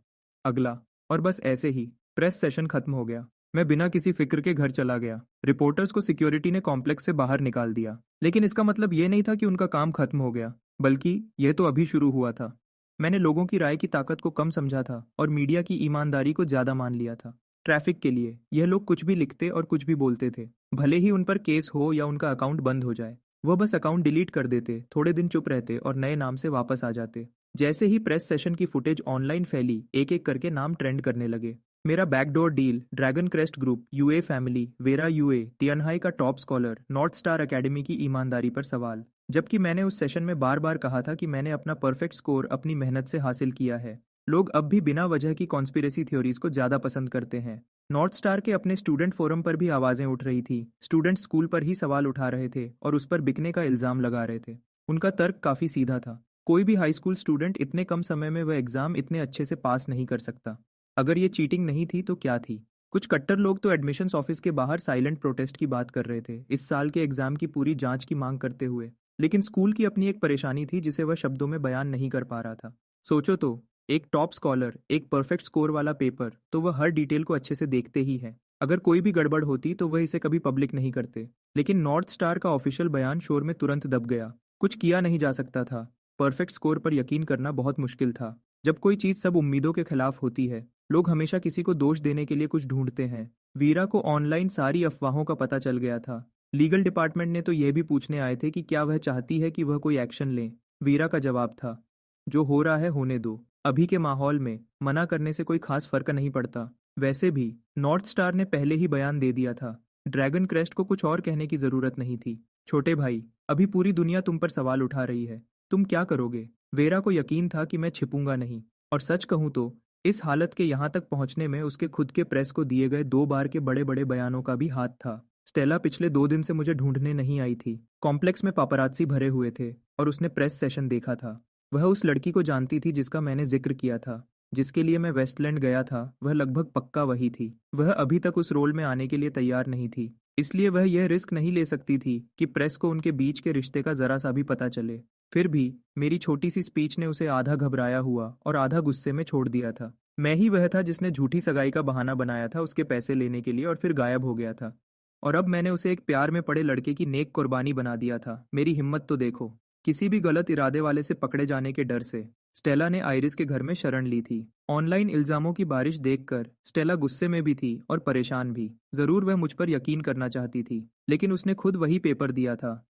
अगला। और बस ऐसे ही प्रेस सेशन खत्म हो गया। मैं बिना किसी फिक्र के घर चला गया। रिपोर्टर्स को सिक्योरिटी ने कॉम्प्लेक्स से बाहर निकाल दिया, लेकिन इसका मतलब ये नहीं था कि उनका काम खत्म हो गया, बल्कि यह तो अभी शुरू हुआ था। मैंने लोगों की राय की ताकत को कम समझा था और मीडिया की ईमानदारी को ज़्यादा मान लिया था। ट्रैफिक के लिए यह लोग कुछ भी लिखते और कुछ भी बोलते थे, भले ही उन पर केस हो या उनका अकाउंट बंद हो जाए। वह बस अकाउंट डिलीट कर देते, थोड़े दिन चुप रहते और नए नाम से वापस आ जाते। जैसे ही प्रेस सेशन की फुटेज ऑनलाइन फैली, एक एक करके नाम ट्रेंड करने लगे। मेरा backdoor deal, dragon crest group, Yue family, Vera Yue, Tianhai का top scholar, north star academy की ईमानदारी पर सवाल। जबकि मैंने उस सेशन में बार बार कहा था कि मैंने अपना परफेक्ट स्कोर अपनी मेहनत से हासिल किया है। लोग अब भी बिना वजह की कॉन्स्पिरेसी थ्योरीज को ज़्यादा पसंद करते हैं। नॉर्थ स्टार के अपने स्टूडेंट फोरम पर भी आवाज़ें उठ रही थी। स्टूडेंट स्कूल पर ही सवाल उठा रहे थे और उस पर बिकने का इल्ज़ाम लगा रहे थे। उनका तर्क काफ़ी सीधा था। कोई भी हाई स्कूल स्टूडेंट इतने कम समय में वह एग्ज़ाम इतने अच्छे से पास नहीं कर सकता। अगर ये चीटिंग नहीं थी तो क्या थी? कुछ कट्टर लोग तो एडमिशन्स ऑफिस के बाहर साइलेंट प्रोटेस्ट की बात कर रहे थे, इस साल के एग्जाम की पूरी जांच की मांग करते हुए। लेकिन स्कूल की अपनी एक परेशानी थी जिसे वह शब्दों में बयान नहीं कर पा रहा था। सोचो तो, एक टॉप स्कॉलर, एक परफेक्ट स्कोर वाला पेपर, तो वह हर डिटेल को अच्छे से देखते ही है। अगर कोई भी गड़बड़ होती तो वह इसे कभी पब्लिक नहीं करते। लेकिन नॉर्थ स्टार का ऑफिशियल बयान शोर में तुरंत दब गया। कुछ किया नहीं जा सकता था। परफेक्ट स्कोर पर यकीन करना बहुत मुश्किल था। जब कोई चीज़ सब उम्मीदों के खिलाफ होती है, लोग हमेशा किसी को दोष देने के लिए कुछ ढूंढते हैं। वीरा को ऑनलाइन सारी अफवाहों का पता चल गया था। लीगल डिपार्टमेंट ने तो यह भी पूछने आए थे कि क्या वह चाहती है कि वह कोई एक्शन ले। वीरा का जवाब था, जो हो रहा है होने दो। अभी के माहौल में मना करने से कोई खास फर्क नहीं पड़ता। वैसे भी नॉर्थ स्टार ने पहले ही बयान दे दिया था। ड्रैगन क्रेस्ट को कुछ और कहने की जरूरत नहीं थी। छोटे भाई, अभी पूरी दुनिया तुम पर सवाल उठा रही है। तुम क्या करोगे? वेरा को यकीन था कि मैं छिपूंगा नहीं। और सच कहूं तो इस हालत के यहाँ तक पहुंचने में उसके खुद के प्रेस को दिए गए 2 बार के बड़े बड़े बयानों का भी हाथ था। स्टेला पिछले 2 दिन से मुझे ढूंढने नहीं आई थी। कॉम्प्लेक्स में पापरात्सी भरे हुए थे और उसने प्रेस सेशन देखा था। वह उस लड़की को जानती थी जिसका मैंने जिक्र किया था, जिसके लिए मैं वेस्टलैंड गया था। वह लगभग पक्का वही थी। वह अभी तक उस रोल में आने के लिए तैयार नहीं थी, इसलिए वह यह रिस्क नहीं ले सकती थी कि प्रेस को उनके बीच के रिश्ते का जरा सा भी पता चले। फिर भी मेरी छोटी सी स्पीच ने उसे आधा घबराया हुआ और आधा गुस्से में छोड़ दिया था। मैं ही वह था जिसने झूठी सगाई का बहाना बनाया था उसके पैसे लेने के लिए और फिर गायब हो गया था। और अब मैंने उसे एक प्यार में पड़े लड़के की नेक कुर्बानी बना दिया था। मेरी हिम्मत तो देखो। किसी भी गलत इरादे वाले से पकड़े जाने के डर से स्टेला ने आइरिस के घर में शरण ली थी। ऑनलाइन इल्जामों की बारिश देखकर स्टेला गुस्से में भी थी और परेशान भी। जरूर वह मुझ पर यकीन करना चाहती थी, लेकिन उसने खुद वही पेपर दिया था।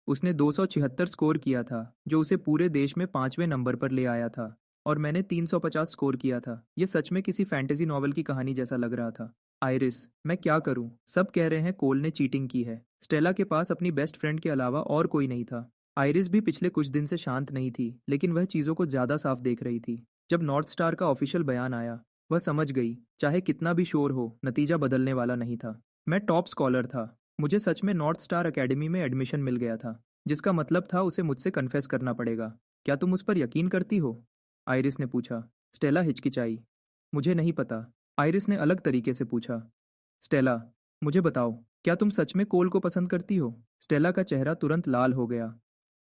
उसने 276 स्कोर किया था, जो उसे पूरे देश में 5वें नंबर पर ले आया था। और मैंने 350 स्कोर किया था। यह सच में किसी फैंटेसी नॉवल की कहानी जैसा लग रहा था। आइरिस, मैं क्या करूं? सब कह रहे हैं कोल ने चीटिंग की है। स्टेला के पास अपनी बेस्ट फ्रेंड के अलावा और कोई नहीं था। आइरिस भी पिछले कुछ दिन से शांत नहीं थी, लेकिन वह चीज़ों को ज़्यादा साफ देख रही थी। जब नॉर्थ स्टार का ऑफिशियल बयान आया, वह समझ गई, चाहे कितना भी शोर हो, नतीजा बदलने वाला नहीं था। मैं टॉप स्कॉलर था। मुझे सच में नॉर्थ स्टार एकेडमी में एडमिशन मिल गया था, जिसका मतलब था उसे मुझसे कन्फेस करना पड़ेगा। क्या तुम उस पर यकीन करती हो? आइरिस ने पूछा। स्टेला हिचकिचाई। मुझे नहीं पता। आइरिस ने अलग तरीके से पूछा। स्टेला, मुझे बताओ, क्या तुम सच में कोल को पसंद करती हो? स्टेला का चेहरा तुरंत लाल हो गया।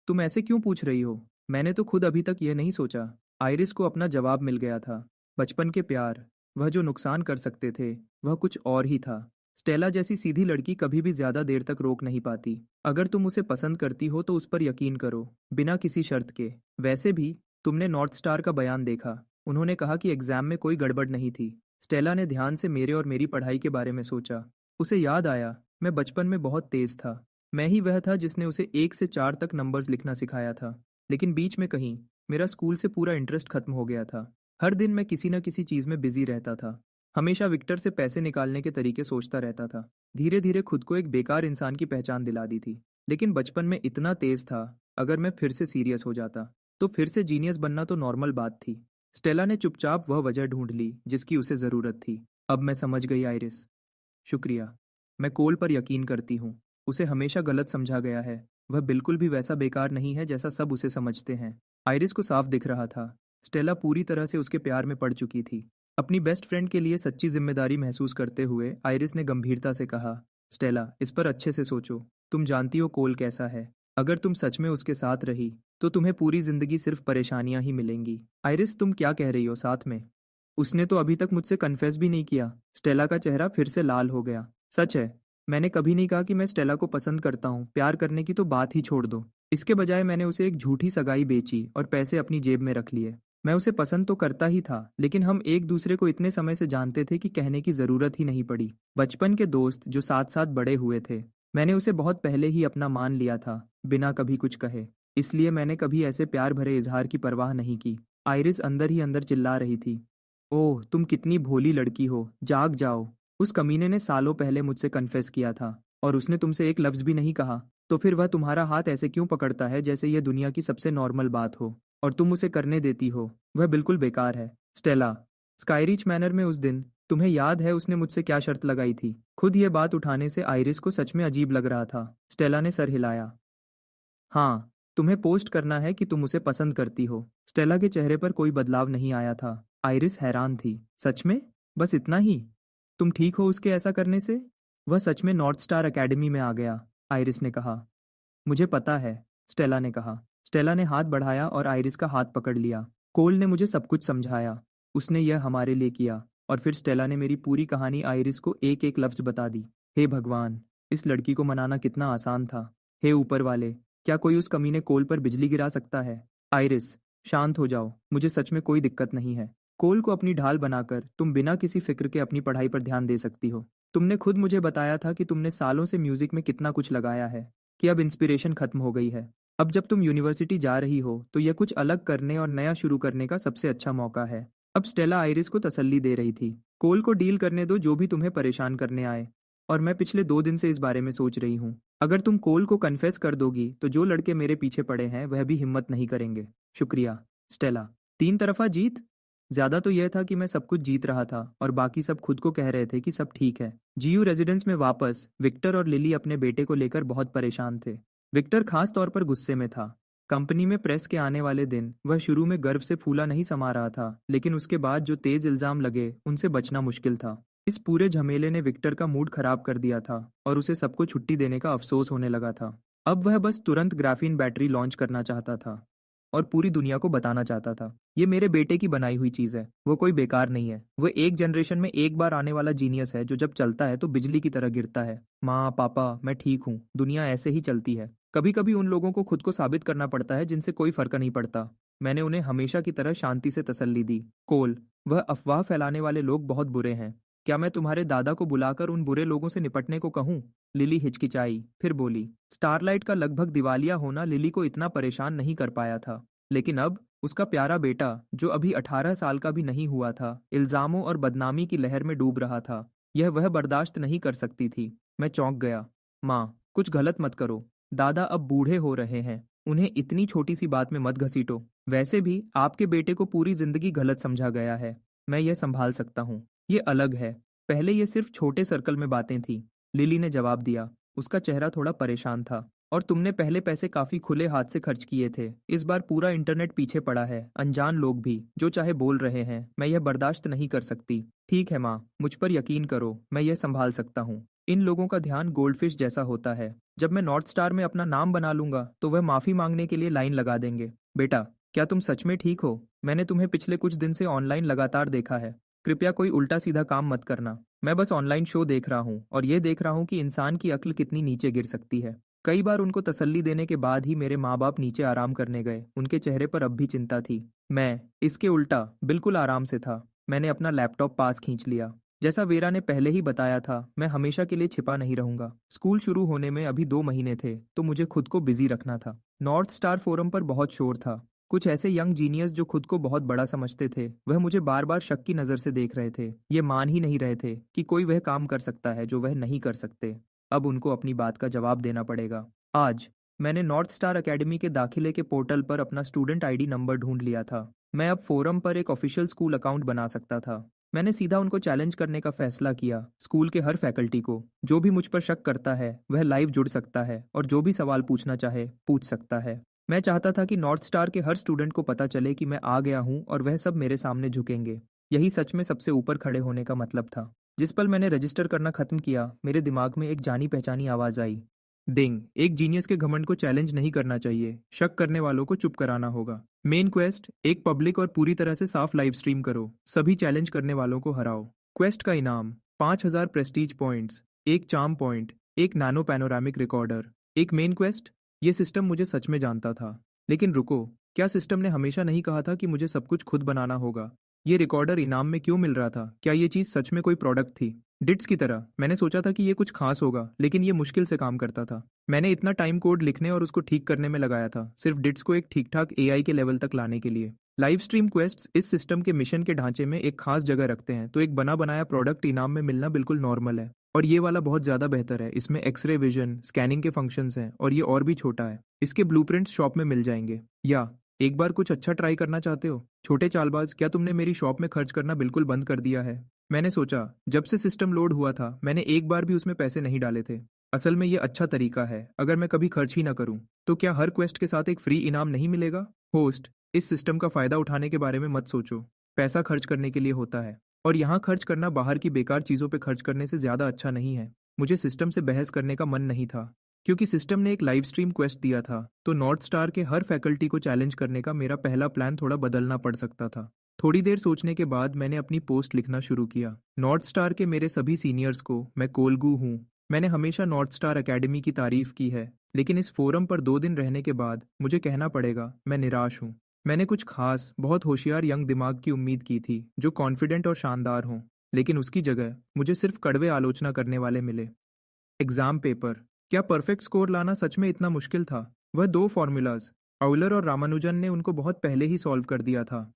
तुम ऐसे क्यों पूछ रही हो? मैंने तो खुद अभी तक यह नहीं सोचा। आइरिस को अपना जवाब मिल गया था। बचपन के प्यार, वह जो नुकसान कर सकते थे, वह कुछ और ही था। स्टेला जैसी सीधी लड़की कभी भी ज्यादा देर तक रोक नहीं पाती। अगर तुम उसे पसंद करती हो तो उस पर यकीन करो, बिना किसी शर्त के। वैसे भी तुमने नॉर्थ स्टार का बयान देखा। उन्होंने कहा कि एग्जाम में कोई गड़बड़ नहीं थी। स्टेला ने ध्यान से मेरे और मेरी पढ़ाई के बारे में सोचा। उसे याद आया, मैं बचपन में बहुत तेज था। मैं ही वह था जिसने उसे 1 से 4 तक नंबर्स लिखना सिखाया था। लेकिन बीच में कहीं मेरा स्कूल से पूरा इंटरेस्ट खत्म हो गया था। हर दिन मैं किसी न किसी चीज़ में बिजी रहता था। हमेशा विक्टर से पैसे निकालने के तरीके सोचता रहता था। धीरे धीरे खुद को एक बेकार इंसान की पहचान दिला दी थी। लेकिन बचपन में इतना तेज था, अगर मैं फिर से सीरियस हो जाता तो फिर से जीनियस बनना तो नॉर्मल बात थी। स्टेला ने चुपचाप वह वजह ढूंढ ली जिसकी उसे ज़रूरत थी। अब मैं समझ गई आइरिस। शुक्रिया। मैं कोल पर यकीन करती हूँ। उसे हमेशा गलत समझा गया है। वह बिल्कुल भी वैसा बेकार नहीं है जैसा सब उसे समझते हैं। आइरिस को साफ दिख रहा था, स्टेला पूरी तरह से उसके प्यार में पड़ चुकी थी। अपनी बेस्ट फ्रेंड के लिए सच्ची जिम्मेदारी महसूस करते हुए आइरिस ने गंभीरता से कहा, स्टेला, इस पर अच्छे से सोचो। तुम जानती हो कोल कैसा है। अगर तुम सच में उसके साथ रही तो तुम्हें पूरी जिंदगी सिर्फ परेशानियां ही मिलेंगी। आइरिस, तुम क्या कह रही हो साथ में? उसने तो अभी तक मुझसे कन्फेस भी नहीं किया। स्टेला का चेहरा फिर से लाल हो गया। सच है, मैंने कभी नहीं कहा कि मैं स्टेला को पसंद करता हूँ। प्यार करने की तो बात ही छोड़ दो। इसके बजाय मैंने उसे एक झूठी सगाई बेची और पैसे अपनी जेब में रख लिए। मैं उसे पसंद तो करता ही था, लेकिन हम एक दूसरे को इतने समय से जानते थे कि कहने की जरूरत ही नहीं पड़ी। बचपन के दोस्त जो साथ साथ बड़े हुए थे। मैंने उसे बहुत पहले ही अपना मान लिया था, बिना कभी कुछ कहे। इसलिए मैंने कभी ऐसे प्यार भरे इजहार की परवाह नहीं की। आइरिस अंदर ही अंदर चिल्ला रही थी, ओह तुम कितनी भोली लड़की हो, जाग जाओ। उस कमीने ने सालों पहले मुझसे कन्फेस किया था, और उसने तुमसे एक लफ्ज भी नहीं कहा। तो फिर वह तुम्हारा हाथ ऐसे क्यों पकड़ता है जैसे यह दुनिया की सबसे नॉर्मल बात हो, और तुम उसे करने देती हो। वह बिल्कुल बेकार है। स्टेला, स्काईरिच मैनर में उस दिन तुम्हें याद है उसने मुझसे क्या शर्त लगाई थी? खुद ये बात उठाने से आइरिस को सच में अजीब लग रहा था। स्टेला ने सर हिलाया। हाँ, तुम्हें पोस्ट करना है कि तुम उसे पसंद करती हो। स्टेला के चेहरे पर कोई बदलाव नहीं आया था। आइरिस हैरान थी। सच में? बस इतना ही? तुम ठीक हो उसके ऐसा करने से? वह सच में नॉर्थ स्टार एकेडमी में आ गया, आइरिस ने कहा। मुझे पता है, स्टेला ने कहा। स्टेला ने हाथ बढ़ाया और आइरिस का हाथ पकड़ लिया। कोल ने मुझे सब कुछ समझाया। उसने यह हमारे लिए किया। और फिर स्टेला ने मेरी पूरी कहानी आइरिस को एक एक लफ्ज बता दी। हे भगवान, इस लड़की को मनाना कितना आसान था। हे ऊपर वाले, क्या कोई उस कमीने कोल पर बिजली गिरा सकता है? आइरिस, शांत हो जाओ, मुझे सच में कोई दिक्कत नहीं है। कोल को अपनी ढाल बनाकर तुम बिना किसी फिक्र के अपनी पढ़ाई पर ध्यान दे सकती हो। तुमने खुद मुझे बताया था कि तुमने सालों से म्यूजिक में कितना कुछ लगाया है, कि अब इंस्पिरेशन खत्म हो गई है। अब जब तुम यूनिवर्सिटी जा रही हो तो यह कुछ अलग करने और नया शुरू करने का सबसे अच्छा मौका है। अब स्टेला आइरिस को तसल्ली दे रही थी। कोल को डील करने दो जो भी तुम्हें परेशान करने आए। और मैं पिछले 2 दिन से इस बारे में सोच रही हूँ। अगर तुम कोल को कन्फेस कर दोगी तो जो लड़के मेरे पीछे पड़े हैं वह भी हिम्मत नहीं करेंगे। शुक्रिया, स्टेला। 3 तरफा जीत? ज्यादा तो यह था कि मैं सब कुछ जीत रहा था और बाकी सब खुद को कह रहे थे कि सब ठीक है। जीयू रेजिडेंस में वापस विक्टर और लिली अपने बेटे को लेकर बहुत परेशान थे। विक्टर खास तौर पर गुस्से में था। कंपनी में प्रेस के आने वाले दिन वह शुरू में गर्व से फूला नहीं समा रहा था, लेकिन उसके बाद जो तेज इल्जाम लगे उनसे बचना मुश्किल था। इस पूरे झमेले ने विक्टर का मूड खराब कर दिया था और उसे सबको छुट्टी देने का अफसोस होने लगा था। अब वह बस तुरंत ग्राफीन बैटरी लॉन्च करना चाहता था और पूरी दुनिया को बताना चाहता था, ये मेरे बेटे की बनाई हुई चीज है, वो कोई बेकार नहीं है। वो एक जनरेशन में एक बार आने वाला जीनियस है जो जब चलता है तो बिजली की तरह गिरता है। माँ पापा, मैं ठीक हूँ, दुनिया ऐसे ही चलती है। कभी कभी उन लोगों को खुद को साबित करना पड़ता है जिनसे कोई फर्क नहीं पड़ता। मैंने उन्हें हमेशा की तरह शांति से तसल्ली दी। कोल, वह अफवाह फैलाने वाले लोग बहुत बुरे हैं। क्या मैं तुम्हारे दादा को बुलाकर उन बुरे लोगों से निपटने को कहूँ? लिली हिचकिचाई, फिर बोली। स्टारलाइट का लगभग दिवालिया होना लिली को इतना परेशान नहीं कर पाया था, लेकिन अब उसका प्यारा बेटा जो अभी 18 साल का भी नहीं हुआ था, इल्जामों और बदनामी की लहर में डूब रहा था। यह वह बर्दाश्त नहीं कर सकती थी। मैं चौंक गया। माँ, कुछ गलत मत करो। दादा अब बूढ़े हो रहे हैं, उन्हें इतनी छोटी सी बात में मत घसीटो। वैसे भी आपके बेटे को पूरी जिंदगी गलत समझा गया है। मैं यह संभाल सकता हूँ। ये अलग है। पहले ये सिर्फ छोटे सर्कल में बातें थी। लिली ने जवाब दिया। उसका चेहरा थोड़ा परेशान था। और तुमने पहले पैसे काफी खुले हाथ से खर्च किए थे। इस बार पूरा इंटरनेट पीछे पड़ा है, अनजान लोग भी जो चाहे बोल रहे हैं। मैं यह बर्दाश्त नहीं कर सकती। ठीक है माँ, मुझ पर यकीन करो, मैं यह संभाल सकता हूँ। इन लोगों का ध्यान गोल्डफिश जैसा होता है। जब मैं नॉर्थ स्टार में अपना नाम बना लूंगा तो वह माफी मांगने के लिए लाइन लगा देंगे। बेटा, क्या तुम सच में ठीक हो? मैंने तुम्हें पिछले कुछ दिन से ऑनलाइन लगातार देखा है। कृपया कोई उल्टा सीधा काम मत करना। मैं बस ऑनलाइन शो देख रहा हूँ और ये देख रहा हूँ कि इंसान की अक्ल कितनी नीचे गिर सकती है। कई बार उनको तसल्ली देने के बाद ही मेरे माँ बाप नीचे आराम करने गए। उनके चेहरे पर अब भी चिंता थी। मैं इसके उल्टा बिल्कुल आराम से था। मैंने अपना लैपटॉप पास खींच लिया। जैसा वेरा ने पहले ही बताया था, मैं हमेशा के लिए छिपा नहीं रहूंगा। स्कूल शुरू होने में अभी 2 महीने थे, तो मुझे खुद को बिजी रखना था। नॉर्थ स्टार फोरम पर बहुत शोर था। कुछ ऐसे यंग जीनियस जो खुद को बहुत बड़ा समझते थे, वह मुझे बार बार शक की नजर से देख रहे थे। ये मान ही नहीं रहे थे कि कोई वह काम कर सकता है जो वह नहीं कर सकते। अब उनको अपनी बात का जवाब देना पड़ेगा। आज मैंने नॉर्थ स्टार एकेडमी के दाखिले के पोर्टल पर अपना स्टूडेंट आईडी नंबर ढूंढ लिया था। मैं अब फोरम पर एक ऑफिशियल स्कूल अकाउंट बना सकता था। मैंने सीधा उनको चैलेंज करने का फैसला किया। स्कूल के हर फैकल्टी को, जो भी मुझ पर शक करता है वह लाइव जुड़ सकता है और जो भी सवाल पूछना चाहे पूछ सकता है। मैं चाहता था कि नॉर्थ स्टार के हर स्टूडेंट को पता चले कि मैं आ गया हूँ और वह सब मेरे सामने झुकेंगे। यही सच में सबसे ऊपर खड़े होने का मतलब था। जिस पल मैंने रजिस्टर करना खत्म किया, मेरे दिमाग में एक जानी पहचानी आवाज आई। डिंग, एक जीनियस के घमंड को चैलेंज नहीं करना चाहिए, शक करने वालों को चुप कराना होगा। मेन क्वेस्ट, एक पब्लिक और पूरी तरह से साफ लाइव स्ट्रीम करो, सभी चैलेंज करने वालों को हराओ। क्वेस्ट का इनाम 5,000 प्रेस्टीज पॉइंट्स, एक चार्म पॉइंट, एक नैनो पैनोरामिक रिकॉर्डर। एक मेन क्वेस्ट। ये सिस्टम मुझे सच में जानता था। लेकिन रुको, क्या सिस्टम ने हमेशा नहीं कहा था कि मुझे सब कुछ खुद बनाना होगा? ये रिकॉर्डर इनाम में क्यों मिल रहा था? क्या ये चीज़ सच में कोई प्रोडक्ट थी? डिट्स की तरह मैंने सोचा था कि ये कुछ खास होगा, लेकिन ये मुश्किल से काम करता था। मैंने इतना टाइम कोड लिखने और उसको ठीक करने में लगाया था, सिर्फ डिट्स को एक ठीक ठाक एआई के लेवल तक लाने के लिए। लाइव स्ट्रीम क्वेस्ट्स इस सिस्टम के मिशन के ढांचे में एक खास जगह रखते हैं, तो एक बना बनाया प्रोडक्ट इनाम में मिलना बिल्कुल नॉर्मल है। और ये वाला बहुत ज़्यादा बेहतर है। इसमें एक्सरे विजन, स्कैनिंग के फंक्शंस हैं, और ये और भी छोटा है। इसके ब्लूप्रिंट्स शॉप में मिल जाएंगे। या एक बार कुछ अच्छा ट्राई करना चाहते हो? छोटे चालबाज, क्या तुमने मेरी शॉप में खर्च करना बिल्कुल बंद कर दिया है? मैंने सोचा, जब से सिस्टम लोड हुआ था मैंने एक बार भी उसमें पैसे नहीं डाले थे। असल में ये अच्छा तरीका है। अगर मैं कभी खर्च ही ना करूं, तो क्या हर क्वेस्ट के साथ एक फ्री इनाम नहीं मिलेगा? होस्ट, इस सिस्टम का फायदा उठाने के बारे में मत सोचो। पैसा खर्च करने के लिए होता है, और यहाँ खर्च करना बाहर की बेकार चीज़ों पे खर्च करने से ज़्यादा अच्छा नहीं है। मुझे सिस्टम से बहस करने का मन नहीं था, क्योंकि सिस्टम ने एक लाइव स्ट्रीम क्वेस्ट दिया था, तो नॉर्थ स्टार के हर फैकल्टी को चैलेंज करने का मेरा पहला प्लान थोड़ा बदलना पड़ सकता था। थोड़ी देर सोचने के बाद मैंने अपनी पोस्ट लिखना शुरू किया। नॉर्थ स्टार के मेरे सभी सीनियर्स को, मैं कोलगू हूँ। मैंने हमेशा नॉर्थ स्टार एकेडमी की तारीफ की है, लेकिन इस फोरम पर 2 दिन रहने के बाद मुझे कहना पड़ेगा, मैं निराश हूँ। मैंने कुछ खास, बहुत होशियार यंग दिमाग की उम्मीद की थी, जो कॉन्फिडेंट और शानदार हों। लेकिन उसकी जगह मुझे सिर्फ कड़वे आलोचना करने वाले मिले। Exam paper. क्या परफेक्ट स्कोर लाना सच में इतना मुश्किल था? वह दो फॉर्मूलाज, ऑयलर और रामानुजन ने उनको बहुत पहले ही सॉल्व कर दिया था।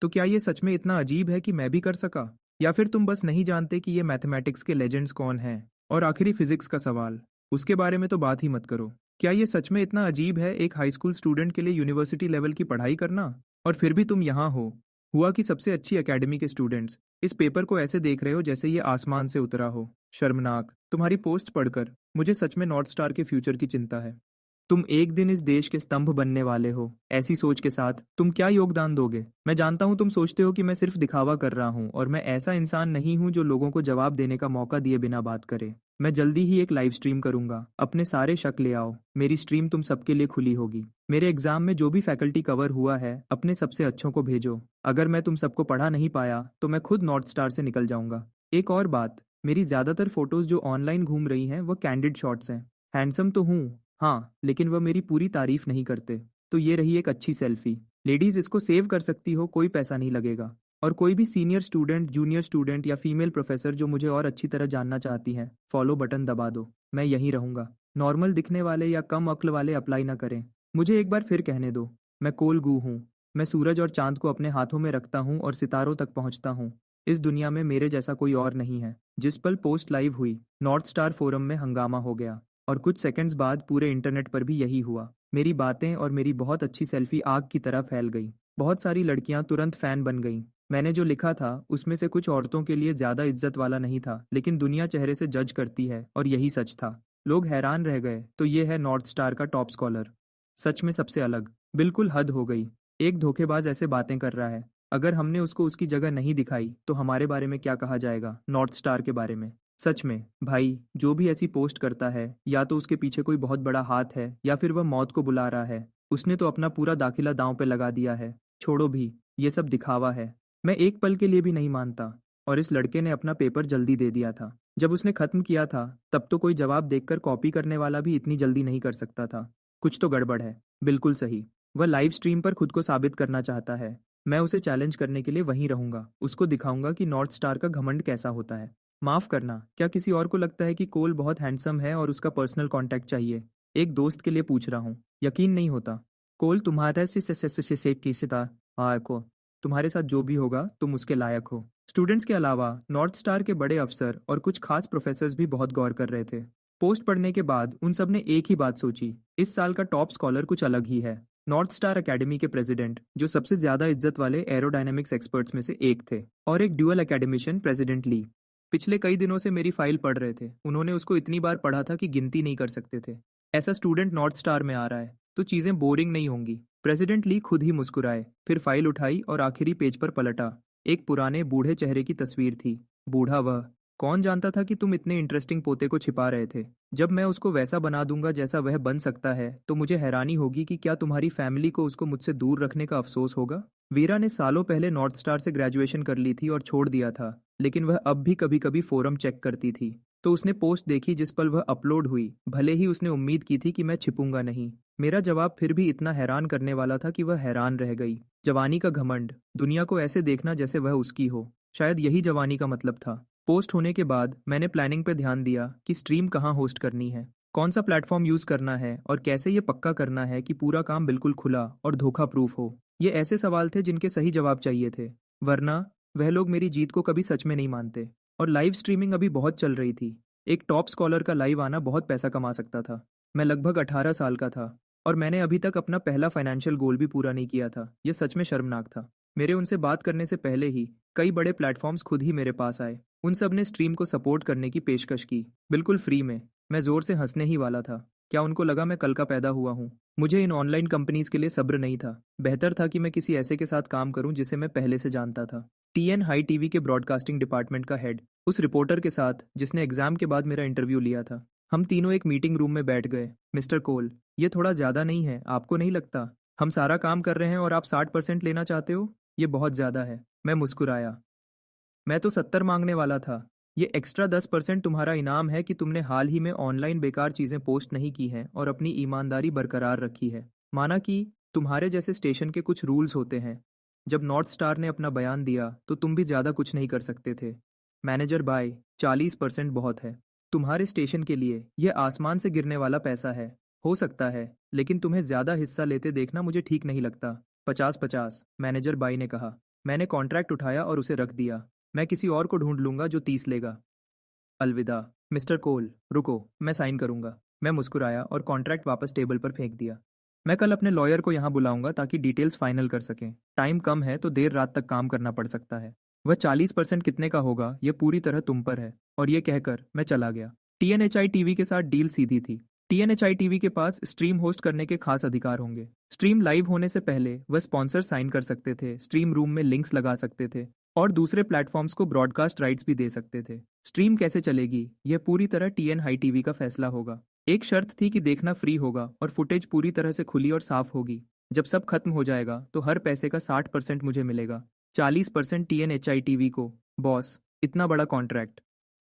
तो क्या ये सच में इतना अजीब है कि मैं भी कर सका? या फिर तुम बस नहीं जानते कि ये मैथमेटिक्स के लेजेंड्स कौन हैं? और आखिरी फिजिक्स का सवाल, उसके बारे में तो बात ही मत करो। क्या ये सच में इतना अजीब है एक हाई स्कूल स्टूडेंट के लिए यूनिवर्सिटी लेवल की पढ़ाई करना? और फिर भी तुम यहाँ हो। हुआ कि सबसे अच्छी एकेडमी के स्टूडेंट्स इस पेपर को ऐसे देख रहे हो जैसे ये आसमान से उतरा हो। शर्मनाक। तुम्हारी पोस्ट पढ़कर मुझे सच में नॉर्थ स्टार के फ्यूचर की चिंता है। तुम एक दिन इस देश के स्तंभ बनने वाले हो। ऐसी सोच के साथ तुम क्या योगदान दोगे? मैं जानता हूँ तुम सोचते हो कि मैं सिर्फ दिखावा कर रहा हूँ, और मैं ऐसा इंसान नहीं हूँ जो लोगों को जवाब देने का मौका दिए बिना बात करे। मैं जल्दी ही एक लाइव स्ट्रीम करूंगा। अपने सारे शक ले आओ। मेरी स्ट्रीम तुम सबके लिए खुली होगी। मेरे एग्जाम में जो भी फैकल्टी कवर हुआ है, अपने सबसे अच्छों को भेजो। अगर मैं तुम सबको पढ़ा नहीं पाया, तो मैं खुद नॉर्थ स्टार से निकल जाऊंगा। एक और बात, मेरी ज्यादातर फोटोज जो ऑनलाइन घूम रही हैं, वो कैंडिड शॉट्स हैं। हैंडसम तो हूँ, हाँ, लेकिन वह मेरी पूरी तारीफ नहीं करते। तो ये रही एक अच्छी सेल्फी। लेडीज, इसको सेव कर सकती हो, कोई पैसा नहीं लगेगा। और कोई भी सीनियर स्टूडेंट, जूनियर स्टूडेंट या फीमेल प्रोफेसर जो मुझे और अच्छी तरह जानना चाहती हैं, फॉलो बटन दबा दो। मैं यहीं रहूंगा। नॉर्मल दिखने वाले या कम अक्ल वाले अप्लाई ना करें। मुझे एक बार फिर कहने दो, मैं कोल गू हूँ। मैं सूरज और चांद को अपने हाथों में रखता हूँ और सितारों तक पहुँचता हूँ। इस दुनिया में मेरे जैसा कोई और नहीं है। जिस पल पोस्ट लाइव हुई, नॉर्थ स्टार फोरम में हंगामा हो गया, और कुछ सेकंड्स बाद पूरे इंटरनेट पर भी यही हुआ। मेरी बातें और मेरी बहुत अच्छी सेल्फी आग की तरह फैल गई। बहुत सारी लड़कियां तुरंत फैन बन गईं। मैंने जो लिखा था उसमें से कुछ औरतों के लिए ज्यादा इज्जत वाला नहीं था, लेकिन दुनिया चेहरे से जज करती है, और यही सच था। लोग हैरान रह गए। तो ये है नॉर्थ स्टार का टॉप स्कॉलर। सच में सबसे अलग। बिल्कुल हद हो गई। एक धोखेबाज ऐसे बातें कर रहा है। अगर हमने उसको उसकी जगह नहीं दिखाई, तो हमारे बारे में क्या कहा जाएगा नॉर्थ स्टार के बारे में? सच में भाई, जो भी ऐसी पोस्ट करता है, या तो उसके पीछे कोई बहुत बड़ा हाथ है, या फिर वह मौत को बुला रहा है। उसने तो अपना पूरा दाखिला दांव पे लगा दिया है। छोड़ो भी, ये सब दिखावा है। मैं एक पल के लिए भी नहीं मानता। और इस लड़के ने अपना पेपर जल्दी दे दिया था। जब उसने खत्म किया था, तब तो कोई जवाब देखकर कॉपी करने वाला भी इतनी जल्दी नहीं कर सकता था। कुछ तो गड़बड़ है। बिल्कुल सही। वह लाइव स्ट्रीम पर खुद को साबित करना चाहता है। मैं उसे चैलेंज करने के लिए वहीं रहूंगा। उसको दिखाऊंगा कि नॉर्थ स्टार का घमंड कैसा होता है। माफ करना, क्या किसी और को लगता है कि कोल बहुत हैंडसम है और उसका पर्सनल कांटेक्ट चाहिए? एक दोस्त के लिए पूछ रहा हूँ। यकीन नहीं होता। कोल तुम्हारे से किसी को, तुम्हारे साथ जो भी होगा तुम उसके लायक हो। स्टूडेंट्स के अलावा नॉर्थ स्टार के बड़े अफसर और कुछ खास प्रोफेसर्स भी बहुत गौर कर रहे थे। पोस्ट पढ़ने के बाद उन सब ने एक ही बात सोची, इस साल का टॉप स्कॉलर कुछ अलग ही है। नॉर्थ स्टार एकेडमी के प्रेसिडेंट, जो सबसे ज्यादा इज्जत वाले एरोडायनेमिक्स एक्सपर्ट्स में से एक थे, और एक ड्यूअल एकेडमिशियन प्रेसिडेंट ली, पिछले कई दिनों से मेरी फाइल पढ़ रहे थे। उन्होंने उसको इतनी बार पढ़ा था कि गिनती नहीं कर सकते थे। ऐसा स्टूडेंट नॉर्थ स्टार में आ रहा है, तो चीजें बोरिंग नहीं होंगी। प्रेसिडेंट ली खुद ही मुस्कुराए, फिर फाइल उठाई और आखिरी पेज पर पलटा। एक पुराने बूढ़े चेहरे की तस्वीर थी। बूढ़ा वह, कौन जानता था कि तुम इतने इंटरेस्टिंग पोते को छिपा रहे थे। जब मैं उसको वैसा बना दूंगा जैसा वह बन सकता है तो मुझे हैरानी होगी कि क्या तुम्हारी फैमिली को उसको मुझसे दूर रखने का अफसोस होगा। वीरा ने सालों पहले नॉर्थ स्टार से ग्रेजुएशन कर ली थी और छोड़ दिया था, लेकिन वह अब भी कभी कभी फोरम चेक करती थी। तो उसने पोस्ट देखी जिस पर वह अपलोड हुई, भले ही उसने उम्मीद की थी कि मैं छिपूंगा नहीं। मेरा जवाब फिर भी इतना हैरान करने वाला था कि वह हैरान रह गई। जवानी का घमंड, दुनिया को ऐसे देखना जैसे वह उसकी हो, शायद यही जवानी का मतलब था। पोस्ट होने के बाद मैंने प्लानिंग पे ध्यान दिया कि स्ट्रीम कहाँ होस्ट करनी है, कौन सा प्लेटफॉर्म यूज करना है और कैसे ये पक्का करना है कि पूरा काम बिल्कुल खुला और धोखा प्रूफ हो। ये ऐसे सवाल थे जिनके सही जवाब चाहिए थे, वरना वह लोग मेरी जीत को कभी सच में नहीं मानते। और लाइव स्ट्रीमिंग अभी बहुत चल रही थी। एक टॉप स्कॉलर का लाइव आना बहुत पैसा कमा सकता था। मैं लगभग 18 साल का था और मैंने अभी तक अपना पहला फाइनेंशियल गोल भी पूरा नहीं किया था। यह सच में शर्मनाक था। मेरे उनसे बात करने से पहले ही कई बड़े प्लेटफॉर्म्स खुद ही मेरे पास आए। उन सब ने स्ट्रीम को सपोर्ट करने की पेशकश की, बिल्कुल फ्री में। मैं जोर से हंसने ही वाला था। क्या उनको लगा मैं कल का पैदा हुआ हूँ? मुझे इन ऑनलाइन कंपनीज के लिए सब्र नहीं था। बेहतर था कि मैं किसी ऐसे के साथ काम करूं जिसे मैं पहले से जानता था। टीएन हाई टीवी के ब्रॉडकास्टिंग डिपार्टमेंट का हेड, उस रिपोर्टर के साथ जिसने एग्जाम के बाद मेरा इंटरव्यू लिया था। हम तीनों एक मीटिंग रूम में बैठ गए। मिस्टर कोल, ये थोड़ा ज़्यादा नहीं है, आपको नहीं लगता? हम सारा काम कर रहे हैं और आप 60% लेना चाहते हो? ये बहुत ज़्यादा है। मैं मुस्कुराया। मैं तो 70 मांगने वाला था। ये एक्स्ट्रा 10% तुम्हारा इनाम है कि तुमने हाल ही में ऑनलाइन बेकार चीज़ें पोस्ट नहीं की हैं और अपनी ईमानदारी बरकरार रखी है। माना कि तुम्हारे जैसे स्टेशन के कुछ रूल्स होते हैं। जब नॉर्थ स्टार ने अपना बयान दिया तो तुम भी ज़्यादा कुछ नहीं कर सकते थे। मैनेजर बाय, 40% बहुत है। तुम्हारे स्टेशन के लिए यह आसमान से गिरने वाला पैसा है। हो सकता है, लेकिन तुम्हें ज़्यादा हिस्सा लेते देखना मुझे ठीक नहीं लगता। 50-50, मैनेजर बाई ने कहा। मैंने कॉन्ट्रैक्ट उठाया और उसे रख दिया। मैं किसी और को ढूंढ लूंगा जो 30 लेगा। अलविदा। मिस्टर कोल, रुको, मैं साइन करूंगा। मैं मुस्कुराया और कॉन्ट्रैक्ट वापस टेबल पर फेंक दिया। मैं कल अपने लॉयर को यहाँ बुलाऊंगा ताकि डिटेल्स फाइनल कर सकें। टाइम कम है तो देर रात तक काम करना पड़ सकता है। वह 40% कितने का होगा यह पूरी तरह तुम पर है। और ये कहकर मैं चला गया। टीएनएचआई टीवी के साथ डील सीधी थी। टीएनएचआई टीवी के पास स्ट्रीम होस्ट करने के खास अधिकार होंगे। स्ट्रीम लाइव होने से पहले वह स्पॉन्सर साइन कर सकते थे, स्ट्रीम रूम में लिंक्स लगा सकते थे और दूसरे प्लेटफॉर्म्स को ब्रॉडकास्ट राइट्स भी दे सकते थे। स्ट्रीम कैसे चलेगी यह पूरी तरह टीएन हाई टीवी का फैसला होगा। एक शर्त थी कि देखना फ्री होगा और फुटेज पूरी तरह से खुली और साफ होगी। जब सब खत्म हो जाएगा तो हर पैसे का 60% मुझे मिलेगा, 40% टीएनएचआई टीवी को। बॉस, इतना बड़ा कॉन्ट्रैक्ट,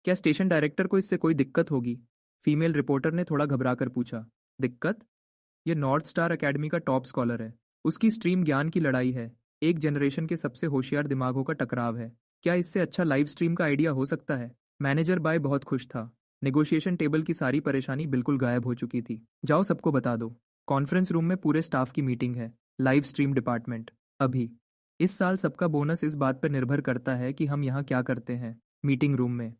क्या स्टेशन डायरेक्टर को इससे कोई दिक्कत होगी? फीमेल रिपोर्टर ने थोड़ा घबराकर पूछा। दिक्कत? ये नॉर्थ स्टार एकेडमी का टॉप स्कॉलर है। उसकी स्ट्रीम ज्ञान की लड़ाई है। एक जनरेशन के सबसे होशियार दिमागों का टकराव है। क्या इससे अच्छा लाइव स्ट्रीम का आइडिया हो सकता है? मैनेजर बाय बहुत खुश था। नेगोशिएशन टेबल की सारी परेशानी बिल्कुल गायब हो चुकी थी। जाओ, सबको बता दो। कॉन्फ्रेंस रूम में पूरे स्टाफ की मीटिंग है। Live stream department. अभी। इस साल सबका बोनस इस बात पर निर्भर करता है कि हम यहाँ क्या करते हैं। मीटिंग रूम में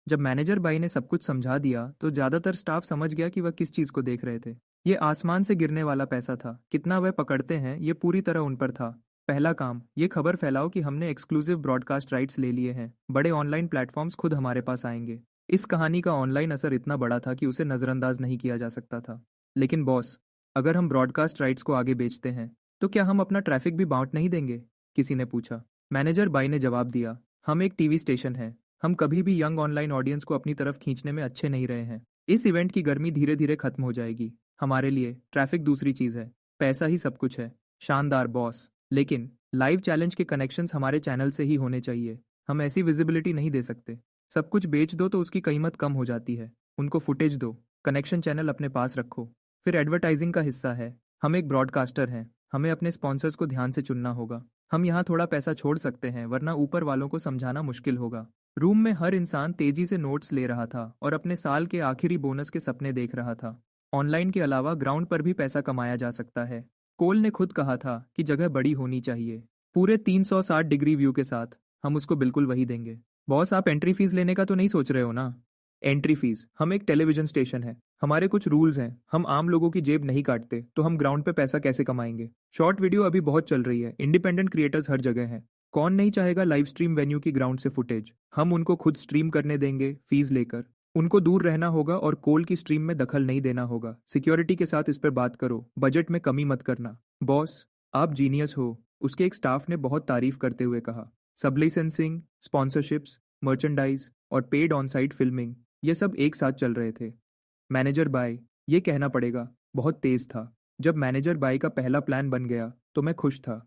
जब मैनेजर बाई ने सब कुछ समझा दिया तो ज़्यादातर स्टाफ समझ गया कि वह किस चीज़ को देख रहे थे। ये आसमान से गिरने वाला पैसा था। कितना वह पकड़ते हैं ये पूरी तरह उन पर था। पहला काम, ये खबर फैलाओ कि हमने एक्सक्लूसिव ब्रॉडकास्ट राइट्स ले लिए हैं। बड़े ऑनलाइन प्लेटफॉर्म्स खुद हमारे पास आएंगे। इस कहानी का ऑनलाइन असर इतना बड़ा था कि उसे नज़रअंदाज नहीं किया जा सकता था। लेकिन बॉस, अगर हम ब्रॉडकास्ट राइट्स को आगे बेचते हैं तो क्या हम अपना ट्रैफिक भी बांट नहीं देंगे? किसी ने पूछा। मैनेजर बाई ने जवाब दिया, हम एक टीवी स्टेशन है। हम कभी भी यंग ऑनलाइन ऑडियंस को अपनी तरफ खींचने में अच्छे नहीं रहे हैं। इस इवेंट की गर्मी धीरे धीरे खत्म हो जाएगी। हमारे लिए ट्रैफिक दूसरी चीज़ है, पैसा ही सब कुछ है। शानदार बॉस, लेकिन लाइव चैलेंज के कनेक्शंस हमारे चैनल से ही होने चाहिए। हम ऐसी विजिबिलिटी नहीं दे सकते। सब कुछ बेच दो तो उसकी कीमत कम हो जाती है। उनको फुटेज दो, कनेक्शन चैनल अपने पास रखो। फिर एडवर्टाइजिंग का हिस्सा है। हम एक ब्रॉडकास्टर हैं, हमें अपने स्पॉन्सर्स को ध्यान से चुनना होगा। हम यहाँ थोड़ा पैसा छोड़ सकते हैं, वरना ऊपर वालों को समझाना मुश्किल होगा। रूम में हर इंसान तेजी से नोट्स ले रहा था और अपने साल के आखिरी बोनस के सपने देख रहा था। ऑनलाइन के अलावा ग्राउंड पर भी पैसा कमाया जा सकता है। कोल ने खुद कहा था कि जगह बड़ी होनी चाहिए। पूरे 360 डिग्री व्यू के साथ। हम उसको बिल्कुल वही देंगे। बॉस, आप एंट्री फीस लेने का तो नहीं सोच रहे हो ना? Entry fees? हम एक टेलीविजन स्टेशन है, हमारे कुछ रूल्स हैं। हम आम लोगों की जेब नहीं काटते, तो हम ग्राउंड पे पैसा कैसे कमाएंगे? शॉर्ट वीडियो अभी बहुत चल रही है, इंडिपेंडेंट क्रिएटर्स हर जगह हैं। कौन नहीं चाहेगा लाइव स्ट्रीम वेन्यू की ग्राउंड से फुटेज? हम उनको खुद स्ट्रीम करने देंगे, फीस लेकर। उनको दूर रहना होगा और कोल की स्ट्रीम में दखल नहीं देना होगा। सिक्योरिटी के साथ इस पर बात करो, बजट में कमी मत करना। बॉस, आप जीनियस हो, उसके एक स्टाफ ने बहुत तारीफ करते हुए कहा। सब लाइसेंसिंग, स्पॉन्सरशिप्स, मर्चेंडाइज, और पेड ऑन साइट फिल्मिंग, ये सब एक साथ चल रहे थे। मैनेजर बाय, ये कहना पड़ेगा, बहुत तेज था। जब मैनेजर बाय का पहला प्लान बन गया तो मैं खुश था।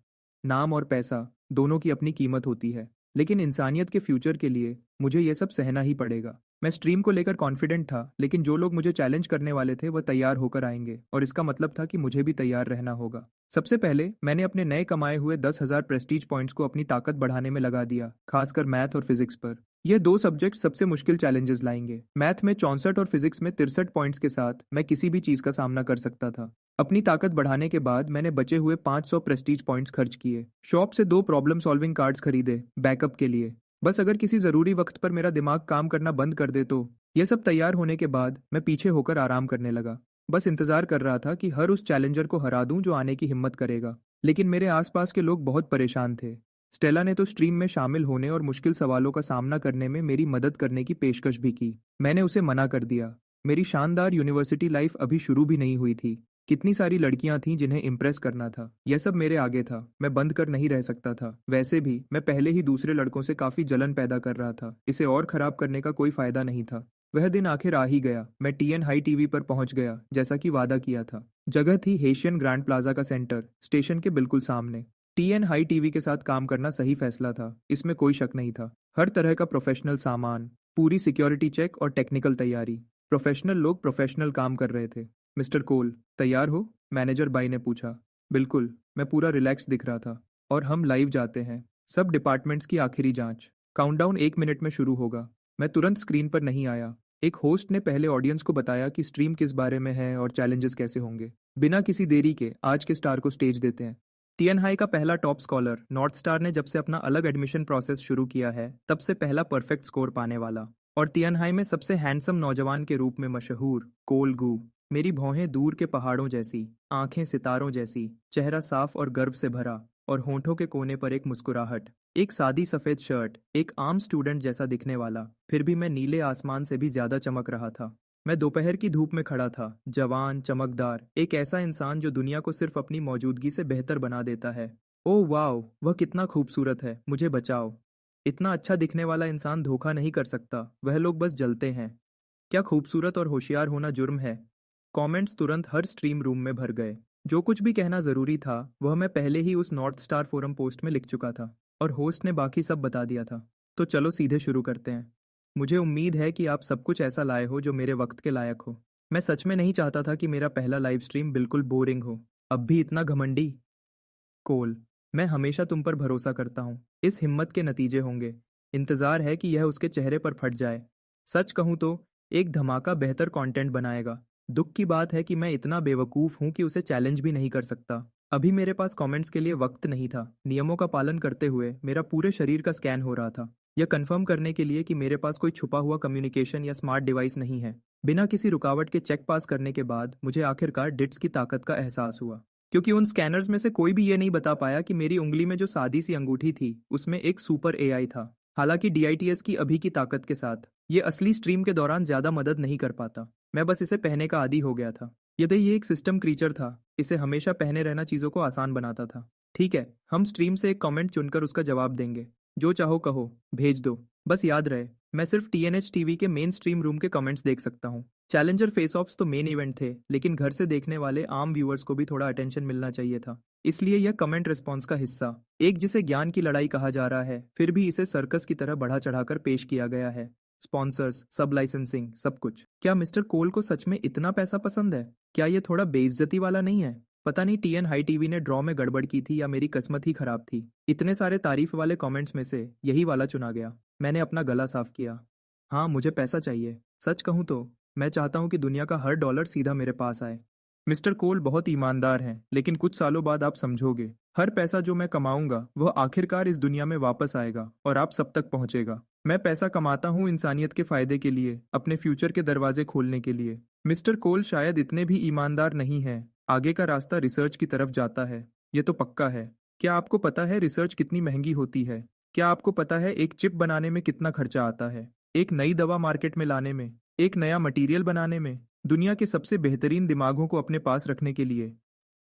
नाम और पैसा दोनों की अपनी कीमत होती है, लेकिन इंसानियत के फ्यूचर के लिए मुझे ये सब सहना ही पड़ेगा। मैं स्ट्रीम को लेकर कॉन्फिडेंट था, लेकिन जो लोग मुझे चैलेंज करने वाले थे वह तैयार होकर आएंगे, और इसका मतलब था कि मुझे भी तैयार रहना होगा। सबसे पहले मैंने अपने नए कमाए हुए 10,000 प्रेस्टीज पॉइंट्स को अपनी ताकत बढ़ाने में लगा दिया, खासकर मैथ और फिजिक्स पर। ये दो सब्जेक्ट सबसे मुश्किल चैलेंजेस लाएंगे। मैथ में 64 और फिजिक्स में 63 पॉइंट्स के साथ मैं किसी भी चीज का सामना कर सकता था। अपनी ताकत बढ़ाने के बाद मैंने बचे हुए 500 प्रेस्टीज पॉइंट्स खर्च किए। शॉप से 2 प्रॉब्लम सॉल्विंग कार्ड्स खरीदे बैकअप के लिए, बस अगर किसी जरूरी वक्त पर मेरा दिमाग काम करना बंद कर दे तो। यह सब तैयार होने के बाद मैं पीछे होकर आराम करने लगा। बस इंतजार कर रहा था कि हर उस चैलेंजर को हरा दूं जो आने की हिम्मत करेगा। लेकिन मेरे आसपास के लोग बहुत परेशान थे। स्टेला ने तो स्ट्रीम में शामिल होने और मुश्किल सवालों का सामना करने में मेरी मदद करने की पेशकश भी की। मैंने उसे मना कर दिया। मेरी शानदार यूनिवर्सिटी लाइफ अभी शुरू भी नहीं हुई थी। कितनी सारी लड़कियां थीं जिन्हें इम्प्रेस करना था। यह सब मेरे आगे था, मैं बंद कर नहीं रह सकता था। वैसे भी मैं पहले ही दूसरे लड़कों से काफी जलन पैदा कर रहा था, इसे और खराब करने का कोई फायदा नहीं था। वह दिन आखिर आ ही गया। मैं टीएन हाई टीवी पर पहुंच गया, जैसा कि वादा किया था। जगह थी हेशियन ग्रैंड प्लाजा का सेंटर, स्टेशन के बिल्कुल सामने। टीएन हाई टीवी के साथ काम करना सही फैसला था, इसमें कोई शक नहीं था। हर तरह का प्रोफेशनल सामान, पूरी सिक्योरिटी चेक और टेक्निकल तैयारी। प्रोफेशनल लोग प्रोफेशनल काम कर रहे थे। मिस्टर कोल, तैयार हो? मैनेजर बाई ने पूछा। बिल्कुल, मैं पूरा रिलैक्स दिख रहा था। और हम लाइव जाते हैं। सब डिपार्टमेंट्स की आखिरी जांच। काउंटडाउन 1 मिनट में शुरू होगा। मैं तुरंत स्क्रीन पर नहीं आया। एक होस्ट ने पहले ऑडियंस को बताया कि स्ट्रीम किस बारे में है और चैलेंजेस कैसे होंगे। बिना किसी देरी के आज के स्टार को स्टेज देते हैं। टीएन हाई का पहला टॉप स्कॉलर नॉर्थ स्टार ने जब से अपना अलग एडमिशन प्रोसेस शुरू किया है, तब से पहला परफेक्ट स्कोर पाने वाला। और टीएन हाई में सबसे हैंडसम नौजवान के रूप में मशहूर कोल गू। मेरी भौहें दूर के पहाड़ों जैसी, आंखें सितारों जैसी, चेहरा साफ और गर्व से भरा, और होंठों के कोने पर एक मुस्कुराहट। एक सादी सफेद शर्ट, एक आम स्टूडेंट जैसा दिखने वाला, फिर भी मैं नीले आसमान से भी ज्यादा चमक रहा था। मैं दोपहर की धूप में खड़ा था, जवान, चमकदार, एक ऐसा इंसान जो दुनिया को सिर्फ अपनी मौजूदगी से बेहतर बना देता है। ओह वाओ, वह कितना खूबसूरत है, मुझे बचाओ। इतना अच्छा दिखने वाला इंसान धोखा नहीं कर सकता, वह लोग बस जलते हैं। क्या खूबसूरत और होशियार होना जुर्म है? कमेंट्स तुरंत हर स्ट्रीम रूम में भर गए। जो कुछ भी कहना जरूरी था वह मैं पहले ही उस नॉर्थ स्टार फोरम पोस्ट में लिख चुका था, और होस्ट ने बाकी सब बता दिया था। तो चलो सीधे शुरू करते हैं। मुझे उम्मीद है कि आप सब कुछ ऐसा लाए हो जो मेरे वक्त के लायक हो। मैं सच में नहीं चाहता था कि मेरा पहला लाइव स्ट्रीम बिल्कुल बोरिंग हो। अब भी इतना घमंडी। कोल, मैं हमेशा तुम पर भरोसा करता हूँ। इस हिम्मत के नतीजे होंगे। इंतजार है कि यह उसके चेहरे पर फट जाए। सच कहूँ तो एक धमाका बेहतर कंटेंट बनाएगा। दुख की बात है कि मैं इतना बेवकूफ़ हूँ कि उसे चैलेंज भी नहीं कर सकता। अभी मेरे पास कमेंट्स के लिए वक्त नहीं था। नियमों का पालन करते हुए मेरा पूरे शरीर का स्कैन हो रहा था, यह कंफर्म करने के लिए कि मेरे पास कोई छुपा हुआ कम्युनिकेशन या स्मार्ट डिवाइस नहीं है। बिना किसी रुकावट के चेक पास करने के बाद मुझे आखिरकार डिट्स की ताकत का एहसास हुआ, क्योंकि उन स्कैनर्स में से कोई भी ये नहीं बता पाया कि मेरी उंगली में जो सादी सी अंगूठी थी उसमें एक सुपर एआई था। हालांकि डीआईटीएस की अभी की ताकत के साथ ये असली स्ट्रीम के दौरान ज्यादा मदद नहीं कर पाता। मैं बस इसे पहनने का आदी हो गया था। यदि ये एक सिस्टम क्रीचर था, इसे हमेशा पहने रहना चीजों को आसान बनाता था। ठीक है, हम स्ट्रीम से एक कमेंट चुनकर उसका जवाब देंगे। जो चाहो कहो, भेज दो। बस याद रहे, मैं सिर्फ टीएनएच टीवी के मेन स्ट्रीम रूम के कमेंट्स देख सकता हूँ। चैलेंजर फेस ऑफ्स तो मेन इवेंट थे, लेकिन घर से देखने वाले आम व्यूअर्स को भी थोड़ा अटेंशन मिलना चाहिए था। इसलिए यह कमेंट रिस्पॉन्स का हिस्सा, एक जिसे ज्ञान की लड़ाई कहा जा रहा है, फिर भी इसे सर्कस की तरह बढ़ा चढ़ाकर पेश किया गया है। स्पॉन्सर्स, सब लाइसेंसिंग, सब कुछ। क्या मिस्टर कोल को सच में इतना पैसा पसंद है? क्या ये थोड़ा बेइज्जती वाला नहीं है? पता नहीं टीएन हाई टीवी ने ड्रॉ में गड़बड़ की थी या मेरी किस्मत ही खराब थी। इतने सारे तारीफ वाले कमेंट्स में से यही वाला चुना गया। मैंने अपना गला साफ किया। हाँ, मुझे पैसा चाहिए। सच कहूँ तो मैं चाहता हूँ कि दुनिया का हर डॉलर सीधा मेरे पास आए। मिस्टर कोल बहुत ईमानदार हैं, लेकिन कुछ सालों बाद आप समझोगे, हर पैसा जो मैं कमाऊंगा वह आखिरकार इस दुनिया में वापस आएगा और आप सब तक पहुंचेगा। मैं पैसा कमाता हूँ इंसानियत के फायदे के लिए, अपने फ्यूचर के दरवाजे खोलने के लिए। मिस्टर कोल शायद इतने भी ईमानदार नहीं है। आगे का रास्ता रिसर्च की तरफ जाता है, ये तो पक्का है। क्या आपको पता है रिसर्च कितनी महंगी होती है? क्या आपको पता है एक चिप बनाने में कितना खर्चा आता है? एक नई दवा मार्केट में लाने में, एक नया मटेरियल बनाने में, दुनिया के सबसे बेहतरीन दिमागों को अपने पास रखने के लिए।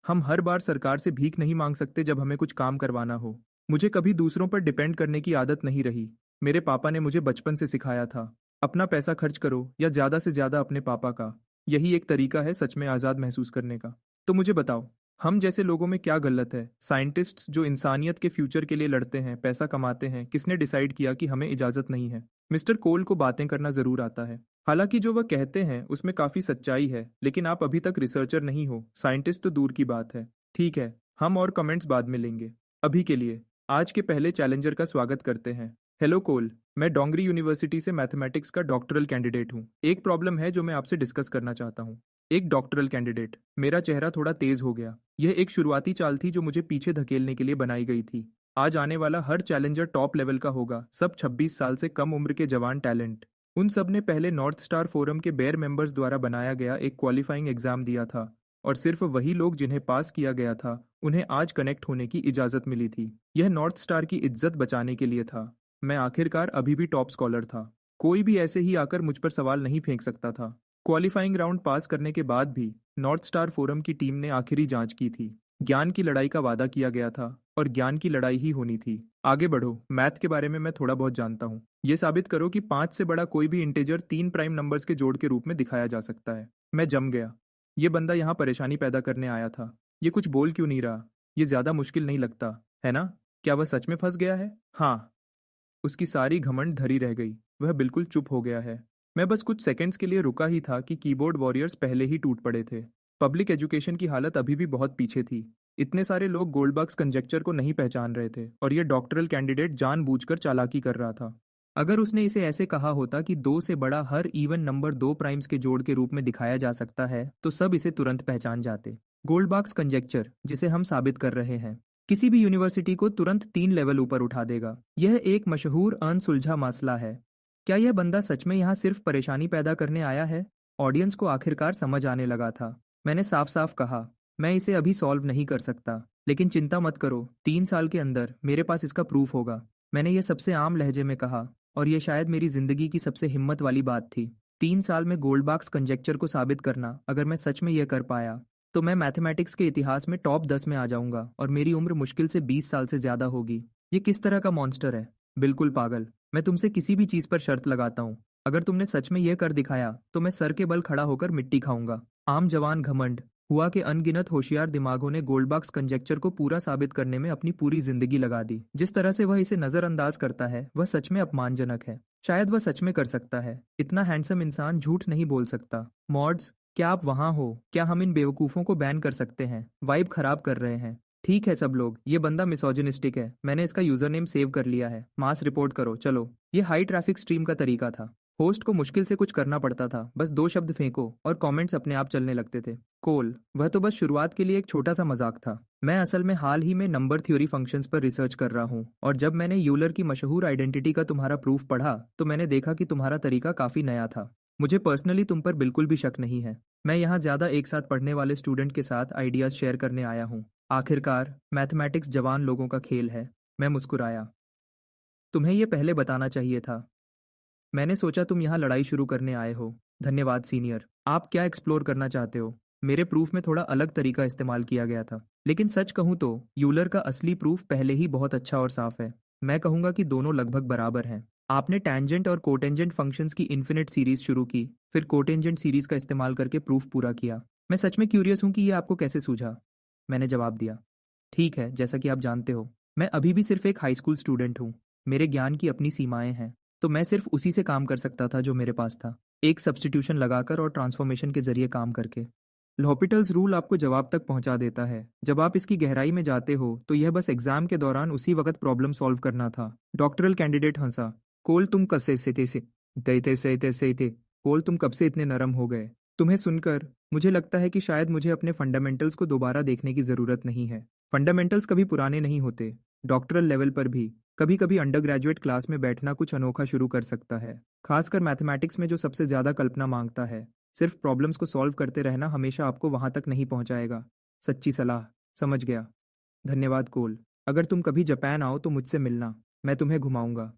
हम हर बार सरकार से भीख नहीं मांग सकते जब हमें कुछ काम करवाना हो। मुझे कभी दूसरों पर डिपेंड करने की आदत नहीं रही। मेरे पापा ने मुझे बचपन से सिखाया था, अपना पैसा खर्च करो या ज़्यादा से ज़्यादा अपने पापा का। यही एक तरीका है सच में आज़ाद महसूस करने का। तो मुझे बताओ, हम जैसे लोगों में क्या गलत है? साइंटिस्ट्स जो इंसानियत के फ्यूचर के लिए लड़ते हैं, पैसा कमाते हैं, किसने डिसाइड किया कि हमें इजाज़त नहीं है? मिस्टर कोल को बातें करना ज़रूर आता है। हालांकि जो वह कहते हैं उसमें काफ़ी सच्चाई है, लेकिन आप अभी तक रिसर्चर नहीं हो, साइंटिस्ट तो दूर की बात है। ठीक है, हम और कमेंट्स बाद में लेंगे। अभी के लिए आज के पहले चैलेंजर का स्वागत करते हैं। हेलो कोल, मैं डोंगरी यूनिवर्सिटी से मैथमेटिक्स का डॉक्टरल कैंडिडेट हूँ। एक प्रॉब्लम है जो मैं आपसे डिस्कस करना चाहता हूँ। एक डॉक्टरल कैंडिडेट। मेरा चेहरा थोड़ा तेज हो गया। यह एक शुरुआती चाल थी जो मुझे पीछे धकेलने के लिए बनाई गई थी। आज आने वाला हर चैलेंजर टॉप लेवल का होगा, सब 26 साल से कम उम्र के जवान टैलेंट। उन सब ने पहले नॉर्थ स्टार फोरम के बेयर मेंबर्स द्वारा बनाया गया एक क्वालिफाइंग एग्जाम दिया था, और सिर्फ वही लोग जिन्हें पास किया गया था उन्हें आज कनेक्ट होने की इजाज़त मिली थी। यह नॉर्थ स्टार की इज्जत बचाने के लिए था। मैं आखिरकार अभी भी टॉप स्कॉलर था। कोई भी ऐसे ही आकर मुझ पर सवाल नहीं फेंक सकता था। क्वालिफाइंग राउंड पास करने के बाद भी नॉर्थ स्टार फोरम की टीम ने आखिरी जांच की थी। ज्ञान की लड़ाई का वादा किया गया था और ज्ञान की लड़ाई ही होनी थी। आगे बढ़ो, मैथ के बारे में मैं थोड़ा बहुत जानता हूँ। ये साबित करो कि 5 से बड़ा कोई भी इंटीजर 3 प्राइम नंबर्स के जोड़ के रूप में दिखाया जा सकता है। मैं जम गया। ये बंदा यहाँ परेशानी पैदा करने आया था। ये कुछ बोल क्यों नहीं रहा? ये ज्यादा मुश्किल नहीं लगता, है ना? क्या वह सच में फंस गया है? हाँ। उसकी सारी घमंड धरी रह गई। वह बिल्कुल चुप हो गया है। मैं बस कुछ सेकंड्स के लिए रुका ही था कि कीबोर्ड वॉरियर्स पहले ही टूट पड़े थे। पब्लिक एजुकेशन की हालत अभी भी बहुत पीछे थी। इतने सारे लोग गोल्डबर्ग्स कंजेक्चर को नहीं पहचान रहे थे और यह डॉक्टरल कैंडिडेट जानबूझकर चालाकी कर रहा था। अगर उसने इसे ऐसे कहा होता कि 2 से बड़ा हर इवन नंबर 2 प्राइम्स के जोड़ के रूप में दिखाया जा सकता है, तो सब इसे तुरंत पहचान जाते। गोल्डबर्ग्स कंजेक्चर, जिसे हम साबित कर रहे हैं, किसी भी यूनिवर्सिटी को तुरंत 3 लेवल ऊपर उठा देगा। यह एक मशहूर अनसुलझा मसला है। क्या यह बंदा सच में यहाँ सिर्फ परेशानी पैदा करने आया है? ऑडियंस को आखिरकार समझ आने लगा था। मैंने साफ साफ कहा, मैं इसे अभी सॉल्व नहीं कर सकता, लेकिन चिंता मत करो, 3 साल के अंदर मेरे पास इसका प्रूफ होगा। मैंने यह सबसे आम लहजे में कहा, और यह शायद मेरी जिंदगी की सबसे हिम्मत वाली बात थी। 3 साल में गोल्डबर्ग्स कंजेक्चर को साबित करना, अगर मैं सच में यह कर पाया तो मैं मैथमेटिक्स के इतिहास में टॉप 10 में आ जाऊंगा और मेरी उम्र मुश्किल से 20 साल से ज्यादा होगी। ये किस तरह का मॉन्स्टर है? बिल्कुल पागल। मैं तुमसे किसी भी चीज पर शर्त लगाता हूँ, अगर तुमने सच में यह कर दिखाया तो मैं सर के बल खड़ा होकर मिट्टी खाऊंगा। आम जवान घमंड। हुआ के अनगिनत होशियार दिमागों ने गोल्डबर्ग्स कंजेक्चर को पूरा साबित करने में अपनी पूरी जिंदगी लगा दी। जिस तरह से वह इसे नजरअंदाज करता है वह सच में अपमानजनक है। शायद वह सच में कर सकता है। इतना हैंडसम इंसान झूठ नहीं बोल सकता। मॉड्स, क्या आप वहां हो? क्या हम इन बेवकूफ़ों को बैन कर सकते हैं? वाइब खराब कर रहे हैं। ठीक है सब लोग, ये बंदा मिसोजिनिस्टिक है। मैंने इसका यूजर नेम सेव कर लिया है। मास रिपोर्ट करो चलो। ये हाई ट्रैफिक स्ट्रीम का तरीका था। होस्ट को मुश्किल से कुछ करना पड़ता था, बस 2 शब्द फेंको और कमेंट्स अपने आप चलने लगते थे। कोल, वह तो बस शुरुआत के लिए एक छोटा सा मजाक था। मैं असल में हाल ही में नंबर थ्योरी फंक्शंस पर रिसर्च कर रहा हूँ, और जब मैंने यूलर की मशहूर आइडेंटिटी का तुम्हारा प्रूफ पढ़ा तो मैंने देखा कि तुम्हारा तरीका काफी नया था। मुझे पर्सनली तुम पर बिल्कुल भी शक नहीं है। मैं यहाँ ज़्यादा एक साथ पढ़ने वाले स्टूडेंट के साथ आइडियाज़ शेयर करने आया हूँ। आखिरकार मैथमेटिक्स जवान लोगों का खेल है। मैं मुस्कुराया। तुम्हें ये पहले बताना चाहिए था। मैंने सोचा तुम यहाँ लड़ाई शुरू करने आए हो। धन्यवाद सीनियर। आप क्या एक्सप्लोर करना चाहते हो? मेरे प्रूफ में थोड़ा अलग तरीका इस्तेमाल किया गया था, लेकिन सच कहूँ तो यूलर का असली प्रूफ पहले ही बहुत अच्छा और साफ है। मैं कहूँगा कि दोनों लगभग बराबर हैं। आपने टैंजेंट और कोटेंजेंट फंक्शंस की इन्फिनिट सीरीज शुरू की, फिर कोटेंजेंट सीरीज का इस्तेमाल करके प्रूफ पूरा किया। मैं सच में क्यूरियस हूँ कि ये आपको कैसे सूझा। मैंने जवाब दिया, ठीक है, जैसा कि आप जानते हो मैं अभी भी सिर्फ एक हाई स्कूल स्टूडेंट हूँ। मेरे ज्ञान की अपनी सीमाएं हैं, तो मैं सिर्फ उसी से काम कर सकता था जो मेरे पास था, एक सब्स्टिट्यूशन लगाकर और ट्रांसफॉर्मेशन के जरिए काम करके। l'Hopital's रूल आपको जवाब तक पहुंचा देता है। जब आप इसकी गहराई में जाते हो तो यह बस एग्जाम के दौरान उसी वक्त प्रॉब्लम सॉल्व करना था। डॉक्टरल कैंडिडेट हंसा। कोल, तुम कैसे से थे कोल, तुम कब से इतने नरम हो गए? तुम्हें सुनकर मुझे लगता है कि शायद मुझे अपने फंडामेंटल्स को दोबारा देखने की जरूरत नहीं है। फंडामेंटल्स कभी पुराने नहीं होते। डॉक्टरल लेवल पर भी कभी कभी अंडर ग्रेजुएट क्लास में बैठना कुछ अनोखा शुरू कर सकता है, खासकर मैथमेटिक्स में जो सबसे ज्यादा कल्पना मांगता है। सिर्फ प्रॉब्लम्स को सॉल्व करते रहना हमेशा आपको वहां तक नहीं पहुंचाएगा। सच्ची सलाह। समझ गया। धन्यवाद कोल। अगर तुम कभी जापान आओ तो मुझसे मिलना, मैं तुम्हें घुमाऊंगा।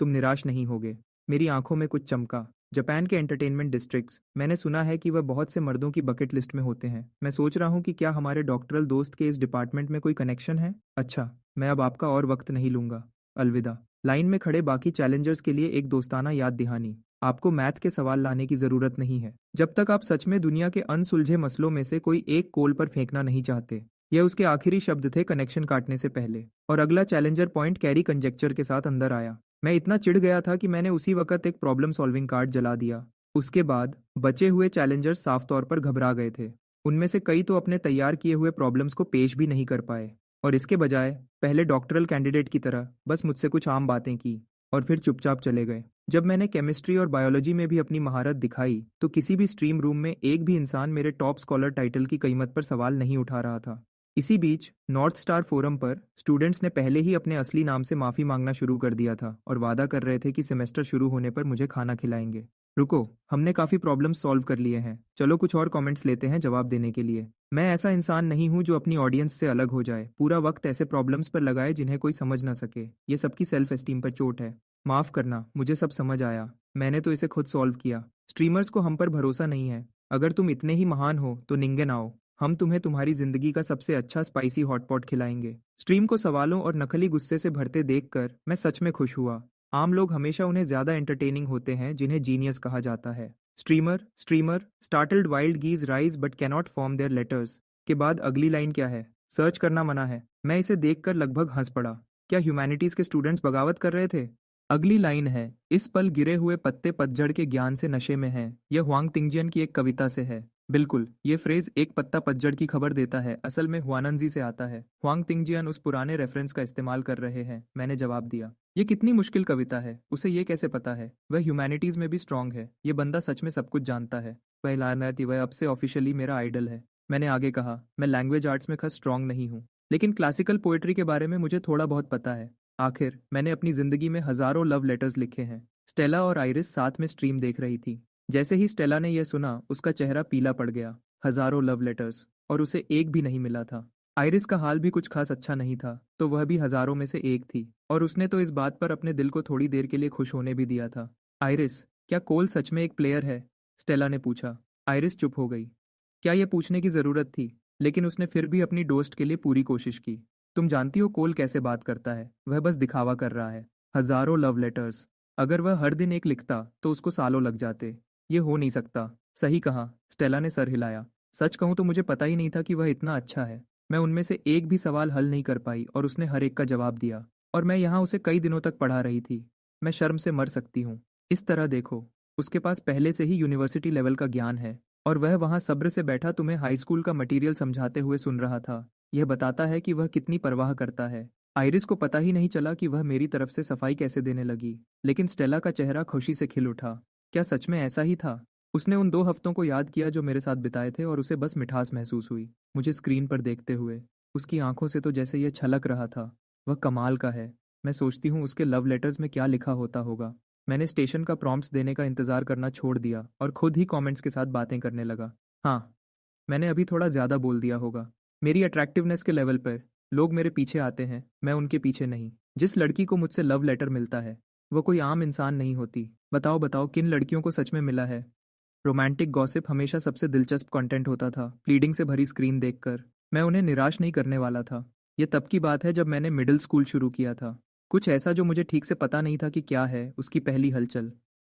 तुम निराश नहीं होगे। मेरी आंखों में कुछ चमका। जापान के एंटरटेनमेंट डिस्ट्रिक्ट्स, मैंने सुना है कि वह बहुत से मर्दों की बकेट लिस्ट में होते हैं। मैं सोच रहा हूँ कि क्या हमारे डॉक्टरल दोस्त के इस डिपार्टमेंट में कोई कनेक्शन है। अच्छा, मैं अब आपका और वक्त नहीं लूंगा। अलविदा। लाइन में खड़े बाकी चैलेंजर्स के लिए एक दोस्ताना याद दहानी। आपको मैथ के सवाल लाने की जरूरत नहीं है जब तक आप सच में दुनिया के अनसुलझे मसलों में से कोई एक कोल पर फेंकना नहीं चाहते। यह उसके आखिरी शब्द थे कनेक्शन काटने से पहले, और अगला चैलेंजर पॉइंट कैरी कंजेक्चर के साथ अंदर आया। मैं इतना चिढ़ गया था कि मैंने उसी वक्त एक प्रॉब्लम सॉल्विंग कार्ड जला दिया। उसके बाद बचे हुए चैलेंजर्स साफ तौर पर घबरा गए थे। उनमें से कई तो अपने तैयार किए हुए प्रॉब्लम्स को पेश भी नहीं कर पाए, और इसके बजाय पहले डॉक्टरल कैंडिडेट की तरह बस मुझसे कुछ आम बातें की और फिर चुपचाप चले गए। जब मैंने केमिस्ट्री और बायोलॉजी में भी अपनी महारत दिखाई तो किसी भी स्ट्रीम रूम में एक भी इंसान मेरे टॉप स्कॉलर टाइटल की कीमत पर सवाल नहीं उठा रहा था। इसी बीच नॉर्थ स्टार फोरम पर स्टूडेंट्स ने पहले ही अपने असली नाम से माफ़ी मांगना शुरू कर दिया था और वादा कर रहे थे कि सेमेस्टर शुरू होने पर मुझे खाना खिलाएंगे। रुको, हमने काफ़ी प्रॉब्लम्स सॉल्व कर लिए हैं, चलो कुछ और कमेंट्स लेते हैं जवाब देने के लिए। मैं ऐसा इंसान नहीं हूँ जो अपनी ऑडियंस से अलग हो जाए, पूरा वक्त ऐसे प्रॉब्लम्स पर लगाए जिन्हें कोई समझ ना सके। ये सबकी सेल्फ एस्टीम पर चोट है। माफ़ करना, मुझे सब समझ आया, मैंने तो इसे खुद सॉल्व किया। स्ट्रीमर्स को हम पर भरोसा नहीं है। अगर तुम इतने ही महान हो तो निंगन आओ, हम तुम्हें तुम्हारी जिंदगी का सबसे अच्छा स्पाइसी हॉटपॉट खिलाएंगे। स्ट्रीम को सवालों और नकली गुस्से से भरते देखकर मैं सच में खुश हुआ। आम लोग हमेशा उन्हें ज्यादा एंटरटेनिंग होते हैं जिन्हें जीनियस कहा जाता है। Streamer streamer startled wild geese rise but cannot form their letters के बाद अगली लाइन क्या है? सर्च करना मना है। मैं इसे देखकर लगभग हंस पड़ा। क्या ह्यूमैनिटीज के स्टूडेंट्स बगावत कर रहे थे? अगली लाइन है, इस पल गिरे हुए पत्ते पतझड़ के ज्ञान से नशे में हैं। यह हुआंग तिंगजियन की एक कविता से है। बिल्कुल, ये फ्रेज एक पत्ता पतझड़ की खबर देता है, असल में हुआनंजी से आता है। हुआंग तिंगजियन उस पुराने रेफरेंस का इस्तेमाल कर रहे हैं, मैंने जवाब दिया। ये कितनी मुश्किल कविता है, उसे ये कैसे पता है? वह ह्यूमैनिटीज में भी स्ट्रांग है। ये बंदा सच में सब कुछ जानता है। वह लानती, वह अब से ऑफिशियली मेरा आइडल है। मैंने आगे कहा, मैं लैंग्वेज आर्ट्स में खस स्ट्रांग नहीं हूँ, लेकिन क्लासिकल पोएट्री के बारे में मुझे थोड़ा बहुत पता है। आखिर मैंने अपनी जिंदगी में हजारों लव लेटर्स लिखे हैं। स्टेला और आइरिस साथ में स्ट्रीम देख रही थी। जैसे ही स्टेला ने यह सुना उसका चेहरा पीला पड़ गया। हजारों लव लेटर्स, और उसे एक भी नहीं मिला था। आइरिस का हाल भी कुछ खास अच्छा नहीं था, तो वह भी हजारों में से एक थी, और उसने तो इस बात पर अपने दिल को थोड़ी देर के लिए खुश होने भी दिया था। आइरिस, क्या कोल सच में एक प्लेयर है? स्टेला ने पूछा। आइरिस चुप हो गई। क्या यह पूछने की जरूरत थी, लेकिन उसने फिर भी अपनी दोस्त के लिए पूरी कोशिश की। तुम जानती हो कोल कैसे बात करता है? वह बस दिखावा कर रहा है। हजारों लव लेटर्स, अगर वह हर दिन एक लिखता तो उसको सालों लग जाते। ये हो नहीं सकता। सही कहा, स्टेला ने सर हिलाया। सच कहूं तो मुझे पता ही नहीं था कि वह इतना अच्छा है। मैं उनमें से एक भी सवाल हल नहीं कर पाई और उसने हर एक का जवाब दिया, और मैं यहाँ उसे कई दिनों तक पढ़ा रही थी। मैं शर्म से मर सकती हूँ। इस तरह देखो, उसके पास पहले से ही यूनिवर्सिटी लेवल का ज्ञान है, और वह वहाँ सब्र से बैठा तुम्हें हाई स्कूल का मटेरियल समझाते हुए सुन रहा था। यह बताता है कि वह कितनी परवाह करता है। आइरिस को पता ही नहीं चला कि वह मेरी तरफ से सफाई कैसे देने लगी, लेकिन स्टेला का चेहरा खुशी से खिल उठा। क्या सच में ऐसा ही था? उसने उन 2 हफ्तों को याद किया जो मेरे साथ बिताए थे, और उसे बस मिठास महसूस हुई मुझे स्क्रीन पर देखते हुए। उसकी आंखों से तो जैसे यह छलक रहा था। वह कमाल का है। मैं सोचती हूँ उसके लव लेटर्स में क्या लिखा होता होगा। मैंने स्टेशन का प्रॉम्प्ट्स देने का इंतजार करना छोड़ दिया और खुद ही कमेंट्स के साथ बातें करने लगा। हाँ, मैंने अभी थोड़ा ज़्यादा बोल दिया होगा। मेरी अट्रैक्टिवनेस के लेवल पर लोग मेरे पीछे आते हैं, मैं उनके पीछे नहीं। जिस लड़की को मुझसे लव लेटर मिलता है वो कोई आम इंसान नहीं होती। बताओ बताओ, किन लड़कियों को सच में मिला है? रोमांटिक गॉसिप हमेशा सबसे दिलचस्प कंटेंट होता था, प्लीडिंग से भरी स्क्रीन देखकर। मैं उन्हें निराश नहीं करने वाला था। ये तब की बात है जब मैंने मिडिल स्कूल शुरू किया था। कुछ ऐसा जो मुझे ठीक से पता नहीं था कि क्या है उसकी पहली हलचल।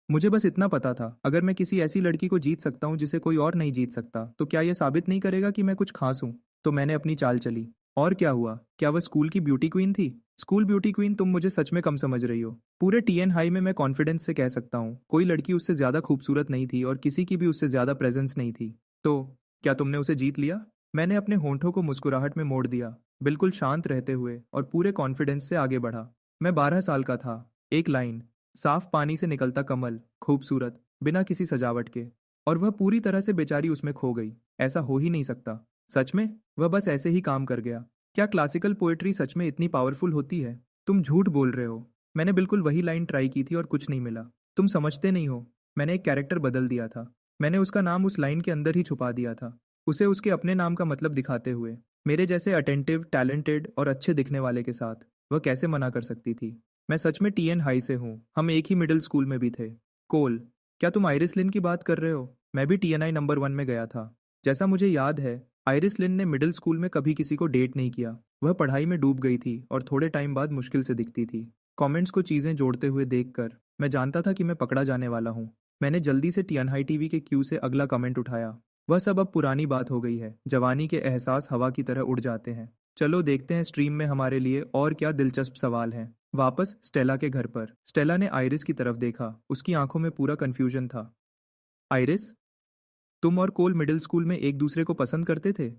मुझे बस इतना पता था, अगर मैं किसी ऐसी लड़की को जीत सकता हूँ जिसे कोई और नहीं जीत सकता, तो क्या यह साबित नहीं करेगा कि मैं कुछ खास हूँ? तो मैंने अपनी चाल चली। और क्या हुआ? क्या वह स्कूल की ब्यूटी क्वीन थी? स्कूल ब्यूटी क्वीन, तुम मुझे सच में कम समझ रही हो। पूरे टीएन हाई में मैं कॉन्फिडेंस से कह सकता हूँ कोई लड़की उससे ज्यादा खूबसूरत नहीं थी, और किसी की भी उससे ज्यादा प्रेजेंस नहीं थी। तो क्या तुमने उसे जीत लिया? मैंने अपने होंठों को मुस्कुराहट में मोड़ दिया, बिल्कुल शांत रहते हुए, और पूरे कॉन्फिडेंस से आगे बढ़ा। मैं 12 साल का था। एक लाइन, साफ पानी से निकलता कमल, खूबसूरत, बिना किसी सजावट के, और वह पूरी तरह से बेचारी उसमें खो गई। ऐसा हो ही नहीं सकता। सच में वह बस ऐसे ही काम कर गया। क्या क्लासिकल पोएट्री सच में इतनी पावरफुल होती है? तुम झूठ बोल रहे हो। मैंने बिल्कुल वही लाइन ट्राई की थी और कुछ नहीं मिला। तुम समझते नहीं हो। मैंने एक कैरेक्टर बदल दिया था। मैंने उसका नाम उस लाइन के अंदर ही छुपा दिया था, उसे उसके अपने नाम का मतलब दिखाते हुए। मेरे जैसे अटेंटिव, टैलेंटेड और अच्छे दिखने वाले के साथ वह कैसे मना कर सकती थी? मैं सच में टीएन हाई से हूँ, हम एक ही मिडिल स्कूल में भी थे। कोल, क्या तुम आइरिस लिन की बात कर रहे हो? मैं भी टीएनआई नंबर 1 में गया था। जैसा मुझे याद है, आइरिस लिन ने मिडिल स्कूल में कभी किसी को डेट नहीं किया। वह पढ़ाई में डूब गई थी और थोड़े टाइम बाद मुश्किल से दिखती थी। कमेंट्स को चीज़ें जोड़ते हुए देखकर मैं जानता था कि मैं पकड़ा जाने वाला हूँ। मैंने जल्दी से टियनहाई टीवी के क्यू से अगला कमेंट उठाया। वह सब अब पुरानी बात हो गई है। जवानी के एहसास हवा की तरह उड़ जाते हैं। चलो देखते हैं स्ट्रीम में हमारे लिए और क्या दिलचस्प सवाल हैं। वापस स्टेला के घर पर स्टेला ने आइरिस की तरफ देखा। उसकी आंखों में पूरा कन्फ्यूजन था। आइरिस, तुम और कोल मिडिल स्कूल में एक दूसरे को पसंद करते थे?